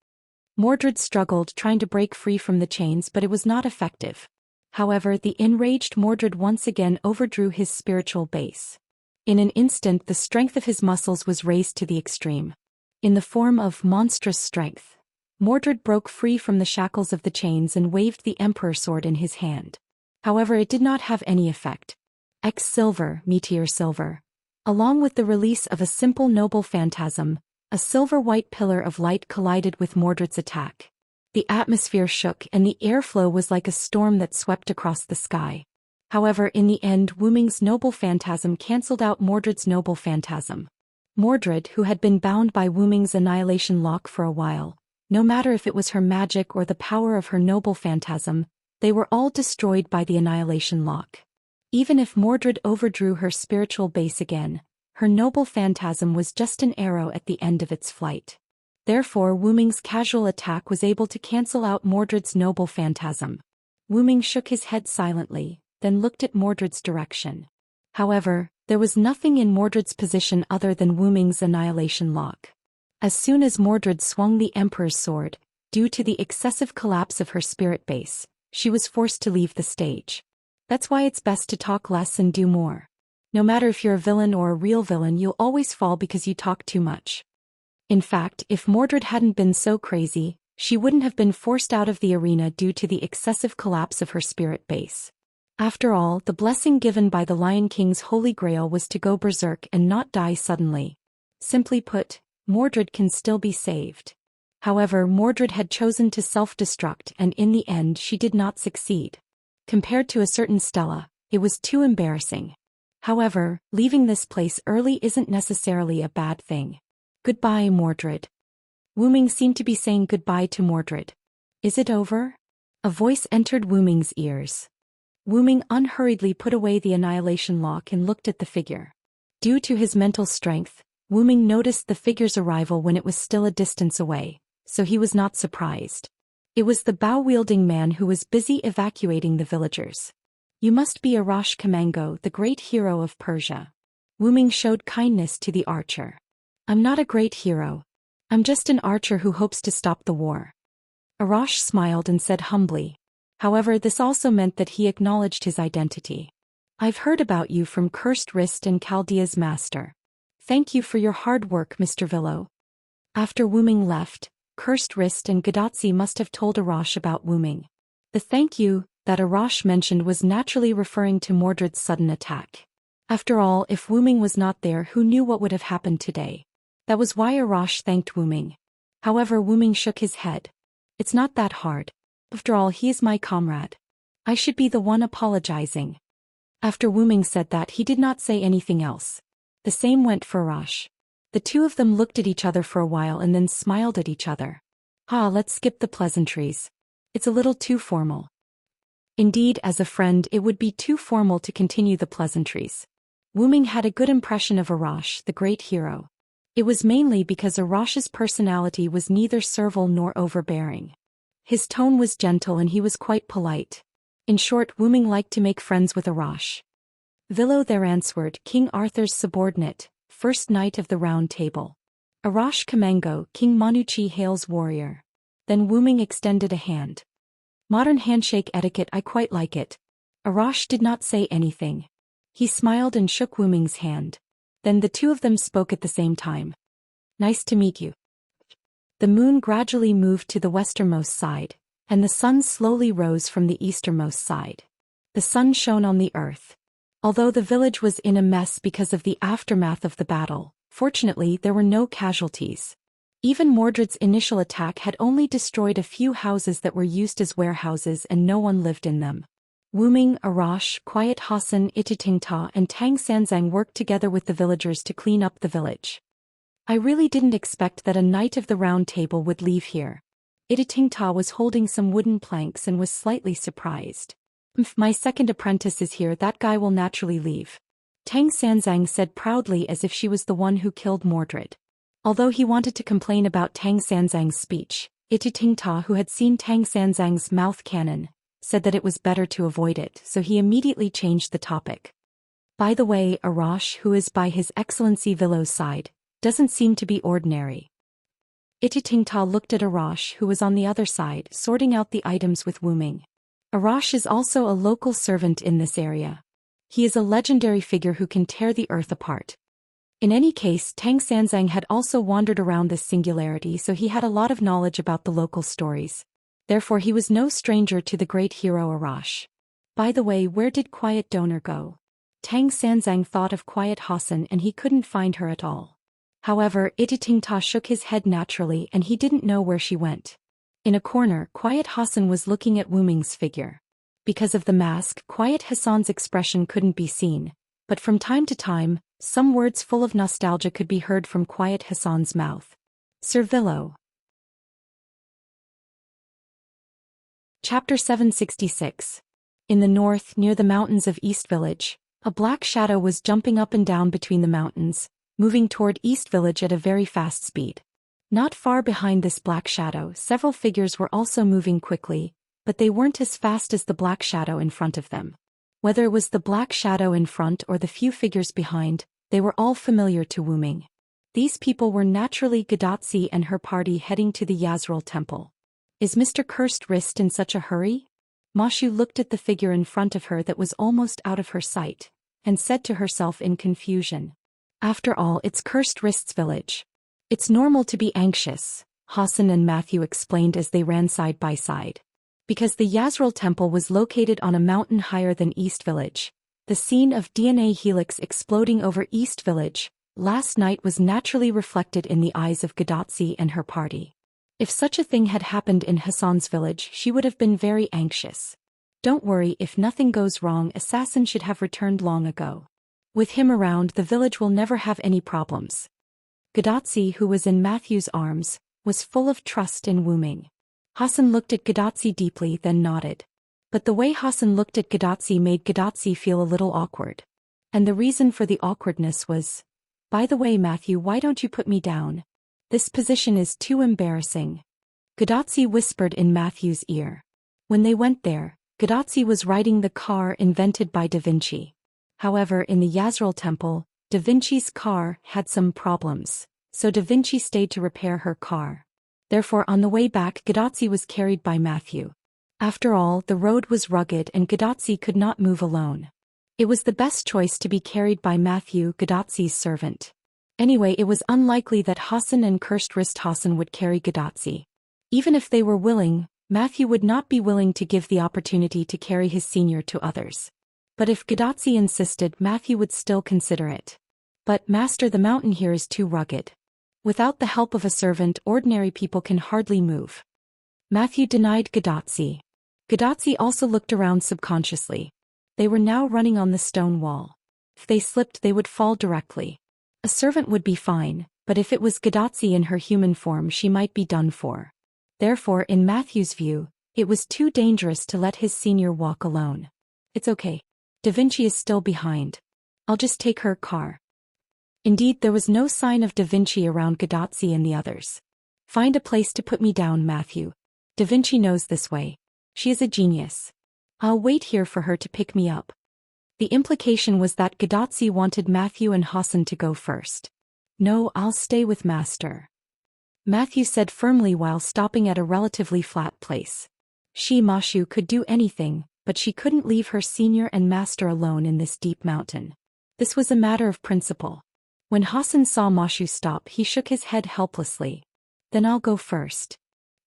S1: Mordred struggled, trying to break free from the chains, but it was not effective. However, the enraged Mordred once again overdrew his spiritual base. In an instant, the strength of his muscles was raised to the extreme. In the form of monstrous strength, Mordred broke free from the shackles of the chains and waved the emperor sword in his hand. However, it did not have any effect. Silver, meteor silver. Along with the release of a simple noble phantasm, a silver-white pillar of light collided with Mordred's attack. The atmosphere shook and the airflow was like a storm that swept across the sky. However, in the end, Wu Ming's noble phantasm cancelled out Mordred's noble phantasm. Mordred, who had been bound by Wu Ming's annihilation lock for a while, no matter if it was her magic or the power of her noble phantasm, they were all destroyed by the annihilation lock. Even if Mordred overdrew her spiritual base again, her noble phantasm was just an arrow at the end of its flight. Therefore, Wu Ming's casual attack was able to cancel out Mordred's noble phantasm. Wu Ming shook his head silently, then looked at Mordred's direction. However, there was nothing in Mordred's position other than Wu Ming's annihilation lock. As soon as Mordred swung the Emperor's sword, due to the excessive collapse of her spirit base, she was forced to leave the stage. That's why it's best to talk less and do more. No matter if you're a villain or a real villain, you'll always fall because you talk too much. In fact, if Mordred hadn't been so crazy, she wouldn't have been forced out of the arena due to the excessive collapse of her spirit base. After all, the blessing given by the Lion King's Holy Grail was to go berserk and not die suddenly. Simply put, Mordred can still be saved. However, Mordred had chosen to self-destruct and in the end she did not succeed. Compared to a certain Stella, it was too embarrassing. However, leaving this place early isn't necessarily a bad thing. Goodbye, Mordred. Wu Ming seemed to be saying goodbye to Mordred. Is it over? A voice entered Wu Ming's ears. Wu Ming unhurriedly put away the annihilation lock and looked at the figure. Due to his mental strength, Wu Ming noticed the figure's arrival when it was still a distance away, so he was not surprised. It was the bow-wielding man who was busy evacuating the villagers. You must be Arash Kamango, the great hero of Persia. Wu Ming showed kindness to the archer. I'm not a great hero. I'm just an archer who hopes to stop the war. Arash smiled and said humbly. However, this also meant that he acknowledged his identity. I've heard about you from Cursed Wrist and Chaldea's master. Thank you for your hard work, Mr. Villo. After Wu Ming left, Cursed Wrist and Gadotsi must have told Arash about Wu Ming. The thank you that Arash mentioned was naturally referring to Mordred's sudden attack. After all, if Wu Ming was not there, who knew what would have happened today? That was why Arash thanked Wu Ming. However, Wu Ming shook his head. It's not that hard. After all, he is my comrade. I should be the one apologizing. After Wu Ming said that, he did not say anything else. The same went for Arash. The two of them looked at each other for a while and then smiled at each other. Let's skip the pleasantries. It's a little too formal. Indeed, as a friend, it would be too formal to continue the pleasantries. Wu Ming had a good impression of Arash, the great hero. It was mainly because Arash's personality was neither servile nor overbearing. His tone was gentle and he was quite polite. In short, Wu Ming liked to make friends with Arash. Villo there answered, King Arthur's subordinate, first knight of the Round Table. Arash Kamango, King Manuchi Hale's warrior. Then Wu Ming extended a hand. Modern handshake etiquette, I quite like it. Arash did not say anything. He smiled and shook Wu Ming's hand. Then the two of them spoke at the same time. Nice to meet you. The moon gradually moved to the westernmost side, and the sun slowly rose from the easternmost side. The sun shone on the earth. Although the village was in a mess because of the aftermath of the battle, fortunately there were no casualties. Even Mordred's initial attack had only destroyed a few houses that were used as warehouses and no one lived in them. Wu Ming, Arash, Quiet Hassan, Ititingta and Tang Sanzang worked together with the villagers to clean up the village. I really didn't expect that a knight of the Round Table would leave here. Ititingta was holding some wooden planks and was slightly surprised. My second apprentice is here, that guy will naturally leave. Tang Sanzang said proudly as if she was the one who killed Mordred. Although he wanted to complain about Tang Sanzang's speech, Ititingta, who had seen Tang Sanzang's mouth cannon, said that it was better to avoid it, so he immediately changed the topic. By the way, Arash, who is by His Excellency Villo's side, doesn't seem to be ordinary. Ititingta looked at Arash, who was on the other side, sorting out the items with Wu Ming. Arash is also a local servant in this area. He is a legendary figure who can tear the earth apart. In any case, Tang Sanzang had also wandered around this singularity, so he had a lot of knowledge about the local stories. Therefore he was no stranger to the great hero Arash. By the way, where did Quiet Donor go? Tang Sanzang thought of Quiet Hassan and he couldn't find her at all. However, Ititingta shook his head naturally and he didn't know where she went. In a corner, Quiet Hassan was looking at Wu Ming's figure. Because of the mask, Quiet Hassan's expression couldn't be seen, but from time to time, some words full of nostalgia could be heard from Quiet Hassan's mouth. Sir Villo. Chapter 766. In the north, near the mountains of East Village, a black shadow was jumping up and down between the mountains, moving toward East Village at a very fast speed. Not far behind this black shadow, several figures were also moving quickly, but they weren't as fast as the black shadow in front of them. Whether it was the black shadow in front or the few figures behind, they were all familiar to Wu Ming. These people were naturally Gadotsi and her party heading to the Yazril temple. Is Mr. Cursed Wrist in such a hurry? Mashu looked at the figure in front of her that was almost out of her sight, and said to herself in confusion. After all, it's Cursed Wrist's village. It's normal to be anxious, Hassan and Matthew explained as they ran side by side. Because the Yazril temple was located on a mountain higher than East Village, the scene of DNA helix exploding over East Village last night was naturally reflected in the eyes of Gadotsi and her party. If such a thing had happened in Hassan's village, she would have been very anxious. Don't worry, if nothing goes wrong, assassin should have returned long ago. With him around, the village will never have any problems. Gadotsi, who was in Matthew's arms, was full of trust in Wu Ming. Hassan looked at Gadotsi deeply, then nodded. But the way Hassan looked at Gadotsi made Gadotsi feel a little awkward. And the reason for the awkwardness was, "By the way, Matthew, why don't you put me down? This position is too embarrassing." Gadotsi whispered in Matthew's ear. When they went there, Gadotsi was riding the car invented by Da Vinci. However, in the Yazril temple, Da Vinci's car had some problems, so Da Vinci stayed to repair her car. Therefore, on the way back, Gadotsi was carried by Matthew. After all, the road was rugged and Gadotsi could not move alone. It was the best choice to be carried by Matthew, Gadotsi's servant. Anyway, it was unlikely that Hassan and Cursed Wrist Hassan would carry Gadotsi. Even if they were willing, Matthew would not be willing to give the opportunity to carry his senior to others. But if Gadotsi insisted, Matthew would still consider it. But, Master, the mountain here is too rugged. Without the help of a servant, ordinary people can hardly move. Matthew denied Gadotsi. Gadotsi also looked around subconsciously. They were now running on the stone wall. If they slipped, they would fall directly. A servant would be fine, but if it was Gadotsi in her human form, she might be done for. Therefore, in Matthew's view, it was too dangerous to let his senior walk alone. It's okay. Da Vinci is still behind. I'll just take her car. Indeed, there was no sign of Da Vinci around Gadotsi and the others. Find a place to put me down, Matthew. Da Vinci knows this way. She is a genius. I'll wait here for her to pick me up. The implication was that Gadotsi wanted Matthew and Hassan to go first. No, I'll stay with Master, Matthew said firmly while stopping at a relatively flat place. She, Mashu, could do anything, but she couldn't leave her senior and Master alone in this deep mountain. This was a matter of principle. When Hassan saw Mashu stop, he shook his head helplessly. Then I'll go first,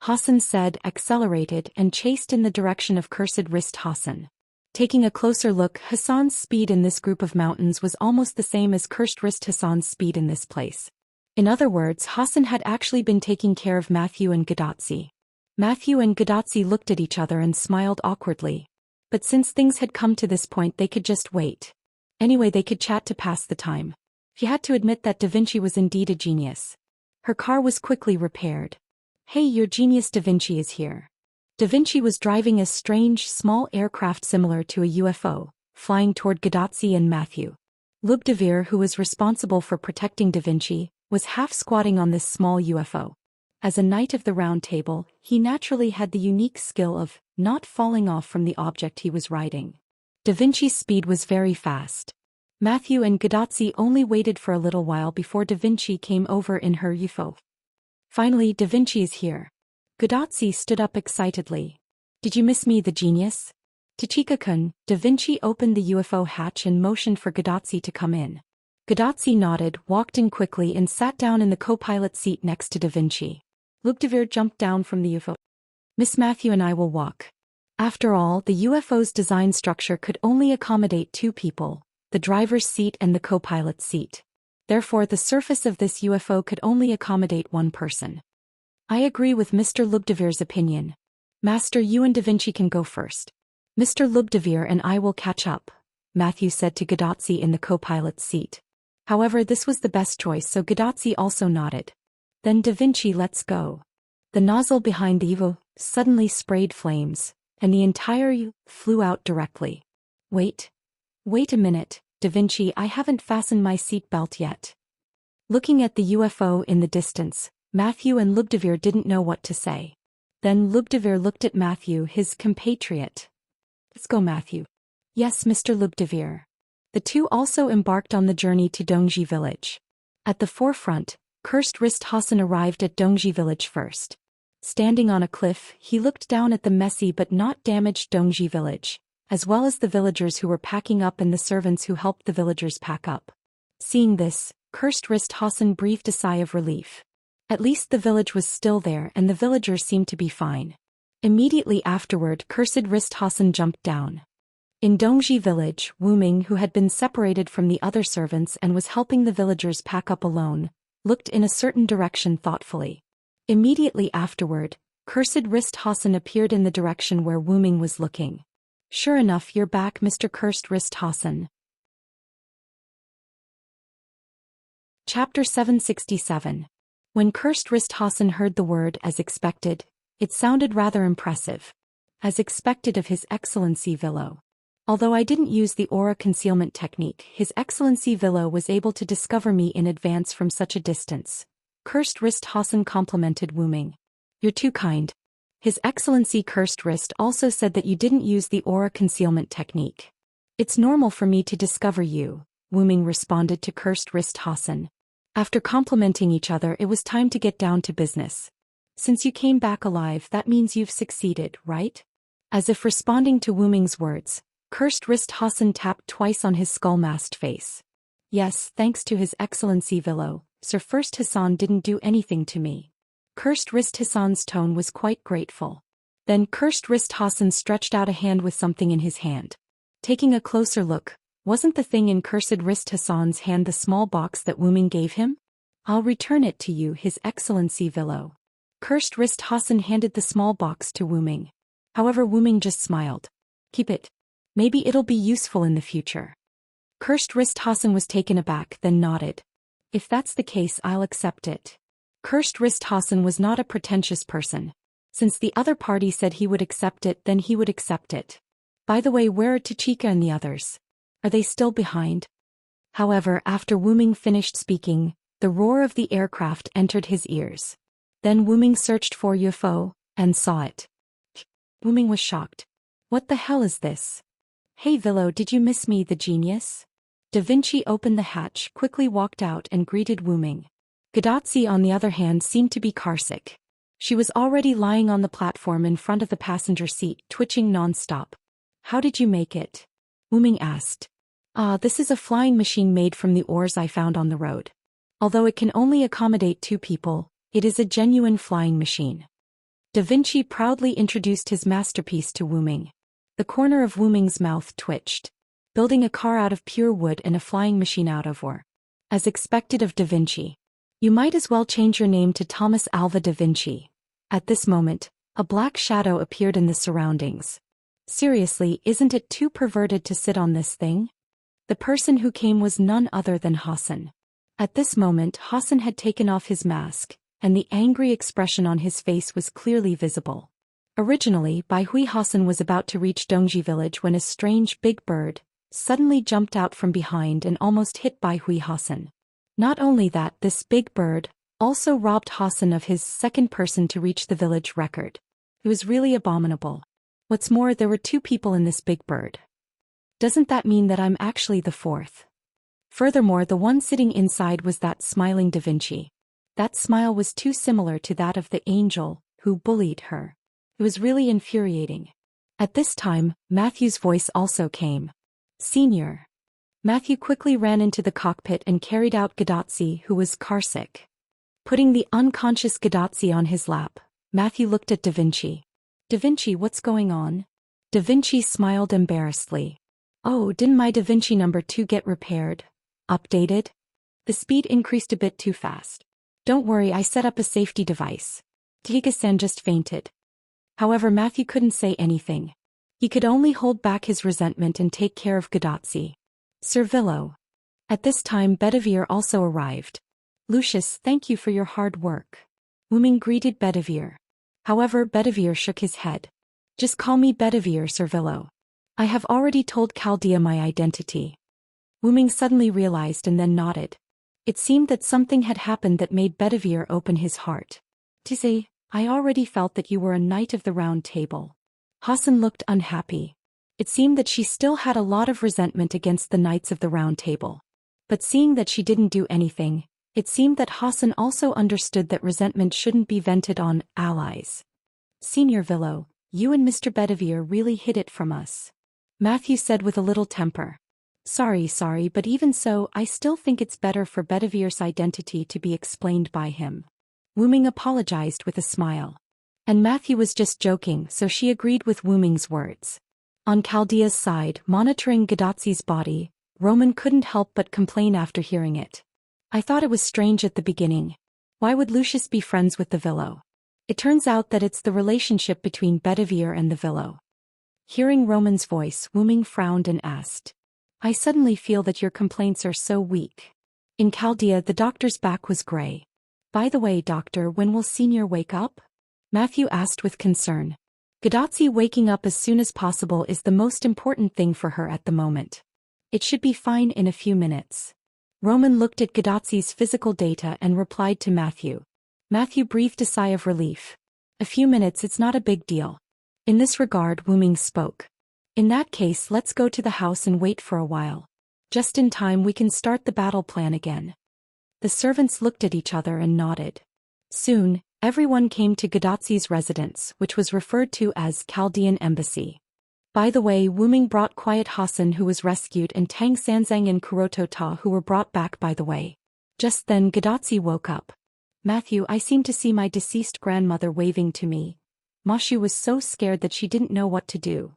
S1: Hassan said, accelerated, and chased in the direction of Cursed Wrist Hassan. Taking a closer look, Hassan's speed in this group of mountains was almost the same as Cursed Wrist Hassan's speed in this place. In other words, Hassan had actually been taking care of Matthew and Gadotsi. Matthew and Gadotsi looked at each other and smiled awkwardly. But since things had come to this point, they could just wait. Anyway, they could chat to pass the time. She had to admit that Da Vinci was indeed a genius. Her car was quickly repaired. Hey, your genius Da Vinci is here. Da Vinci was driving a strange, small aircraft similar to a UFO, flying toward Gadotsi and Matthew. Lubdavir, who was responsible for protecting Da Vinci, was half-squatting on this small UFO. As a knight of the Round Table, he naturally had the unique skill of not falling off from the object he was riding. Da Vinci's speed was very fast. Matthew and Gadotsi only waited for a little while before Da Vinci came over in her UFO. Finally, Da Vinci is here. Gadotsi stood up excitedly. Did you miss me, the genius? Tachika-kun, Da Vinci opened the UFO hatch and motioned for Gadotsi to come in. Gadotsi nodded, walked in quickly and sat down in the co-pilot seat next to Da Vinci. Lubdavir jumped down from the UFO. Miss Matthew and I will walk. After all, the UFO's design structure could only accommodate two people, the driver's seat and the co-pilot's seat. Therefore, the surface of this UFO could only accommodate one person. I agree with Mr. Lubdavir's opinion. Master, you and Da Vinci can go first. Mr. Lubdavir and I will catch up, Matthew said to Gadotsi in the co-pilot's seat. However, this was the best choice, so Gadotsi also nodded. Then Da Vinci, let's go. The nozzle behind the UFO suddenly sprayed flames, and the entire UFO flew out directly. Wait a minute, Da Vinci, I haven't fastened my seat belt yet. Looking at the UFO in the distance, Matthew and Lubdavir didn't know what to say. Then Lubdavir looked at Matthew, his compatriot. Let's go, Matthew. Yes, Mr. Lubdavir. The two also embarked on the journey to Dongji village. At the forefront, Cursed Wrist Hassan arrived at Dongji village first. Standing on a cliff, he looked down at the messy but not damaged Dongji village, as well as the villagers who were packing up and the servants who helped the villagers pack up. Seeing this, Cursed Wrist Hassan breathed a sigh of relief. At least the village was still there and the villagers seemed to be fine. Immediately afterward, Cursed Wrist Hassan jumped down. In Dongji village, Wu Ming, who had been separated from the other servants and was helping the villagers pack up alone, looked in a certain direction thoughtfully. Immediately afterward, Cursed Wrist Hassan appeared in the direction where Wu Ming was looking. Sure enough, you're back, Mr. Cursed Wrist Hassan. Chapter 767. When Cursed Wrist Hassan heard the word as expected, it sounded rather impressive. As expected of His Excellency Villo. Although I didn't use the aura concealment technique, His Excellency Villo was able to discover me in advance from such a distance. Cursed Wrist Hassan complimented Wu Ming. You're too kind. His Excellency Cursed Wrist also said that you didn't use the aura concealment technique. It's normal for me to discover you, Wu Ming responded to Cursed Wrist Hassan. After complimenting each other, it was time to get down to business. Since you came back alive, that means you've succeeded, right? As if responding to Wu Ming's words, Cursed Wrist Hassan tapped twice on his skull-masked face. Yes, thanks to His Excellency Villo, Sir First Hassan didn't do anything to me. Cursed Wrist Hassan's tone was quite grateful. Then Cursed Wrist Hassan stretched out a hand with something in his hand. Taking a closer look, wasn't the thing in Cursed Wrist Hassan's hand the small box that Wu Ming gave him? I'll return it to you, His Excellency Villo. Cursed Wrist Hassan handed the small box to Wu Ming. However, Wu Ming just smiled. Keep it. Maybe it'll be useful in the future. Cursed Wrist Hassan was taken aback, then nodded. If that's the case, I'll accept it. Cursed Wrist Hassan was not a pretentious person. Since the other party said he would accept it, then he would accept it. By the way, where are Tachika and the others? Are they still behind? However, after Wu Ming finished speaking, the roar of the aircraft entered his ears. Then Wu Ming searched for UFO, and saw it. Wu Ming was shocked. What the hell is this? Hey Villo, did you miss me, the genius? Da Vinci opened the hatch, quickly walked out and greeted Wu Ming. Gadotsi on the other hand seemed to be carsick. She was already lying on the platform in front of the passenger seat, twitching non-stop. How did you make it? Wu Ming asked. This is a flying machine made from the ores I found on the road. Although it can only accommodate 2 people, it is a genuine flying machine. Da Vinci proudly introduced his masterpiece to Wu Ming. The corner of Wu Ming's mouth twitched. Building a car out of pure wood and a flying machine out of ore. As expected of Da Vinci. You might as well change your name to Thomas Alva Da Vinci. At this moment, a black shadow appeared in the surroundings. Seriously, isn't it too perverted to sit on this thing? The person who came was none other than Hassan. At this moment, Hassan had taken off his mask, and the angry expression on his face was clearly visible. Originally, Bai Hui Hassan was about to reach Dongji village when a strange big bird suddenly jumped out from behind and almost hit Bai Hui Hassan. Not only that, this big bird also robbed Hassan of his second person to reach the village record. It was really abominable. What's more, there were 2 people in this big bird. Doesn't that mean that I'm actually the 4th? Furthermore, the one sitting inside was that smiling Da Vinci. That smile was too similar to that of the angel who bullied her. It was really infuriating. At this time, Matthew's voice also came. Senior. Matthew quickly ran into the cockpit and carried out Gadotsi, who was carsick. Putting the unconscious Gadotsi on his lap, Matthew looked at Da Vinci. Da Vinci, what's going on? Da Vinci smiled embarrassedly. Oh, didn't my Da Vinci number 2 get repaired? Updated? The speed increased a bit too fast. Don't worry, I set up a safety device. Tiga-san just fainted. However, Matthew couldn't say anything. He could only hold back his resentment and take care of Gadotsi. Sir Villo. At this time, Bedivere also arrived. Lucius, thank you for your hard work. Wu Ming greeted Bedivere. However, Bedivere shook his head. Just call me Bedivere, Sir Villo. I have already told Chaldea my identity. Wu Ming suddenly realized and then nodded. It seemed that something had happened that made Bedivere open his heart. To say, I already felt that you were a knight of the round table. Hassan looked unhappy. It seemed that she still had a lot of resentment against the knights of the round table. But seeing that she didn't do anything, it seemed that Hassan also understood that resentment shouldn't be vented on allies. Senior Villo, you and Mr. Bedivere really hid it from us. Matthew said with a little temper. Sorry, but even so, I still think it's better for Bedivere's identity to be explained by him. Wu Ming apologized with a smile. And Matthew was just joking, so she agreed with Wu Ming's words. On Chaldea's side, monitoring Gadotsi's body, Roman couldn't help but complain after hearing it. I thought it was strange at the beginning. Why would Lucius be friends with the Villo? It turns out that it's the relationship between Bedivere and the Villo. Hearing Roman's voice, Wu Ming frowned and asked. I suddenly feel that your complaints are so weak. In Chaldea the doctor's back was gray. By the way, doctor, when will Senior wake up? Matthew asked with concern. Gadotsi waking up as soon as possible is the most important thing for her at the moment. It should be fine in a few minutes. Roman looked at Gadotsi's physical data and replied to Matthew. Matthew breathed a sigh of relief. A few minutes, it's not a big deal. In this regard, Wu Ming spoke. In that case, let's go to the house and wait for a while. Just in time we can start the battle plan again. The servants looked at each other and nodded. Soon, everyone came to Gadotsi's residence, which was referred to as Chaldean Embassy. By the way, Wu Ming brought Quiet Hassan, who was rescued, and Tang Sanzang and Kuroto Ta, who were brought back by the way. Just then Gadotsi woke up. Matthew, I seem to see my deceased grandmother waving to me. Mashu was so scared that she didn't know what to do.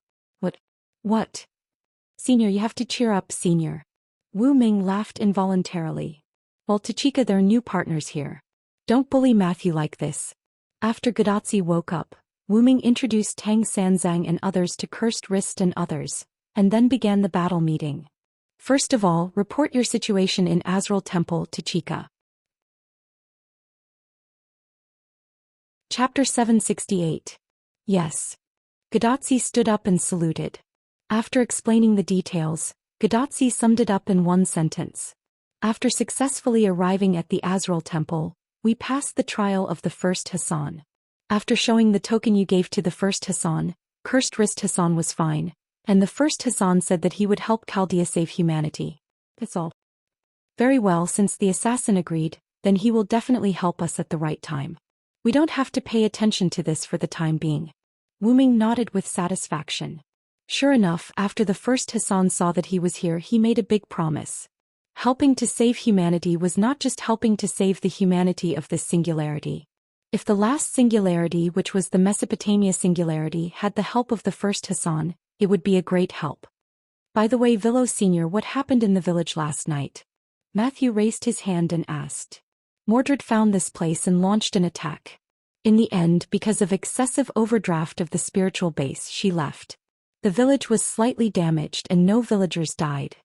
S1: What? Senior, you have to cheer up, Senior. Wu Ming laughed involuntarily. Well, Tachika, they're new partners here. Don't bully Matthew like this. After Gadotsi woke up, Wu Ming introduced Tang Sanzang and others to Cursed Wrist and others, and then began the battle meeting. First of all, report your situation in Azrael Temple, Tachika. Chapter 768. Yes. Gadotsi stood up and saluted. After explaining the details, Gadotsi summed it up in one sentence. After successfully arriving at the Azrael Temple, we passed the trial of the first Hassan. After showing the token you gave to the first Hassan, Cursed Wrist Hassan was fine, and the first Hassan said that he would help Chaldea save humanity. That's all. Very well, since the assassin agreed, then he will definitely help us at the right time. We don't have to pay attention to this for the time being. Wu Ming nodded with satisfaction. Sure enough, after the first Hassan saw that he was here, he made a big promise. Helping to save humanity was not just helping to save the humanity of this singularity. If the last singularity, which was the Mesopotamia singularity, had the help of the first Hassan, it would be a great help. By the way, Villo Senior, what happened in the village last night? Matthew raised his hand and asked. Mordred found this place and launched an attack. In the end, because of excessive overdraft of the spiritual base, she left. The village was slightly damaged and no villagers died.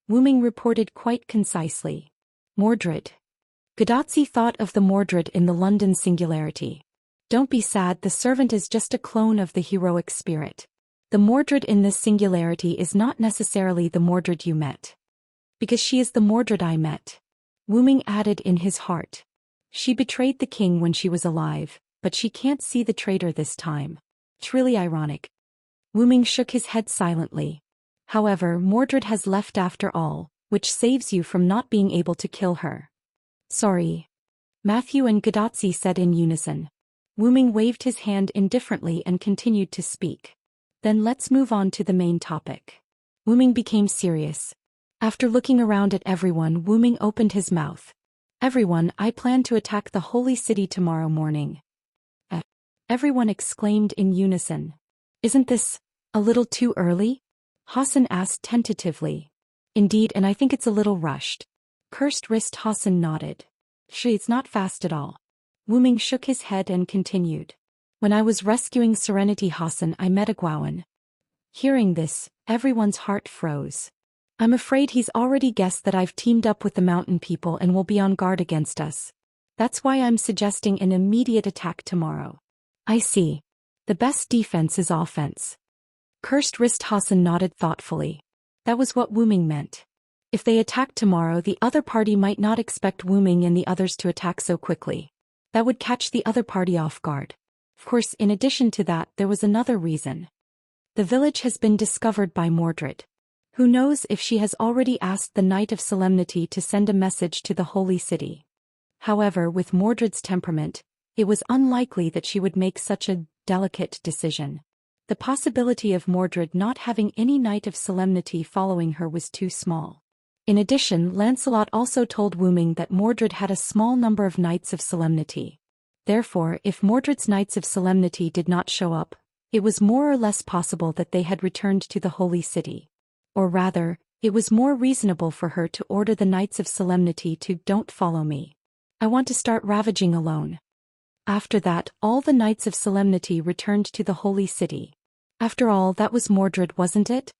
S1: Wu Ming reported quite concisely. Mordred. Gadotsi thought of the Mordred in the London singularity. Don't be sad, the servant is just a clone of the heroic spirit. The Mordred in this singularity is not necessarily the Mordred you met. Because she is the Mordred I met. Wu Ming added in his heart. She betrayed the king when she was alive, but she can't see the traitor this time. It's really ironic. Wu Ming shook his head silently. However, Mordred has left after all, which saves you from not being able to kill her. Sorry. Matthew and Gadotsi said in unison. Wu Ming waved his hand indifferently and continued to speak. Then let's move on to the main topic. Wu Ming became serious. After looking around at everyone, Wu Ming opened his mouth. Everyone, I plan to attack the holy city tomorrow morning. Everyone exclaimed in unison. Isn't this a little too early? Hassan asked tentatively. Indeed, and I think it's a little rushed. Cursed Wrist Hassan nodded. It's not fast at all. Wu Ming shook his head and continued. When I was rescuing Serenity Hassan, I met a Gwawan. Hearing this, everyone's heart froze. I'm afraid he's already guessed that I've teamed up with the mountain people and will be on guard against us. That's why I'm suggesting an immediate attack tomorrow. I see. The best defense is offense. Cursed Wrist Hassan nodded thoughtfully. That was what Wu Ming meant. If they attacked tomorrow, the other party might not expect Wu Ming and the others to attack so quickly. That would catch the other party off guard. Of course, in addition to that, there was another reason. The village has been discovered by Mordred. Who knows if she has already asked the Knight of Solemnity to send a message to the holy city. However, with Mordred's temperament, it was unlikely that she would make such a delicate decision. The possibility of Mordred not having any Knight of Solemnity following her was too small. In addition, Lancelot also told Wu Ming that Mordred had a small number of Knights of Solemnity. Therefore, if Mordred's Knights of Solemnity did not show up, it was more or less possible that they had returned to the holy city. Or rather, it was more reasonable for her to order the Knights of Solemnity to don't follow me. I want to start ravaging alone. After that, all the Knights of Solemnity returned to the Holy City. After all, that was Mordred, wasn't it?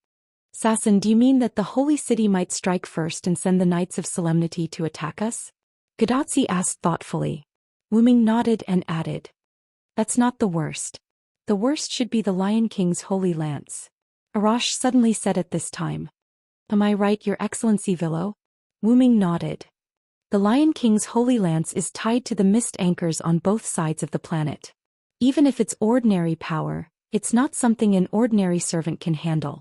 S1: Sasson, do you mean that the Holy City might strike first and send the Knights of Solemnity to attack us? Gadotsi asked thoughtfully. Wuming nodded and added. That's not the worst. The worst should be the Lion King's Holy Lance. Arash suddenly said at this time. Am I right, Your Excellency Villo? Wuming nodded. The Lion King's Holy Lance is tied to the mist anchors on both sides of the planet. Even if it's ordinary power, it's not something an ordinary servant can handle.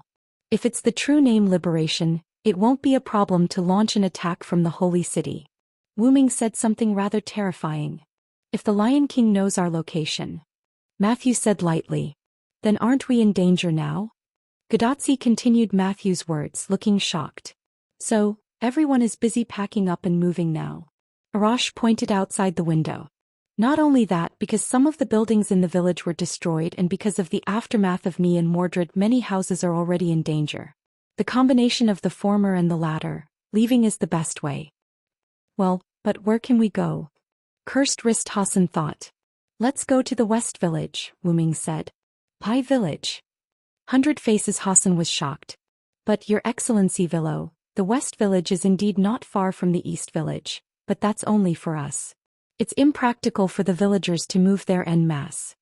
S1: If it's the true name Liberation, it won't be a problem to launch an attack from the Holy City. Wuming said something rather terrifying. If the Lion King knows our location. Matthew said lightly. Then aren't we in danger now? Gadotsi continued Matthew's words, looking shocked. So, everyone is busy packing up and moving now. Arash pointed outside the window. Not only that, because some of the buildings in the village were destroyed and because of the aftermath of me and Mordred, many houses are already in danger. The combination of the former and the latter, leaving is the best way. Well, but where can we go? Cursed Wrist Hassan thought. Let's go to the West Village, Wuming said. Pai Village. 100 Faces Hassan was shocked. But, Your Excellency Villo, the West Village is indeed not far from the East Village, but that's only for us. It's impractical for the villagers to move there en masse.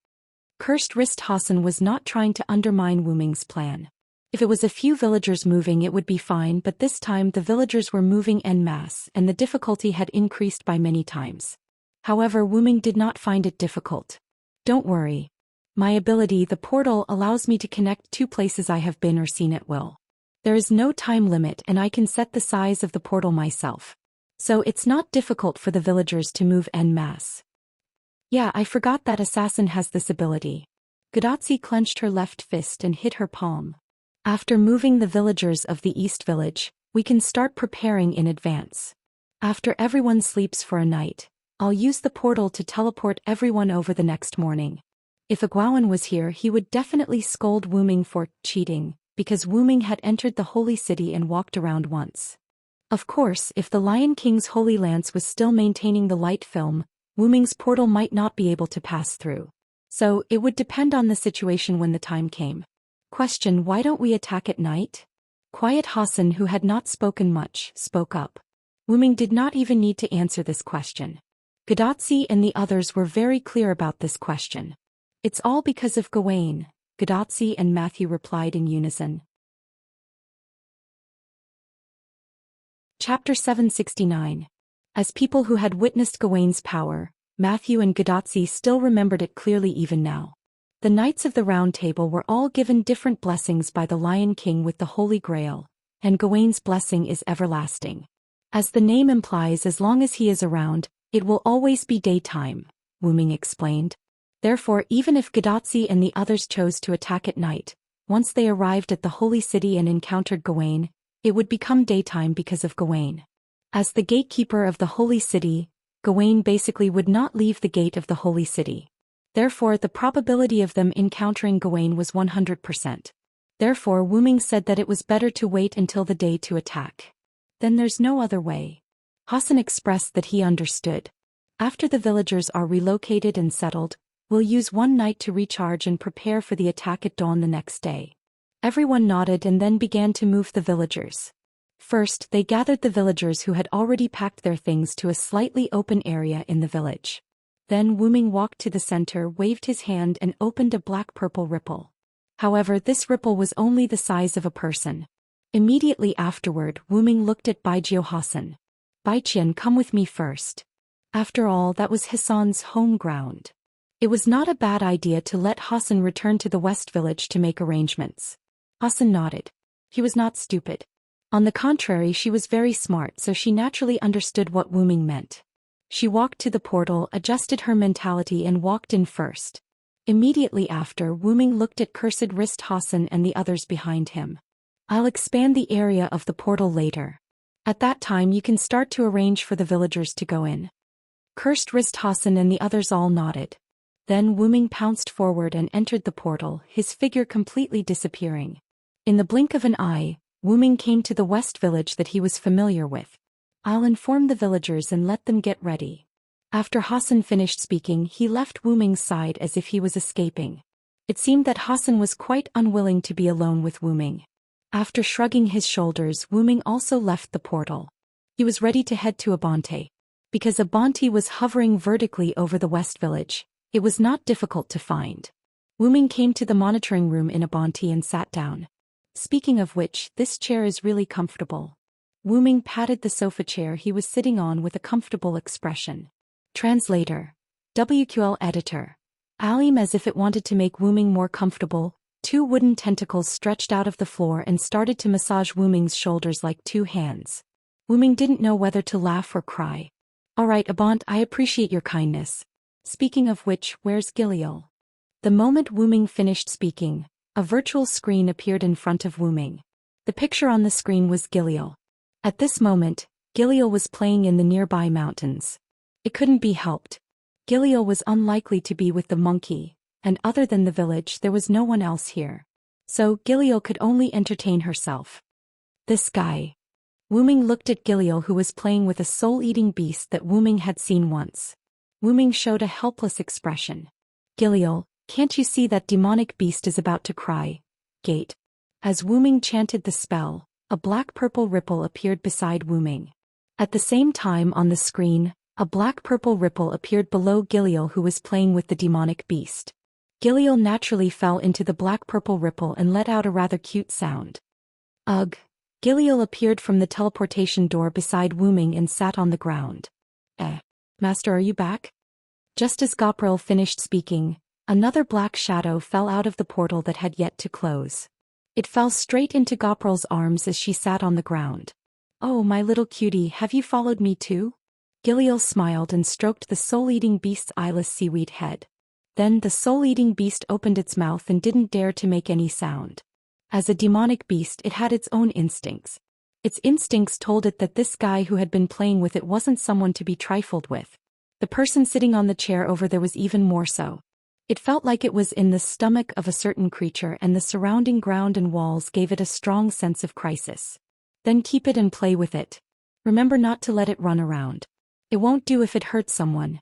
S1: Cursed Wrist Hassan was not trying to undermine Wuming's plan. If it was a few villagers moving it would be fine, but this time the villagers were moving en masse and the difficulty had increased by many times. However, Wuming did not find it difficult. Don't worry. My ability, the portal, allows me to connect two places I have been or seen at will. There is no time limit and I can set the size of the portal myself. So it's not difficult for the villagers to move en masse. Yeah, I forgot that assassin has this ability. Gadotsi clenched her left fist and hit her palm. After moving the villagers of the East Village, we can start preparing in advance. After everyone sleeps for a night, I'll use the portal to teleport everyone over the next morning. If Agwawan was here, he would definitely scold Wuming for cheating, because Wuming had entered the Holy City and walked around once. Of course, if the Lion King's Holy Lance was still maintaining the light film, Wuming's portal might not be able to pass through. So, it would depend on the situation when the time came. Question: why don't we attack at night? Quiet Hassan, who had not spoken much, spoke up. Wuming did not even need to answer this question. Gadotsi and the others were very clear about this question. It's all because of Gawain, Gadotsi and Matthew replied in unison. Chapter 769. As people who had witnessed Gawain's power, Matthew and Gadotsi still remembered it clearly even now. The Knights of the Round Table were all given different blessings by the Lion King with the Holy Grail, and Gawain's blessing is everlasting. As the name implies, as long as he is around, it will always be daytime, Wuming explained. Therefore, even if Gadotsi and the others chose to attack at night, once they arrived at the Holy City and encountered Gawain, it would become daytime because of Gawain. As the gatekeeper of the Holy City, Gawain basically would not leave the gate of the Holy City. Therefore, the probability of them encountering Gawain was 100%. Therefore, Wuming said that it was better to wait until the day to attack. Then there's no other way. Hassan expressed that he understood. After the villagers are relocated and settled, we'll use one night to recharge and prepare for the attack at dawn the next day. Everyone nodded and then began to move the villagers. First, they gathered the villagers who had already packed their things to a slightly open area in the village. Then Wuming walked to the center, waved his hand and opened a black-purple ripple. However, this ripple was only the size of a person. Immediately afterward, Wuming looked at Baijio Hassan. Baijian, come with me first. After all, that was Hassan's home ground. It was not a bad idea to let Hassan return to the West Village to make arrangements. Hassan nodded. He was not stupid. On the contrary, she was very smart, so she naturally understood what Wuming meant. She walked to the portal, adjusted her mentality and walked in first. Immediately after, Wuming looked at Cursed Wrist Hassan and the others behind him. I'll expand the area of the portal later. At that time you can start to arrange for the villagers to go in. Cursed Wrist Hassan and the others all nodded. Then Wuming pounced forward and entered the portal, his figure completely disappearing. In the blink of an eye, Wuming came to the West Village that he was familiar with. I'll inform the villagers and let them get ready. After Hassan finished speaking, he left Wu Ming's side as if he was escaping. It seemed that Hassan was quite unwilling to be alone with Wu Ming. After shrugging his shoulders, Wu Ming also left the portal. He was ready to head to Abante. Because Abante was hovering vertically over the West Village, it was not difficult to find. Wu Ming came to the monitoring room in Abante and sat down. Speaking of which, this chair is really comfortable. Wu Ming patted the sofa chair he was sitting on with a comfortable expression. Translator. WQL editor. Alim, as if it wanted to make Wu Ming more comfortable, two wooden tentacles stretched out of the floor and started to massage Wu Ming's shoulders like two hands. Wu Ming didn't know whether to laugh or cry. Alright, Abant, I appreciate your kindness. Speaking of which, where's Gilliel? The moment Wu Ming finished speaking, a virtual screen appeared in front of Wu Ming. The picture on the screen was Gilliel. At this moment, Gilliel was playing in the nearby mountains. It couldn't be helped. Gilliel was unlikely to be with the monkey, and other than the village there was no one else here. So Gilliel could only entertain herself. This guy. Wu Ming looked at Gilliel, who was playing with a soul-eating beast that Wu Ming had seen once. Wu Ming showed a helpless expression. Gilliel, can't you see that demonic beast is about to cry? Gate. As Wu Ming chanted the spell, a black-purple ripple appeared beside Wu Ming. At the same time on the screen, a black-purple ripple appeared below Gilliel, who was playing with the demonic beast. Gilliel naturally fell into the black-purple ripple and let out a rather cute sound. Ugh. Gilliel appeared from the teleportation door beside Wu Ming and sat on the ground. Master, are you back? Just as Goprel finished speaking, another black shadow fell out of the portal that had yet to close. It fell straight into Goprel's arms as she sat on the ground. Oh, my little cutie, have you followed me too? Gilliel smiled and stroked the soul-eating beast's eyeless seaweed head. Then the soul-eating beast opened its mouth and didn't dare to make any sound. As a demonic beast, it had its own instincts. Its instincts told it that this guy who had been playing with it wasn't someone to be trifled with. The person sitting on the chair over there was even more so. It felt like it was in the stomach of a certain creature, and the surrounding ground and walls gave it a strong sense of crisis. Then keep it and play with it. Remember not to let it run around. It won't do if it hurts someone.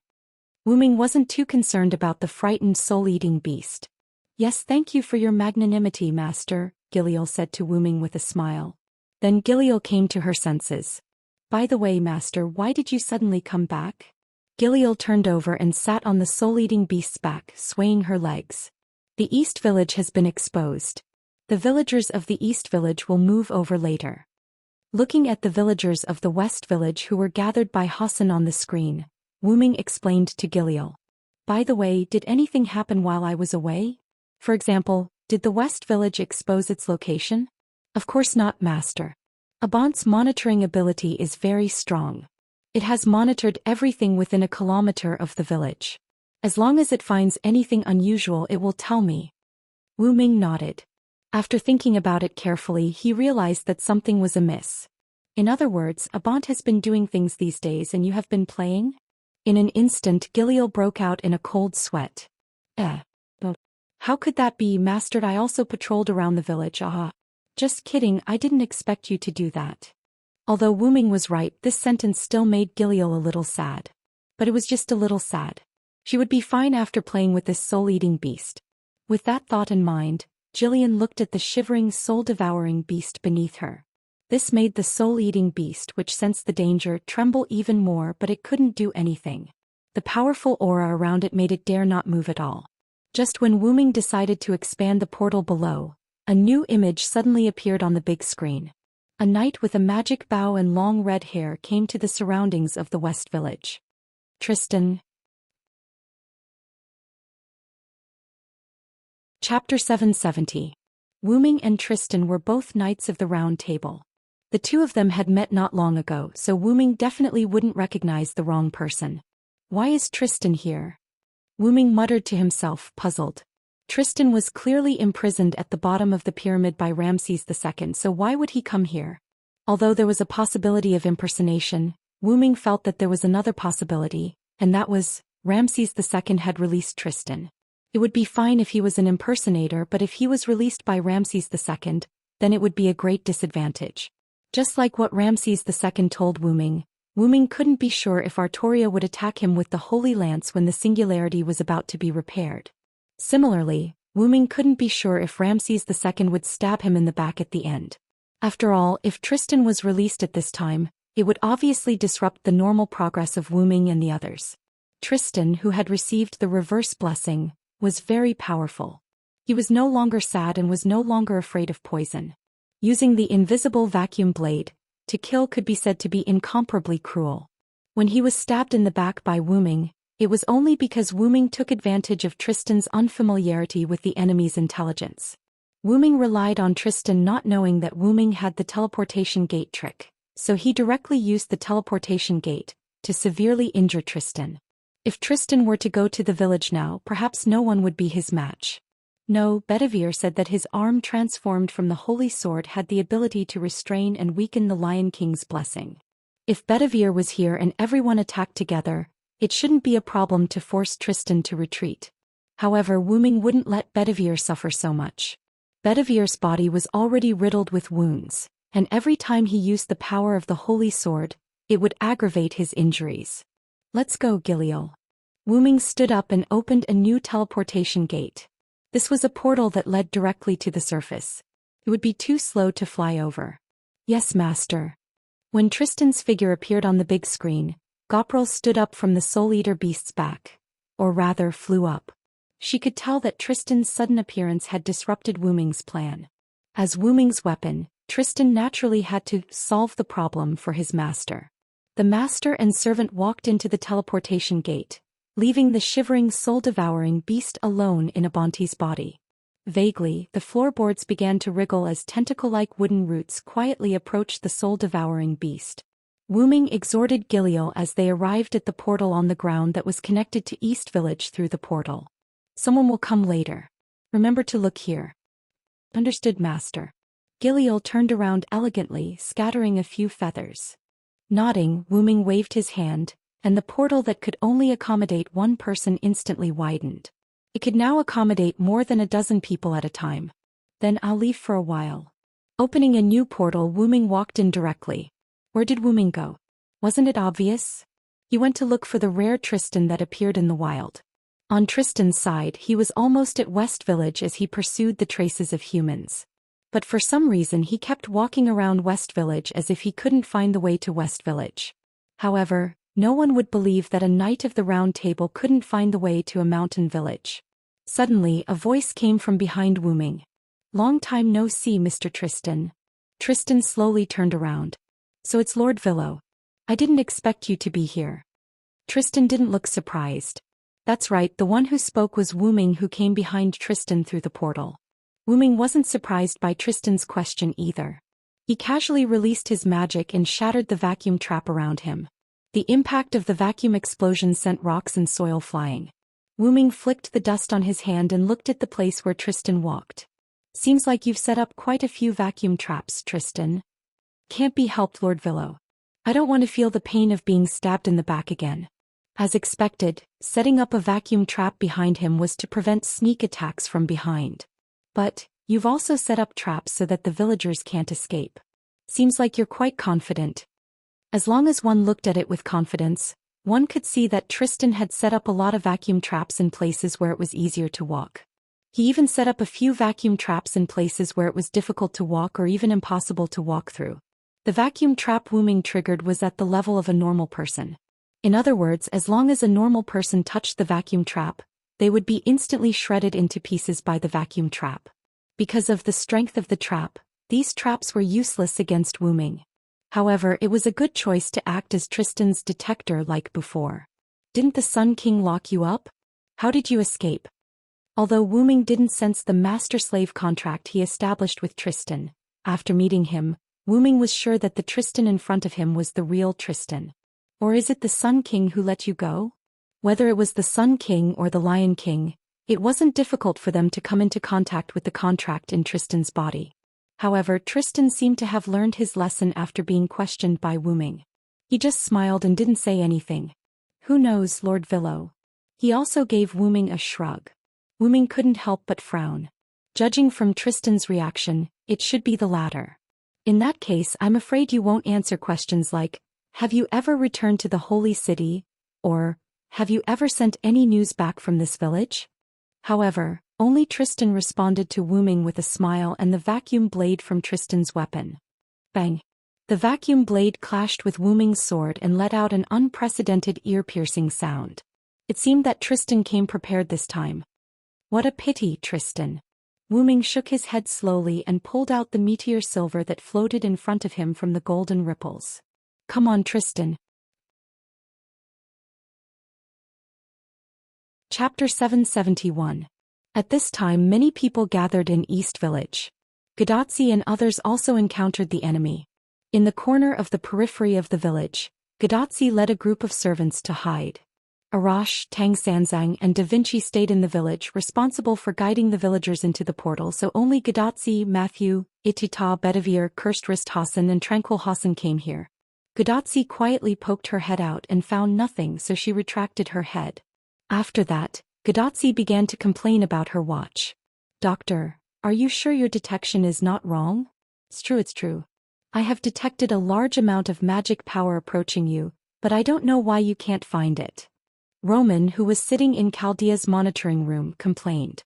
S1: Wu Ming wasn't too concerned about the frightened soul-eating beast. Yes, thank you for your magnanimity, Master, Gilliel said to Wu Ming with a smile. Then Gilliel came to her senses. By the way, Master, why did you suddenly come back? Gilliel turned over and sat on the soul-eating beast's back, swaying her legs. The East Village has been exposed. The villagers of the East Village will move over later. Looking at the villagers of the West Village who were gathered by Hassan on the screen, Wu Ming explained to Gilliel. By the way, did anything happen while I was away? For example, did the West Village expose its location? Of course not, Master. Abant's monitoring ability is very strong. It has monitored everything within a kilometer of the village. As long as it finds anything unusual, it will tell me. Wu Ming nodded. After thinking about it carefully, he realized that something was amiss. In other words, Abant has been doing things these days and you have been playing? In an instant, Gilliel broke out in a cold sweat. How could that be, Master? I also patrolled around the village. Just kidding, I didn't expect you to do that. Although Wu Ming was right, this sentence still made Gilliel a little sad. But it was just a little sad. She would be fine after playing with this soul-eating beast. With that thought in mind, Jillian looked at the shivering, soul-devouring beast beneath her. This made the soul-eating beast, which sensed the danger, tremble even more, but it couldn't do anything. The powerful aura around it made it dare not move at all. Just when Wu Ming decided to expand the portal below, a new image suddenly appeared on the big screen. A knight with a magic bow and long red hair came to the surroundings of the West Village. Tristan. Chapter 770. Wu Ming and Tristan were both knights of the Round Table. The two of them had met not long ago, so Wu Ming definitely wouldn't recognize the wrong person. Why is Tristan here? Wu Ming muttered to himself, puzzled. Tristan was clearly imprisoned at the bottom of the pyramid by Ramses II, so why would he come here? Although there was a possibility of impersonation, Wu Ming felt that there was another possibility, and that was, Ramses II had released Tristan. It would be fine if he was an impersonator, but if he was released by Ramses II, then it would be a great disadvantage. Just like what Ramses II told Wu Ming couldn't be sure if Artoria would attack him with the Holy Lance when the singularity was about to be repaired. Similarly, Ming couldn't be sure if Ramses II would stab him in the back at the end. After all, if Tristan was released at this time, it would obviously disrupt the normal progress of Ming and the others. Tristan, who had received the reverse blessing, was very powerful. He was no longer sad and was no longer afraid of poison. Using the invisible vacuum blade to kill could be said to be incomparably cruel. When he was stabbed in the back by Ming, it was only because Ming took advantage of Tristan's unfamiliarity with the enemy's intelligence. Ming relied on Tristan not knowing that Ming had the teleportation gate trick, so he directly used the teleportation gate to severely injure Tristan. If Tristan were to go to the village now, perhaps no one would be his match. No, Bedivere said that his arm transformed from the holy sword had the ability to restrain and weaken the Lion King's blessing. If Bedivere was here and everyone attacked together, it shouldn't be a problem to force Tristan to retreat. However, Ming wouldn't let Bedivere suffer so much. Bedivere's body was already riddled with wounds, and every time he used the power of the holy sword, it would aggravate his injuries. Let's go, Giliel. Ming stood up and opened a new teleportation gate. This was a portal that led directly to the surface. It would be too slow to fly over. Yes, master. When Tristan's figure appeared on the big screen, Gopral stood up from the Soul Eater beast's back. Or rather, flew up. She could tell that Tristan's sudden appearance had disrupted Ming's plan. As Ming's weapon, Tristan naturally had to solve the problem for his master. The master and servant walked into the teleportation gate, leaving the shivering soul-devouring beast alone in Abanti's body. Vaguely, the floorboards began to wriggle as tentacle-like wooden roots quietly approached the soul-devouring beast. Ming exhorted Giliel as they arrived at the portal on the ground that was connected to East Village through the portal. Someone will come later. Remember to look here. Understood, master. Giliel turned around elegantly, scattering a few feathers. Nodding, Ming waved his hand, and the portal that could only accommodate one person instantly widened. It could now accommodate more than a dozen people at a time. Then I'll leave for a while. Opening a new portal, Ming walked in directly. Where did Ming go? Wasn't it obvious? He went to look for the rare Tristan that appeared in the wild. On Tristan's side, he was almost at West Village as he pursued the traces of humans. But for some reason he kept walking around West Village as if he couldn't find the way to West Village. However, no one would believe that a Knight of the Round Table couldn't find the way to a mountain village. Suddenly, a voice came from behind Ming. Long time no see, Mr. Tristan. Tristan slowly turned around. So it's Lord Villo. I didn't expect you to be here. Tristan didn't look surprised. That's right, the one who spoke was Ming, who came behind Tristan through the portal. Ming wasn't surprised by Tristan's question either. He casually released his magic and shattered the vacuum trap around him. The impact of the vacuum explosion sent rocks and soil flying. Ming flicked the dust on his hand and looked at the place where Tristan walked. Seems like you've set up quite a few vacuum traps, Tristan. Can't be helped, Lord Villo. I don't want to feel the pain of being stabbed in the back again. As expected, setting up a vacuum trap behind him was to prevent sneak attacks from behind. But, you've also set up traps so that the villagers can't escape. Seems like you're quite confident. As long as one looked at it with confidence, one could see that Tristan had set up a lot of vacuum traps in places where it was easier to walk. He even set up a few vacuum traps in places where it was difficult to walk or even impossible to walk through. The vacuum trap Ming triggered was at the level of a normal person. In other words, as long as a normal person touched the vacuum trap, they would be instantly shredded into pieces by the vacuum trap. Because of the strength of the trap, these traps were useless against Ming. However, it was a good choice to act as Tristan's detector like before. Didn't the Sun King lock you up? How did you escape? Although Ming didn't sense the master-slave contract he established with Tristan, after meeting him, Ming was sure that the Tristan in front of him was the real Tristan. Or is it the Sun King who let you go? Whether it was the Sun King or the Lion King, it wasn't difficult for them to come into contact with the contract in Tristan's body. However, Tristan seemed to have learned his lesson after being questioned by Ming. He just smiled and didn't say anything. Who knows, Lord Villo? He also gave Ming a shrug. Ming couldn't help but frown. Judging from Tristan's reaction, it should be the latter. In that case, I'm afraid you won't answer questions like, Have you ever returned to the holy city? Or, have you ever sent any news back from this village? However, only Tristan responded to Wu Ming with a smile and the vacuum blade from Tristan's weapon. Bang! The vacuum blade clashed with Wu Ming's sword and let out an unprecedented ear-piercing sound. It seemed that Tristan came prepared this time. What a pity, Tristan. Wu Ming shook his head slowly and pulled out the meteor silver that floated in front of him from the golden ripples. Come on, Tristan. Chapter 771. At this time many people gathered in East Village. Gadotsi and others also encountered the enemy. In the corner of the periphery of the village, Gadotsi led a group of servants to hide. Arash, Tang Sanzang and Da Vinci stayed in the village, responsible for guiding the villagers into the portal, so only Gadotsi, Matthew, Itita, Bedivere, Kirstrist Hassan and Tranquil Hassan came here. Gadotsi quietly poked her head out and found nothing, so she retracted her head. After that, Gadotsi began to complain about her watch. Doctor, are you sure your detection is not wrong? It's true. I have detected a large amount of magic power approaching you, but I don't know why you can't find it. Roman, who was sitting in Chaldea's monitoring room, complained.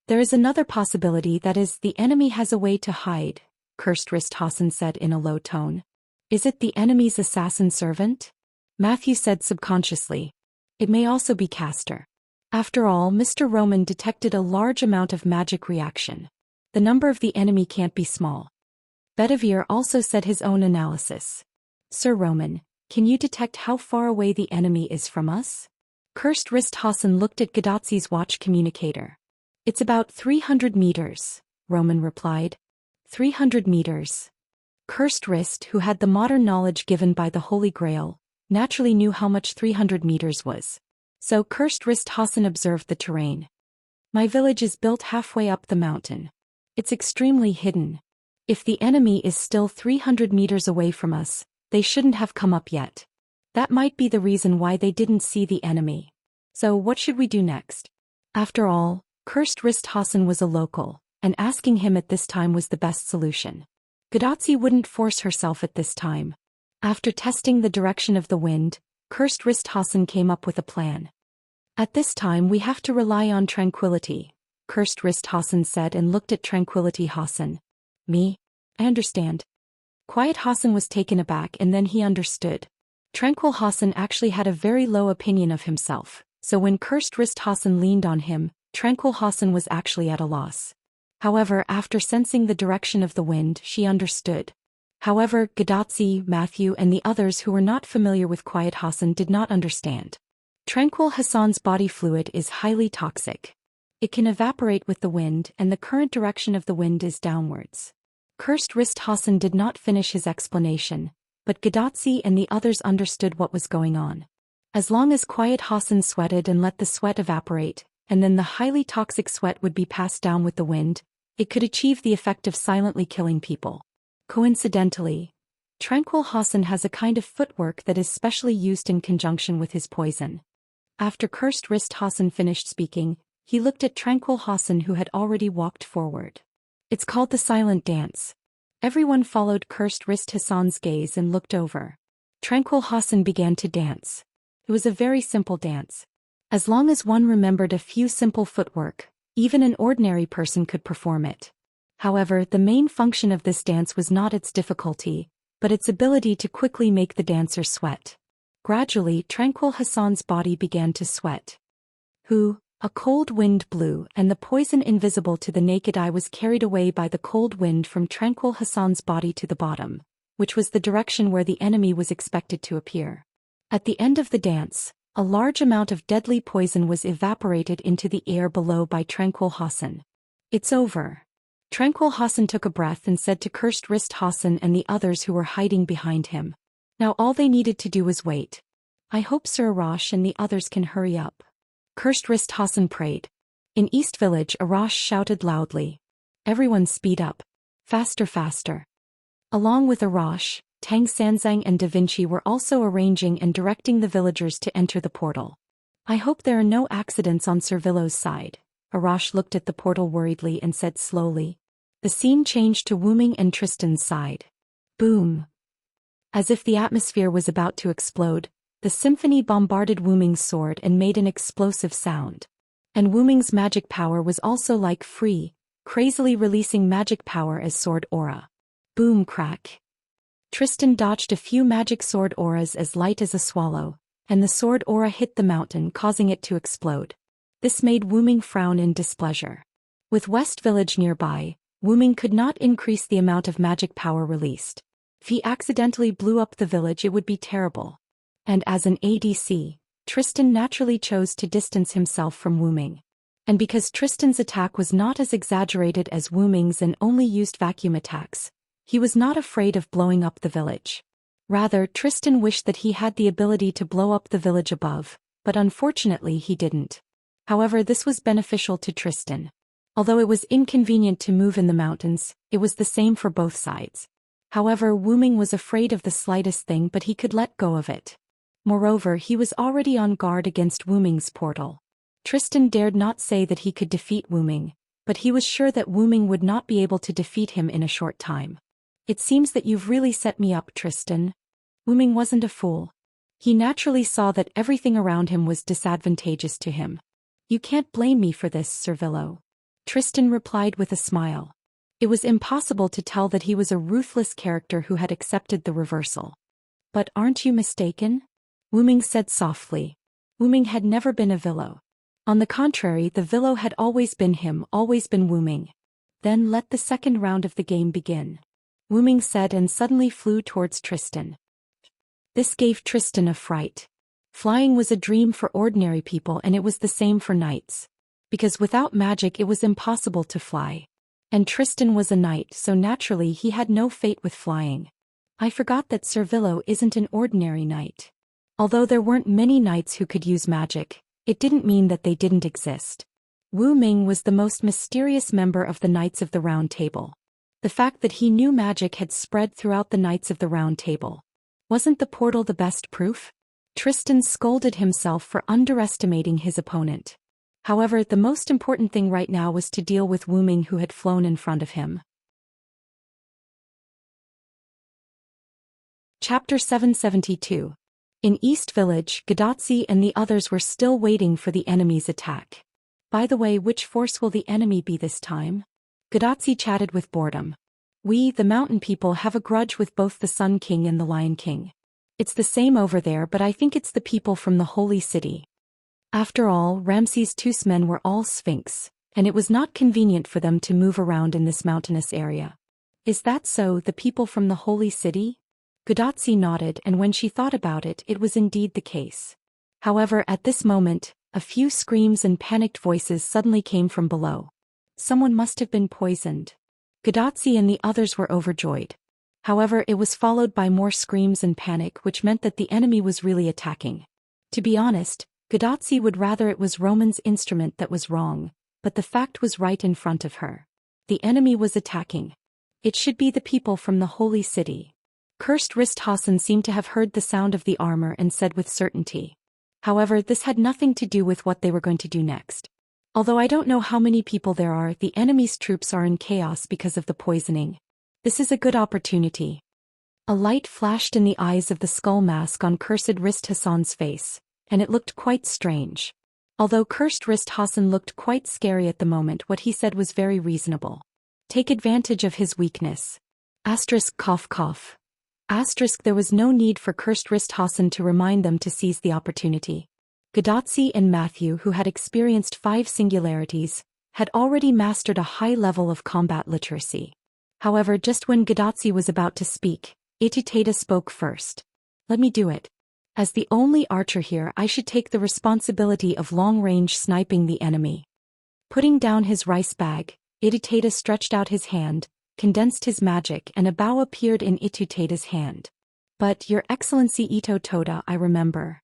S1: There is another possibility, that is, the enemy has a way to hide, Kirstrist Hassan said in a low tone. Is it the enemy's assassin servant? Matthew said subconsciously. It may also be Castor. After all, Mr. Roman detected a large amount of magic reaction. The number of the enemy can't be small. Bedivere also said his own analysis. Sir Roman, can you detect how far away the enemy is from us? Kirstrist Hassan looked at Gadotsi's watch communicator. It's about 300 meters, Roman replied. 300 meters. Kirstrist, who had the modern knowledge given by the Holy Grail, naturally knew how much 300 meters was. So Kirstrist Hassan observed the terrain. My village is built halfway up the mountain. It's extremely hidden. If the enemy is still 300 meters away from us, they shouldn't have come up yet. That might be the reason why they didn't see the enemy. So what should we do next? After all, Kirstrist Hassan was a local, and asking him at this time was the best solution. Gadotsi wouldn't force herself at this time. After testing the direction of the wind, Kirstrist Hassan came up with a plan. At this time we have to rely on tranquility, Kirstrist Hassan said and looked at Tranquility Hassan. Me? I understand. Quiet Hassan was taken aback and then he understood. Tranquil Hassan actually had a very low opinion of himself, so when Kirstrist Hassan leaned on him, Tranquil Hassan was actually at a loss. However, after sensing the direction of the wind, she understood. However, Gadotsi, Matthew and the others who were not familiar with Quiet Hassan did not understand. Tranquil Hassan's body fluid is highly toxic. It can evaporate with the wind and the current direction of the wind is downwards. Kirstrist Hassan did not finish his explanation, but Gadotsi and the others understood what was going on. As long as Quiet Hassan sweated and let the sweat evaporate, and then the highly toxic sweat would be passed down with the wind, it could achieve the effect of silently killing people. Coincidentally, Tranquil Hassan has a kind of footwork that is specially used in conjunction with his poison. After Kirstrist Hassan finished speaking, he looked at Tranquil Hassan who had already walked forward. It's called the silent dance. Everyone followed Kirstrist Hassan's gaze and looked over. Tranquil Hassan began to dance. It was a very simple dance. As long as one remembered a few simple footwork, even an ordinary person could perform it. However, the main function of this dance was not its difficulty, but its ability to quickly make the dancer sweat. Gradually, Tranquil Hassan's body began to sweat. A cold wind blew and the poison invisible to the naked eye was carried away by the cold wind from Tranquil Hassan's body to the bottom, which was the direction where the enemy was expected to appear. At the end of the dance, a large amount of deadly poison was evaporated into the air below by Tranquil Hassan. It's over. Tranquil Hassan took a breath and said to Kirstrist Hassan and the others who were hiding behind him. Now all they needed to do was wait. I hope Sir Arash and the others can hurry up. Kirstrist Hassan prayed. In East Village, Arash shouted loudly. Everyone speed up. Faster, faster. Along with Arash, Tang Sanzang and Da Vinci were also arranging and directing the villagers to enter the portal. I hope there are no accidents on Sir Villo's side. Arash looked at the portal worriedly and said slowly. The scene changed to Wu Ming and Tristan's side. Boom. As if the atmosphere was about to explode, the symphony bombarded Wu Ming's sword and made an explosive sound. And Wu Ming's magic power was also like free, crazily releasing magic power as sword aura. Boom crack. Tristan dodged a few magic sword auras as light as a swallow, and the sword aura hit the mountain, causing it to explode. This made Wu Ming frown in displeasure. With West Village nearby, Wu Ming could not increase the amount of magic power released. If he accidentally blew up the village, it would be terrible. And as an ADC, Tristan naturally chose to distance himself from Wu Ming. And because Tristan's attack was not as exaggerated as Wu Ming's and only used vacuum attacks, he was not afraid of blowing up the village. Rather, Tristan wished that he had the ability to blow up the village above, but unfortunately he didn't. However, this was beneficial to Tristan. Although it was inconvenient to move in the mountains, it was the same for both sides. However, Wu Ming was afraid of the slightest thing, but he could let go of it. Moreover, he was already on guard against Wu Ming's portal. Tristan dared not say that he could defeat Wu Ming, but he was sure that Wu Ming would not be able to defeat him in a short time. It seems that you've really set me up, Tristan. Wu Ming wasn't a fool. He naturally saw that everything around him was disadvantageous to him. You can't blame me for this, Sir Villo. Tristan replied with a smile. It was impossible to tell that he was a ruthless character who had accepted the reversal. But aren't you mistaken? Wu Ming said softly. Wu Ming had never been a Villo. On the contrary, the Villo had always been him, always been Wu Ming. Then let the second round of the game begin. Wu Ming said and suddenly flew towards Tristan. This gave Tristan a fright. Flying was a dream for ordinary people, and it was the same for knights. Because without magic it was impossible to fly. And Tristan was a knight, so naturally he had no fate with flying. I forgot that Sir Villo isn't an ordinary knight. Although there weren't many knights who could use magic, it didn't mean that they didn't exist. Wu Ming was the most mysterious member of the Knights of the Round Table. The fact that he knew magic had spread throughout the Knights of the Round Table. Wasn't the portal the best proof? Tristan scolded himself for underestimating his opponent. However, the most important thing right now was to deal with Wu Ming, who had flown in front of him. Chapter 772. In East Village, Gadotsi and the others were still waiting for the enemy's attack. By the way, which force will the enemy be this time? Gadotsi chatted with boredom. We, the mountain people, have a grudge with both the Sun King and the Lion King. It's the same over there, but I think it's the people from the Holy City. After all, Ramses II's men were all Sphinx, and it was not convenient for them to move around in this mountainous area. Is that so, the people from the Holy City? Gadotsi nodded, and when she thought about it, it was indeed the case. However, at this moment, a few screams and panicked voices suddenly came from below. Someone must have been poisoned. Gadotsi and the others were overjoyed. However, it was followed by more screams and panic, which meant that the enemy was really attacking. To be honest, Gadotsi would rather it was Roman's instrument that was wrong, but the fact was right in front of her. The enemy was attacking. It should be the people from the Holy City. Cursed Wrist Hassan seemed to have heard the sound of the armor and said with certainty. However, this had nothing to do with what they were going to do next. Although I don't know how many people there are, the enemy's troops are in chaos because of the poisoning. This is a good opportunity. A light flashed in the eyes of the skull mask on Cursed Wrist Hassan's face, and it looked quite strange. Although Cursed Wrist Hassan looked quite scary at the moment, what he said was very reasonable. Take advantage of his weakness. Asterisk cough cough. Asterisk there was no need for Cursed Wrist Hassan to remind them to seize the opportunity. Gadotsi and Matthew, who had experienced 5 singularities, had already mastered a high level of combat literacy. However, just when Gadotsi was about to speak, Itutata spoke first. Let me do it. As the only archer here, I should take the responsibility of long-range sniping the enemy. Putting down his rice bag, Itutata stretched out his hand, condensed his magic, and a bow appeared in Itutata's hand. But, Your Excellency Ito Toda, I remember.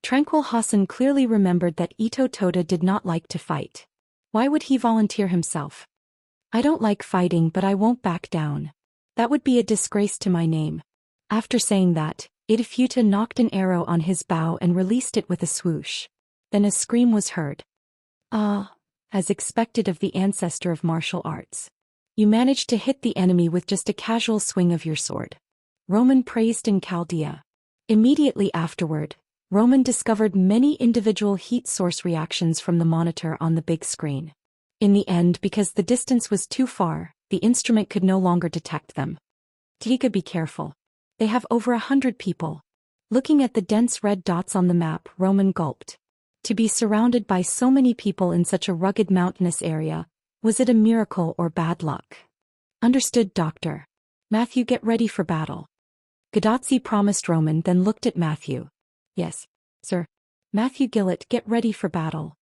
S1: Tranquil Hassan clearly remembered that Ito Toda did not like to fight. Why would he volunteer himself? I don't like fighting, but I won't back down. That would be a disgrace to my name. After saying that, Itafuta knocked an arrow on his bow and released it with a swoosh. Then a scream was heard. Ah, as expected of the ancestor of martial arts. You managed to hit the enemy with just a casual swing of your sword. Roman praised in Chaldea. Immediately afterward, Roman discovered many individual heat source reactions from the monitor on the big screen. In the end, because the distance was too far, the instrument could no longer detect them. Tika, be careful. They have over 100 people. Looking at the dense red dots on the map, Roman gulped. To be surrounded by so many people in such a rugged mountainous area, was it a miracle or bad luck? Understood, Doctor. Matthew, get ready for battle. Gadotsi promised Roman, then looked at Matthew. Yes, sir. Matthew Gillett, get ready for battle.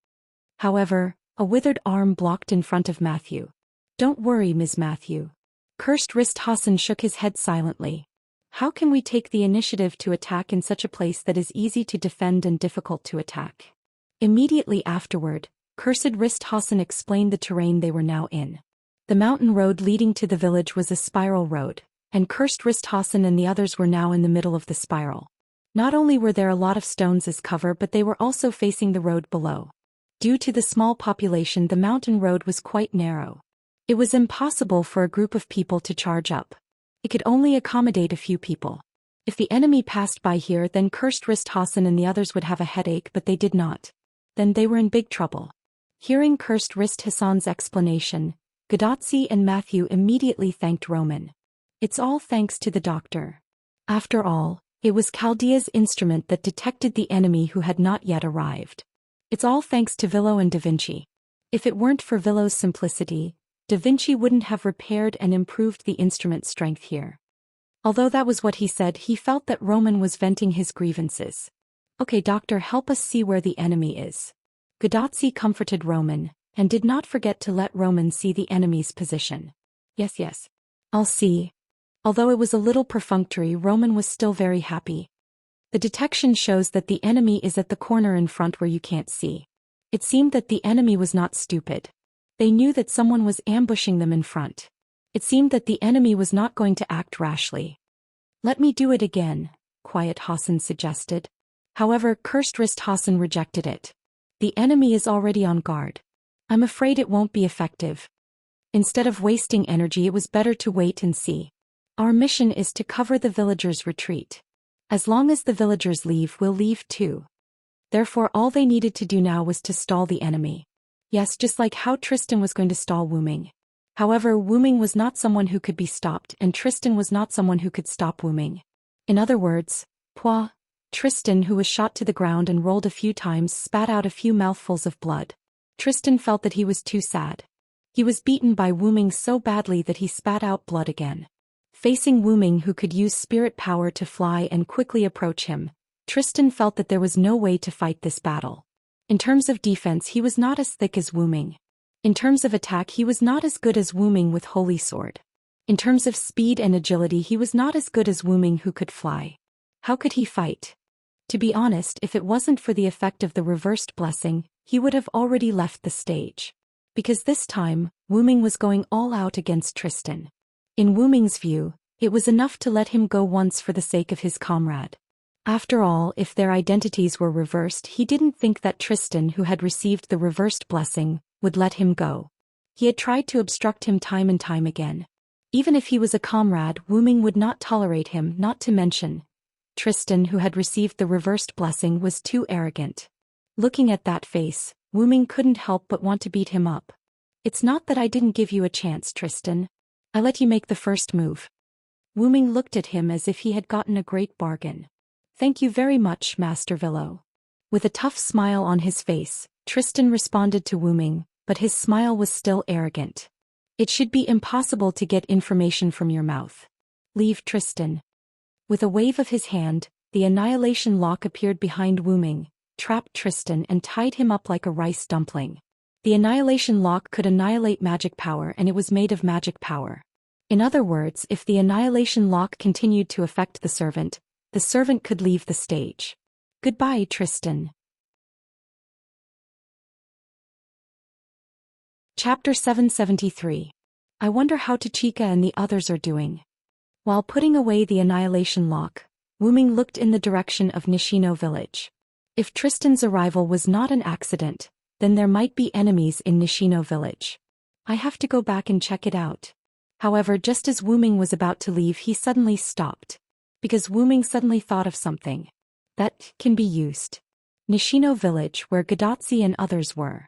S1: However, a withered arm blocked in front of Matthew. Don't worry, Ms. Matthew. Cursed wrist Hassan shook his head silently. How can we take the initiative to attack in such a place that is easy to defend and difficult to attack? Immediately afterward, Cursed wrist Hassan explained the terrain they were now in. The mountain road leading to the village was a spiral road, and Cursed wrist Hassan and the others were now in the middle of the spiral. Not only were there a lot of stones as cover, but they were also facing the road below. Due to the small population, the mountain road was quite narrow. It was impossible for a group of people to charge up. It could only accommodate a few people. If the enemy passed by here, then Cursed wrist Hassan and the others would have a headache, but they did not. Then they were in big trouble. Hearing Cursed wrist Hassan's explanation, Gadotsi and Matthew immediately thanked Roman. It's all thanks to the doctor. After all, it was Chaldea's instrument that detected the enemy who had not yet arrived. It's all thanks to Villo and Da Vinci. If it weren't for Villo's simplicity, Da Vinci wouldn't have repaired and improved the instrument's strength here. Although that was what he said, he felt that Roman was venting his grievances. Okay, doctor, help us see where the enemy is. Gadotsi comforted Roman, and did not forget to let Roman see the enemy's position. Yes. I'll see. Although it was a little perfunctory, Roman was still very happy. The detection shows that the enemy is at the corner in front where you can't see. It seemed that the enemy was not stupid. They knew that someone was ambushing them in front. It seemed that the enemy was not going to act rashly. Let me do it again, Quiet Hassan suggested. However, Cursed wrist Hassan rejected it. The enemy is already on guard. I'm afraid it won't be effective. Instead of wasting energy, it was better to wait and see. Our mission is to cover the villagers' retreat. As long as the villagers leave, we'll leave too. Therefore, all they needed to do now was to stall the enemy. Yes, just like how Tristan was going to stall Wu Ming. However, Wu Ming was not someone who could be stopped, and Tristan was not someone who could stop Wu Ming. In other words, Tristan, who was shot to the ground and rolled a few times, spat out a few mouthfuls of blood. Tristan felt that he was too sad. He was beaten by Wu Ming so badly that he spat out blood again. Facing Wu Ming, who could use spirit power to fly and quickly approach him, Tristan felt that there was no way to fight this battle. In terms of defense, he was not as thick as Wu Ming. In terms of attack, he was not as good as Wu Ming with Holy Sword. In terms of speed and agility, he was not as good as Wu Ming, who could fly. How could he fight? To be honest, if it wasn't for the effect of the reversed blessing, he would have already left the stage. Because this time, Wu Ming was going all out against Tristan. In Wu Ming's view, it was enough to let him go once for the sake of his comrade. After all, if their identities were reversed, he didn't think that Tristan, who had received the reversed blessing, would let him go. He had tried to obstruct him time and time again. Even if he was a comrade, Wu Ming would not tolerate him, not to mention Tristan, who had received the reversed blessing, was too arrogant. Looking at that face, Wu Ming couldn't help but want to beat him up. It's not that I didn't give you a chance, Tristan. I let you make the first move. Wu Ming looked at him as if he had gotten a great bargain. Thank you very much, Master Villo. With a tough smile on his face, Tristan responded to Wu Ming, but his smile was still arrogant. It should be impossible to get information from your mouth. Leave, Tristan. With a wave of his hand, the annihilation lock appeared behind Wu Ming, trapped Tristan and tied him up like a rice dumpling. The annihilation lock could annihilate magic power, and it was made of magic power. In other words, if the annihilation lock continued to affect the servant could leave the stage. Goodbye, Tristan. Chapter 773. I wonder how Tachika and the others are doing. While putting away the annihilation lock, Wu Ming looked in the direction of Nishino village. If Tristan's arrival was not an accident, then there might be enemies in Nishino village. I have to go back and check it out. However, just as Wu Ming was about to leave, he suddenly stopped. because Wu Ming suddenly thought of something that can be used. Nishino village, where Gadotsi and others were.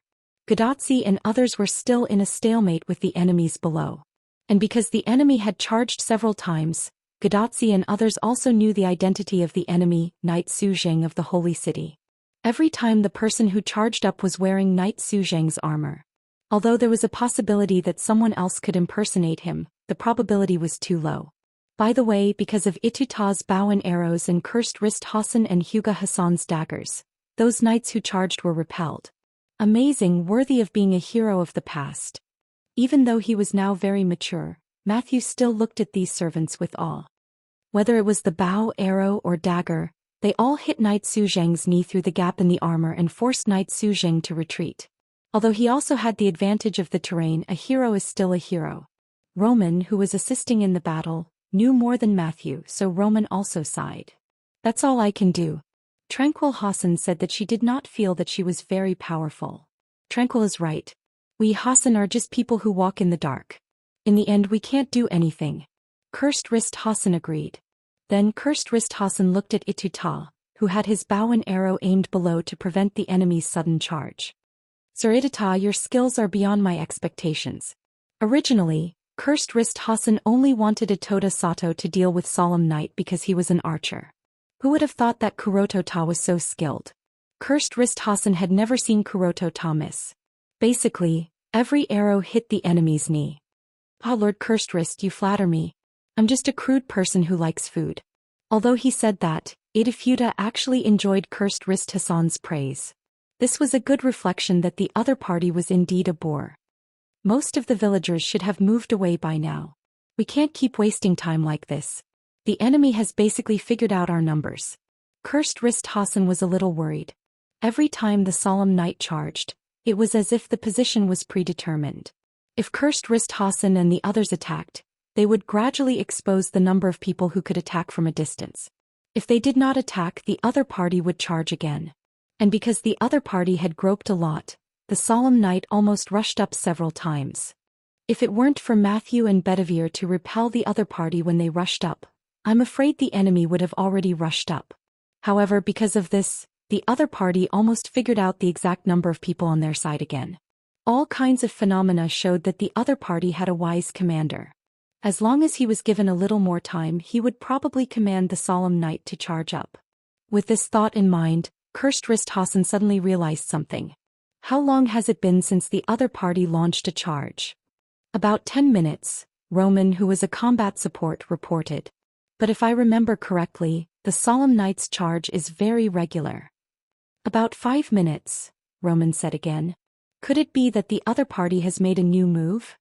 S1: Gadotsi and others were still in a stalemate with the enemies below. And because the enemy had charged several times, Gadotsi and others also knew the identity of the enemy, Knight Suzheng of the Holy City. Every time the person who charged up was wearing Knight Suzheng's armor. Although there was a possibility that someone else could impersonate him, the probability was too low. By the way, because of Ituta's bow and arrows and cursed wrist Hassan and Hyuga Hassan's daggers, those knights who charged were repelled. Amazing, worthy of being a hero of the past. Even though he was now very mature, Matthew still looked at these servants with awe. Whether it was the bow, arrow, or dagger, they all hit Knight Suzheng's knee through the gap in the armor and forced Knight Suzheng to retreat. Although he also had the advantage of the terrain, a hero is still a hero. Roman, who was assisting in the battle, knew more than Matthew, so Roman also sighed. That's all I can do. Tranquil Hassan said that she did not feel that she was very powerful. Tranquil is right. We Hassan are just people who walk in the dark. In the end we can't do anything. Cursed Wrist Hassan agreed. Then Cursed Wrist Hassan looked at Ituta, who had his bow and arrow aimed below to prevent the enemy's sudden charge. Sir Ituta, your skills are beyond my expectations. Originally, Cursed Wrist Hassan only wanted Itoda Sato to deal with Solemn Knight because he was an archer. Who would have thought that Kuroto Ta was so skilled? Cursed Wrist Hassan had never seen Kuroto Ta miss. Basically, every arrow hit the enemy's knee. Ah, Lord Cursed Wrist, you flatter me. I'm just a crude person who likes food. Although he said that, Itafuda actually enjoyed Cursed Wrist Hassan's praise. This was a good reflection that the other party was indeed a bore. Most of the villagers should have moved away by now. We can't keep wasting time like this. The enemy has basically figured out our numbers. Cursed Wrist Hassan was a little worried. Every time the Solemn Knight charged, it was as if the position was predetermined. If Cursed Wrist Hassan and the others attacked, they would gradually expose the number of people who could attack from a distance. If they did not attack, the other party would charge again. And because the other party had groped a lot, the Solemn Knight almost rushed up several times. If it weren't for Matthew and Bedivere to repel the other party when they rushed up, I'm afraid the enemy would have already rushed up. However, because of this, the other party almost figured out the exact number of people on their side again. All kinds of phenomena showed that the other party had a wise commander. As long as he was given a little more time, he would probably command the Solemn Knight to charge up. With this thought in mind, Cursed Wrist Hassan suddenly realized something. How long has it been since the other party launched a charge? About 10 minutes, Roman, who was a combat support, reported. But if I remember correctly, the Solemn Knight's charge is very regular. About 5 minutes, Roman said again. Could it be that the other party has made a new move?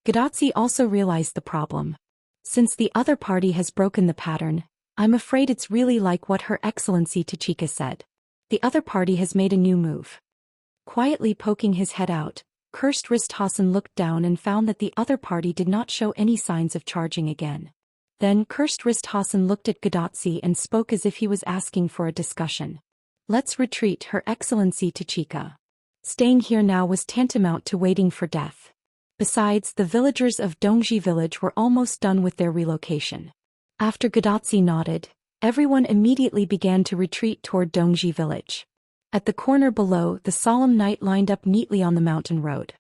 S1: Gadotsi also realized the problem. Since the other party has broken the pattern, I'm afraid it's really like what Her Excellency Tachika said. The other party has made a new move. Quietly poking his head out, Cursed Wrist Hassan looked down and found that the other party did not show any signs of charging again. Then Cursed Wrist Hassan looked at Gadotsi and spoke as if he was asking for a discussion. Let's retreat, Her Excellency Tachika. Staying here now was tantamount to waiting for death. Besides, the villagers of Dongji village were almost done with their relocation. After Gadotsi nodded, everyone immediately began to retreat toward Dongji village. At the corner below, the Solemn Knight lined up neatly on the mountain road.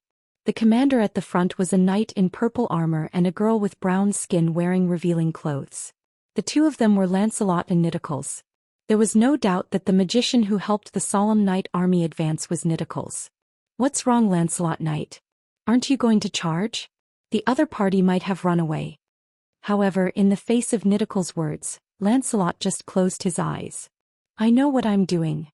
S1: The commander at the front was a knight in purple armor and a girl with brown skin wearing revealing clothes. The two of them were Lancelot and Nidicles. There was no doubt that the magician who helped the Solemn Knight army advance was Nidicles. What's wrong, Lancelot Knight? Aren't you going to charge? The other party might have run away. However, in the face of Nidicles' words, Lancelot just closed his eyes. I know what I'm doing.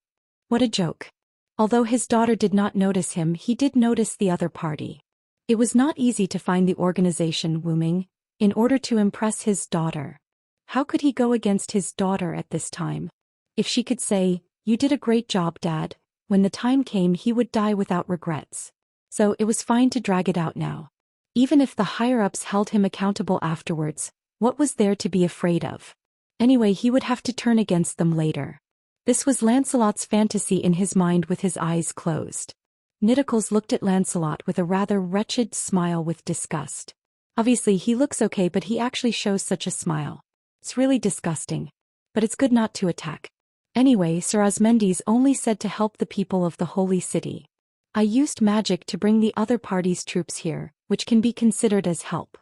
S1: What a joke. Although his daughter did not notice him, he did notice the other party. It was not easy to find the organization Wu Ming, in order to impress his daughter. How could he go against his daughter at this time? If she could say, "You did a great job, Dad," when the time came he would die without regrets. So it was fine to drag it out now. Even if the higher-ups held him accountable afterwards, what was there to be afraid of? Anyway, he would have to turn against them later. This was Lancelot's fantasy in his mind with his eyes closed. Nidicles looked at Lancelot with a rather wretched smile with disgust. Obviously he looks okay, but he actually shows such a smile. It's really disgusting. But it's good not to attack. Anyway, Sir Osmendes only said to help the people of the holy city. I used magic to bring the other party's troops here, which can be considered as help.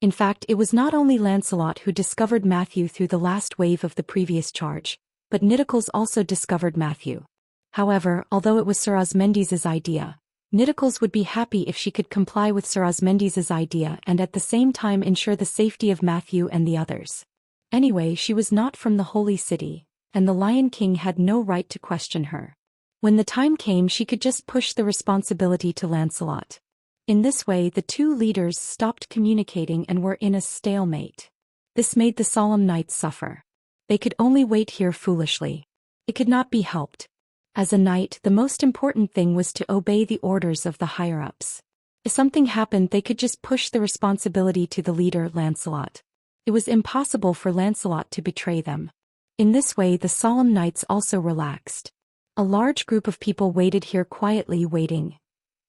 S1: In fact, it was not only Lancelot who discovered Matthew through the last wave of the previous charge, but Nidicles also discovered Matthew. However, although it was Sir Osmendes's idea, Nidicles would be happy if she could comply with Sir Osmendes's idea and at the same time ensure the safety of Matthew and the others. Anyway, she was not from the holy city, and the Lion King had no right to question her. When the time came, she could just push the responsibility to Lancelot. In this way, the two leaders stopped communicating and were in a stalemate. This made the solemn knights suffer. They could only wait here foolishly. It could not be helped. As a knight, the most important thing was to obey the orders of the higher-ups. If something happened, they could just push the responsibility to the leader, Lancelot. It was impossible for Lancelot to betray them. In this way, the solemn knights also relaxed. A large group of people waited here quietly waiting.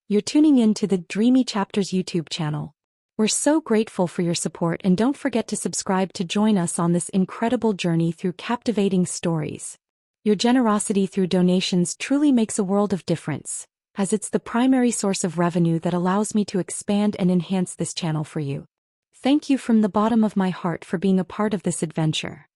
S1: You're tuning in to the Dreamy Chapters YouTube channel. We're so grateful for your support, and don't forget to subscribe to join us on this incredible journey through captivating stories. Your generosity through donations truly makes a world of difference, as it's the primary source of revenue that allows me to expand and enhance this channel for you. Thank you from the bottom of my heart for being a part of this adventure.